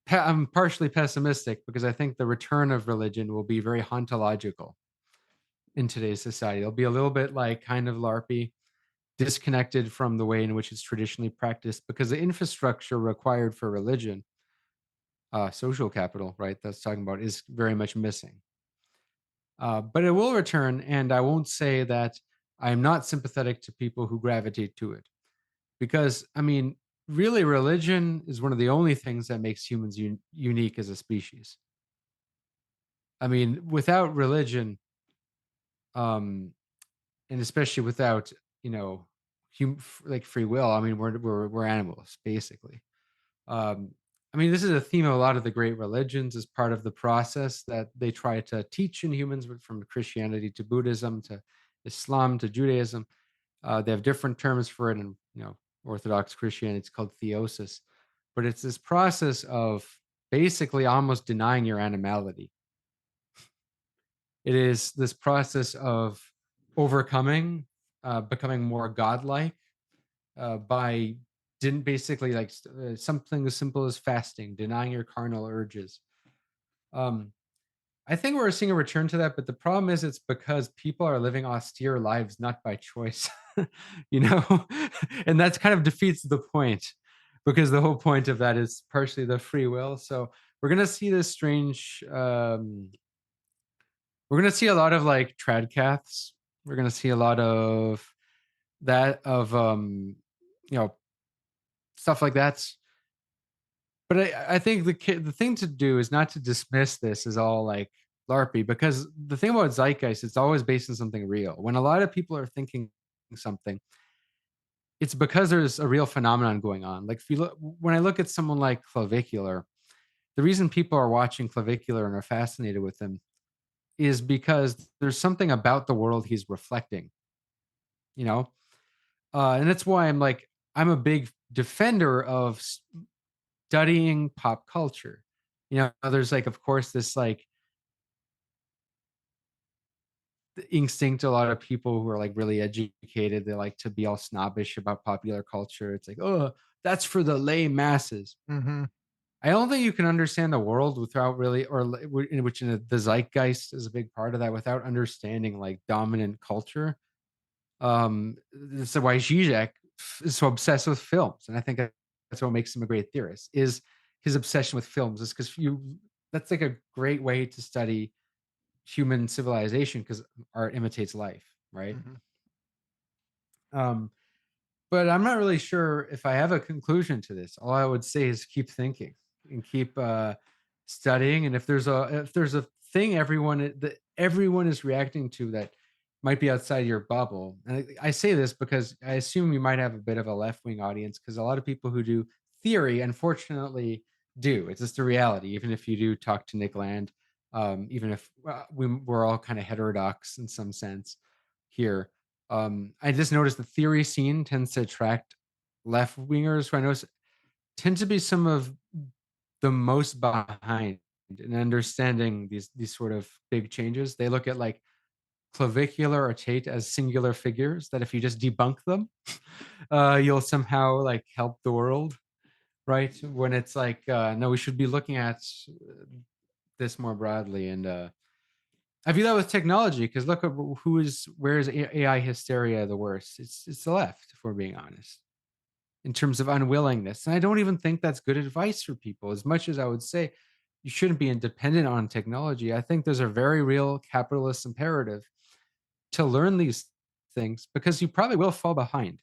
[SPEAKER 9] I'm partially pessimistic because I think the return of religion will be very hauntological in today's society. It'll be a little bit like kind of LARPy, disconnected from the way in which it's traditionally practiced, because the infrastructure required for religion, social capital, right, that's talking about, is very much missing. But it will return, and I won't say that I'm not sympathetic to people who gravitate to it, because I mean, really, religion is one of the only things that makes humans unique as a species. I mean, without religion, um, and especially without you know, like free will, I mean, we're animals basically. Um, I mean, this is a theme of a lot of the great religions as part of the process that they try to teach in humans, from Christianity to Buddhism to Islam to Judaism. They have different terms for it, and Orthodox Christianity, it's called theosis. But it's this process of basically almost denying your animality. It is this process of overcoming, becoming more godlike, by didn't basically like something as simple as fasting, denying your carnal urges. Um, I think we're seeing a return to that, but the problem is it's because people are living austere lives not by choice, you know, and that's kind of defeats the point, because the whole point of that is partially the free will. So we're gonna see this strange. We're gonna see a lot of like tradcaths. We're gonna see a lot of that of you know stuff like that. But I think the thing to do is not to dismiss this as all like LARPy, because the thing about zeitgeist, it's always based on something real. When a lot of people are thinking something, it's because there's a real phenomenon going on. Like if you look, when I look at someone like Clavicular, the reason people are watching Clavicular and are fascinated with him is because there's something about the world he's reflecting, you know? And that's why I'm a big defender of studying pop culture. There's like, of course, this like the instinct to a lot of people who are like really educated. They like to be all snobbish about popular culture. It's like, oh, that's for the lay masses.
[SPEAKER 7] Mm-hmm.
[SPEAKER 9] I don't think you can understand the world without really, or in which the zeitgeist is a big part of that, without understanding like dominant culture. This is why Žižek is so obsessed with films, and I think that's what makes him a great theorist. Is his obsession with films is because that's like a great way to study human civilization, because art imitates life, right?
[SPEAKER 7] Mm-hmm.
[SPEAKER 9] Um, but I'm not really sure if I have a conclusion to this. All I would say is keep thinking and keep studying. And if there's a thing that everyone is reacting to that might be outside your bubble, and I say this because I assume you might have a bit of a left wing audience, because a lot of people who do theory, unfortunately, do. It's just a reality. Even if you do talk to Nick Land, even if we're all kind of heterodox in some sense here. I just noticed the theory scene tends to attract left wingers, who I notice tend to be some of the most behind in understanding these sort of big changes. They look at like Clavicular or Tate as singular figures that if you just debunk them, you'll somehow like help the world. right? When it's like, no, we should be looking at this more broadly. And I view that with technology because look at where is AI hysteria the worst? It's the left, if we're being honest, in terms of unwillingness. And I don't even think that's good advice for people. As much as I would say you shouldn't be independent on technology, I think there's a very real capitalist imperative to learn these things because you probably will fall behind.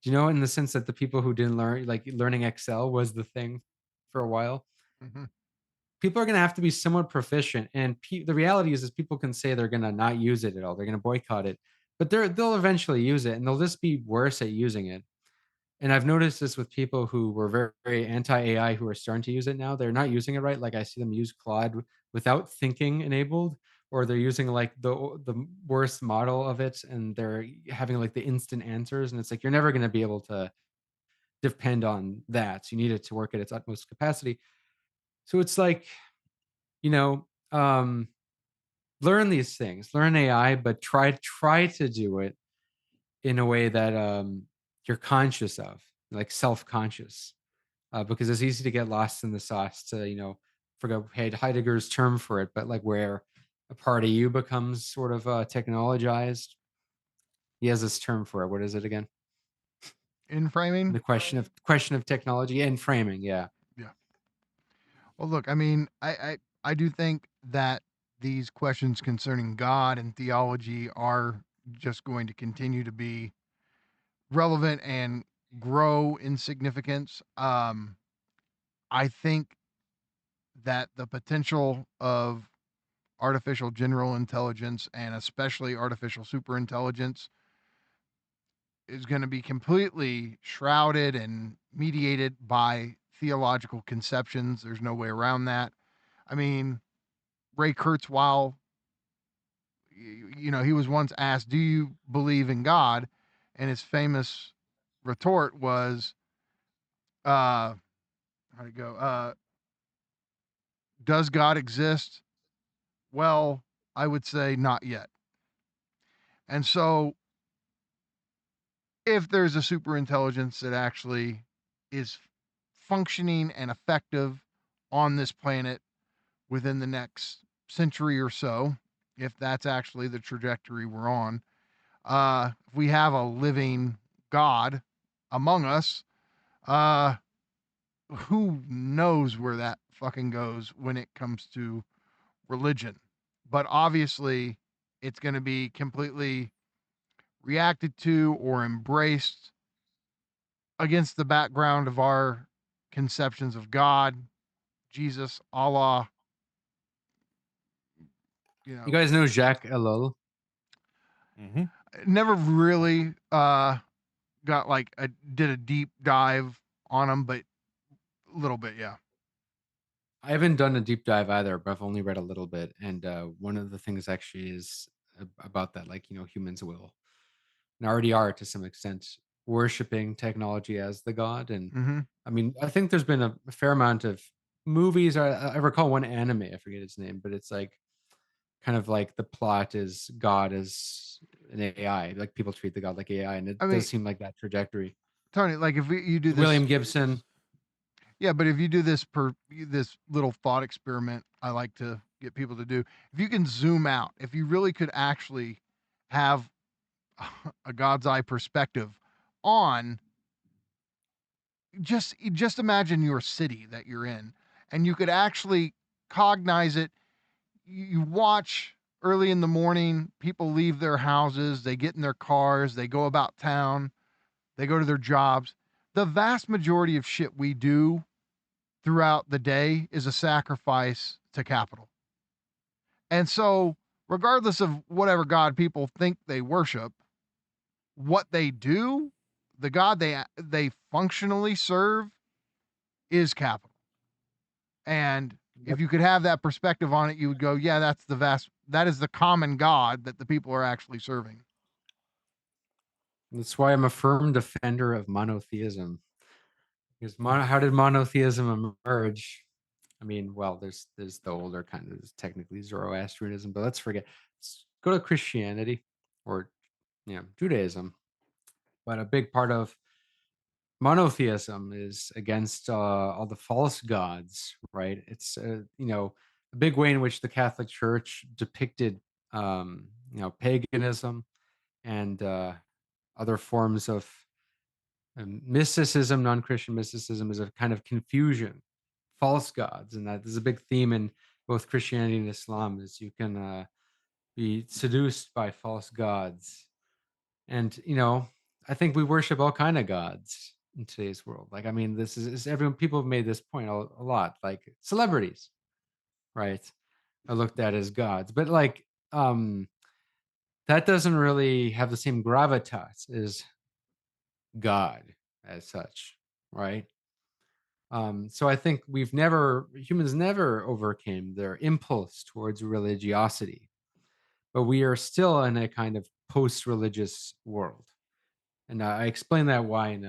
[SPEAKER 9] Do you know, in the sense that the people who didn't learn, like learning Excel was the thing for a while,
[SPEAKER 7] Mhm.
[SPEAKER 9] people are going to have to be somewhat proficient. And the reality is people can say they're going to not use it at all. They're going to boycott it, but they'll eventually use it and they'll just be worse at using it. And I've noticed this with people who were very, very anti AI who are starting to use it now. They're not using it right. Like I see them use Claude without thinking enabled, or they're using like the worst model of it, and they're having like the instant answers. And it's like you're never going to be able to depend on that. So you need it to work at its utmost capacity. So it's like, you know, learn these things, learn AI, but try to do it in a way that you're conscious of, like self-conscious, because it's easy to get lost in the sauce. To forget Heidegger's term for it, but like where a part of you becomes sort of technologized. He has this term for it. What is it again?
[SPEAKER 7] In framing.
[SPEAKER 9] The question of technology and framing. Yeah.
[SPEAKER 7] Yeah. Well, look, I mean, I do think that these questions concerning God and theology are just going to continue to be relevant and grow in significance. I think that the potential of artificial general intelligence and especially artificial superintelligence is going to be completely shrouded and mediated by theological conceptions. There's no way around that. I mean, Ray Kurzweil, he was once asked, "Do you believe in God?" And his famous retort was, how'd it go? Does God exist? Well, I would say not yet. And so, if there's a super intelligence that actually is functioning and effective on this planet within the next century or so, if that's actually the trajectory we're on, if we have a living God among us, uh, who knows where that fucking goes when it comes to religion? But obviously, it's going to be completely reacted to or embraced against the background of our conceptions of God, Jesus, Allah, you
[SPEAKER 9] You
[SPEAKER 7] know,
[SPEAKER 9] guys know Jacques Ellul?
[SPEAKER 8] Mm-hmm.
[SPEAKER 7] never really got like did a deep dive on them, but a little bit, yeah.
[SPEAKER 9] I haven't done a deep dive either, but I've only read a little bit. And one of the things actually is about that, like, humans will and already are to some extent worshiping technology as the god. And
[SPEAKER 7] Mm-hmm.
[SPEAKER 9] I mean, I think there's been a fair amount of movies. I recall one anime, I forget its name, but it's like kind of like the plot is God as an AI, like people treat the god like AI, and it
[SPEAKER 7] I mean,
[SPEAKER 9] does seem like that trajectory.
[SPEAKER 7] Tony, like if you do this,
[SPEAKER 9] William Gibson.
[SPEAKER 7] yeah, but if you do this little thought experiment, I like to get people to do. If you can zoom out, if you really could actually have a God's eye perspective on just imagine your city that you're in, and you could actually cognize it. You watch early in the morning, people leave their houses, they get in their cars, they go about town, they go to their jobs. The vast majority of shit we do throughout the day is a sacrifice to capital. And so, regardless of whatever God people think they worship, what they do, the God they functionally serve is capital. And if you could have that perspective on it, you would go, yeah, that is the common God that the people are actually serving.
[SPEAKER 9] That's why I'm a firm defender of monotheism. Because how did monotheism emerge? I mean, well, there's the older kind of technically Zoroastrianism, but let's forget. Let's go to Christianity or Judaism. But a big part of monotheism is against all the false gods, right? It's a big way in which the Catholic Church depicted paganism and other forms of mysticism, non-Christian mysticism, is a kind of confusion, false gods, and that is a big theme in both Christianity and Islam. Is you can be seduced by false gods, and I think we worship all kind of gods in today's world. Like, I mean, this is everyone. People have made this point a lot. Like celebrities, right, are looked at as gods, but like that doesn't really have the same gravitas as God as such, right? So I think humans never overcame their impulse towards religiosity, but we are still in a kind of post-religious world. And I explain that why in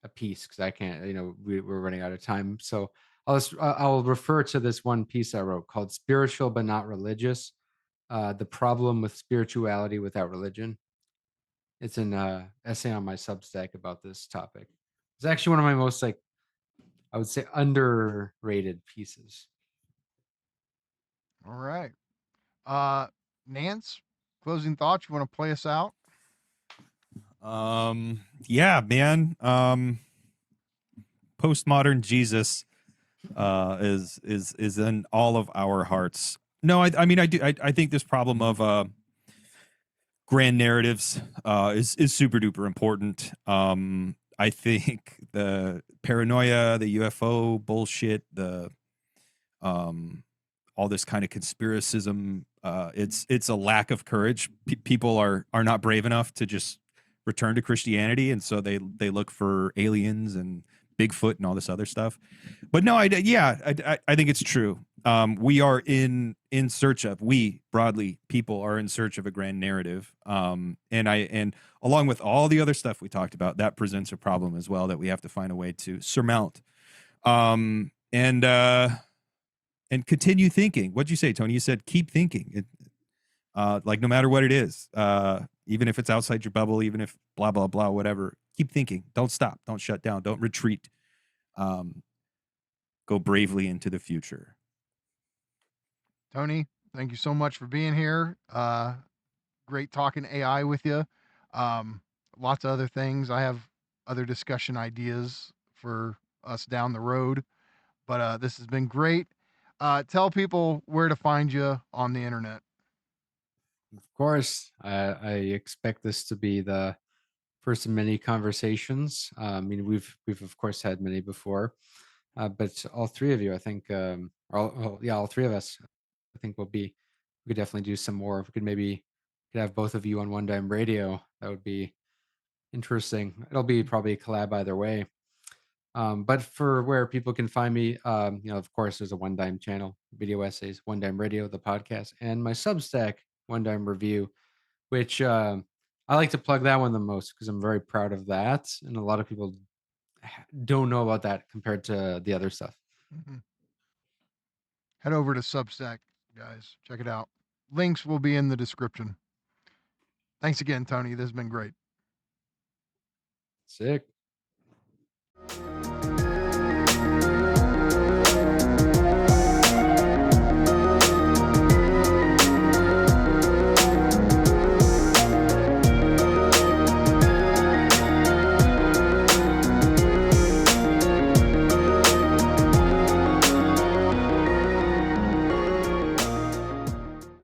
[SPEAKER 9] a piece, because I can't, we're running out of time. So I'll refer to this one piece I wrote called "Spiritual but Not Religious: The Problem with Spirituality Without Religion." It's an essay on my Substack about this topic. It's actually one of my most, like, I would say, underrated pieces.
[SPEAKER 7] All right. Nance, closing thoughts. You want to play us out?
[SPEAKER 8] Yeah, man. Postmodern Jesus is in all of our hearts. No, I mean, I think this problem of grand narratives is super duper important. I think the paranoia, the UFO bullshit, the all this kind of conspiracism, it's a lack of courage. People are not brave enough to just return to Christianity, and so they look for aliens and Bigfoot and all this other stuff. But no, I think it's true. We are in search of, we broadly people are in search of a grand narrative. And along with all the other stuff we talked about, that presents a problem as well that we have to find a way to surmount. And continue thinking. What'd you say, Tony? You said keep thinking. Like no matter what it is, even if it's outside your bubble, even if blah blah blah, whatever. Keep thinking. Don't stop. Don't shut down. Don't retreat. Go bravely into the future.
[SPEAKER 7] Tony, thank you so much for being here. Great talking AI with you. Lots of other things. I have other discussion ideas for us down the road, but this has been great. Tell people where to find you on the internet.
[SPEAKER 9] Of course, I expect this to be the first of many conversations. I mean, we've of course had many before, but all three of you, I think, all three of us, I think we could definitely do some more. We could have both of you on One Dime Radio. That would be interesting. It'll be probably a collab either way. But for where people can find me, of course, there's a One Dime channel, video essays, One Dime Radio, the podcast, and my Substack, One Dime Review, which I like to plug that one the most because I'm very proud of that, and a lot of people don't know about that compared to the other stuff.
[SPEAKER 7] Mm-hmm. Head over to Substack, guys. Check it out. Links will be in the description. Thanks again, Tony. This has been great.
[SPEAKER 9] Sick.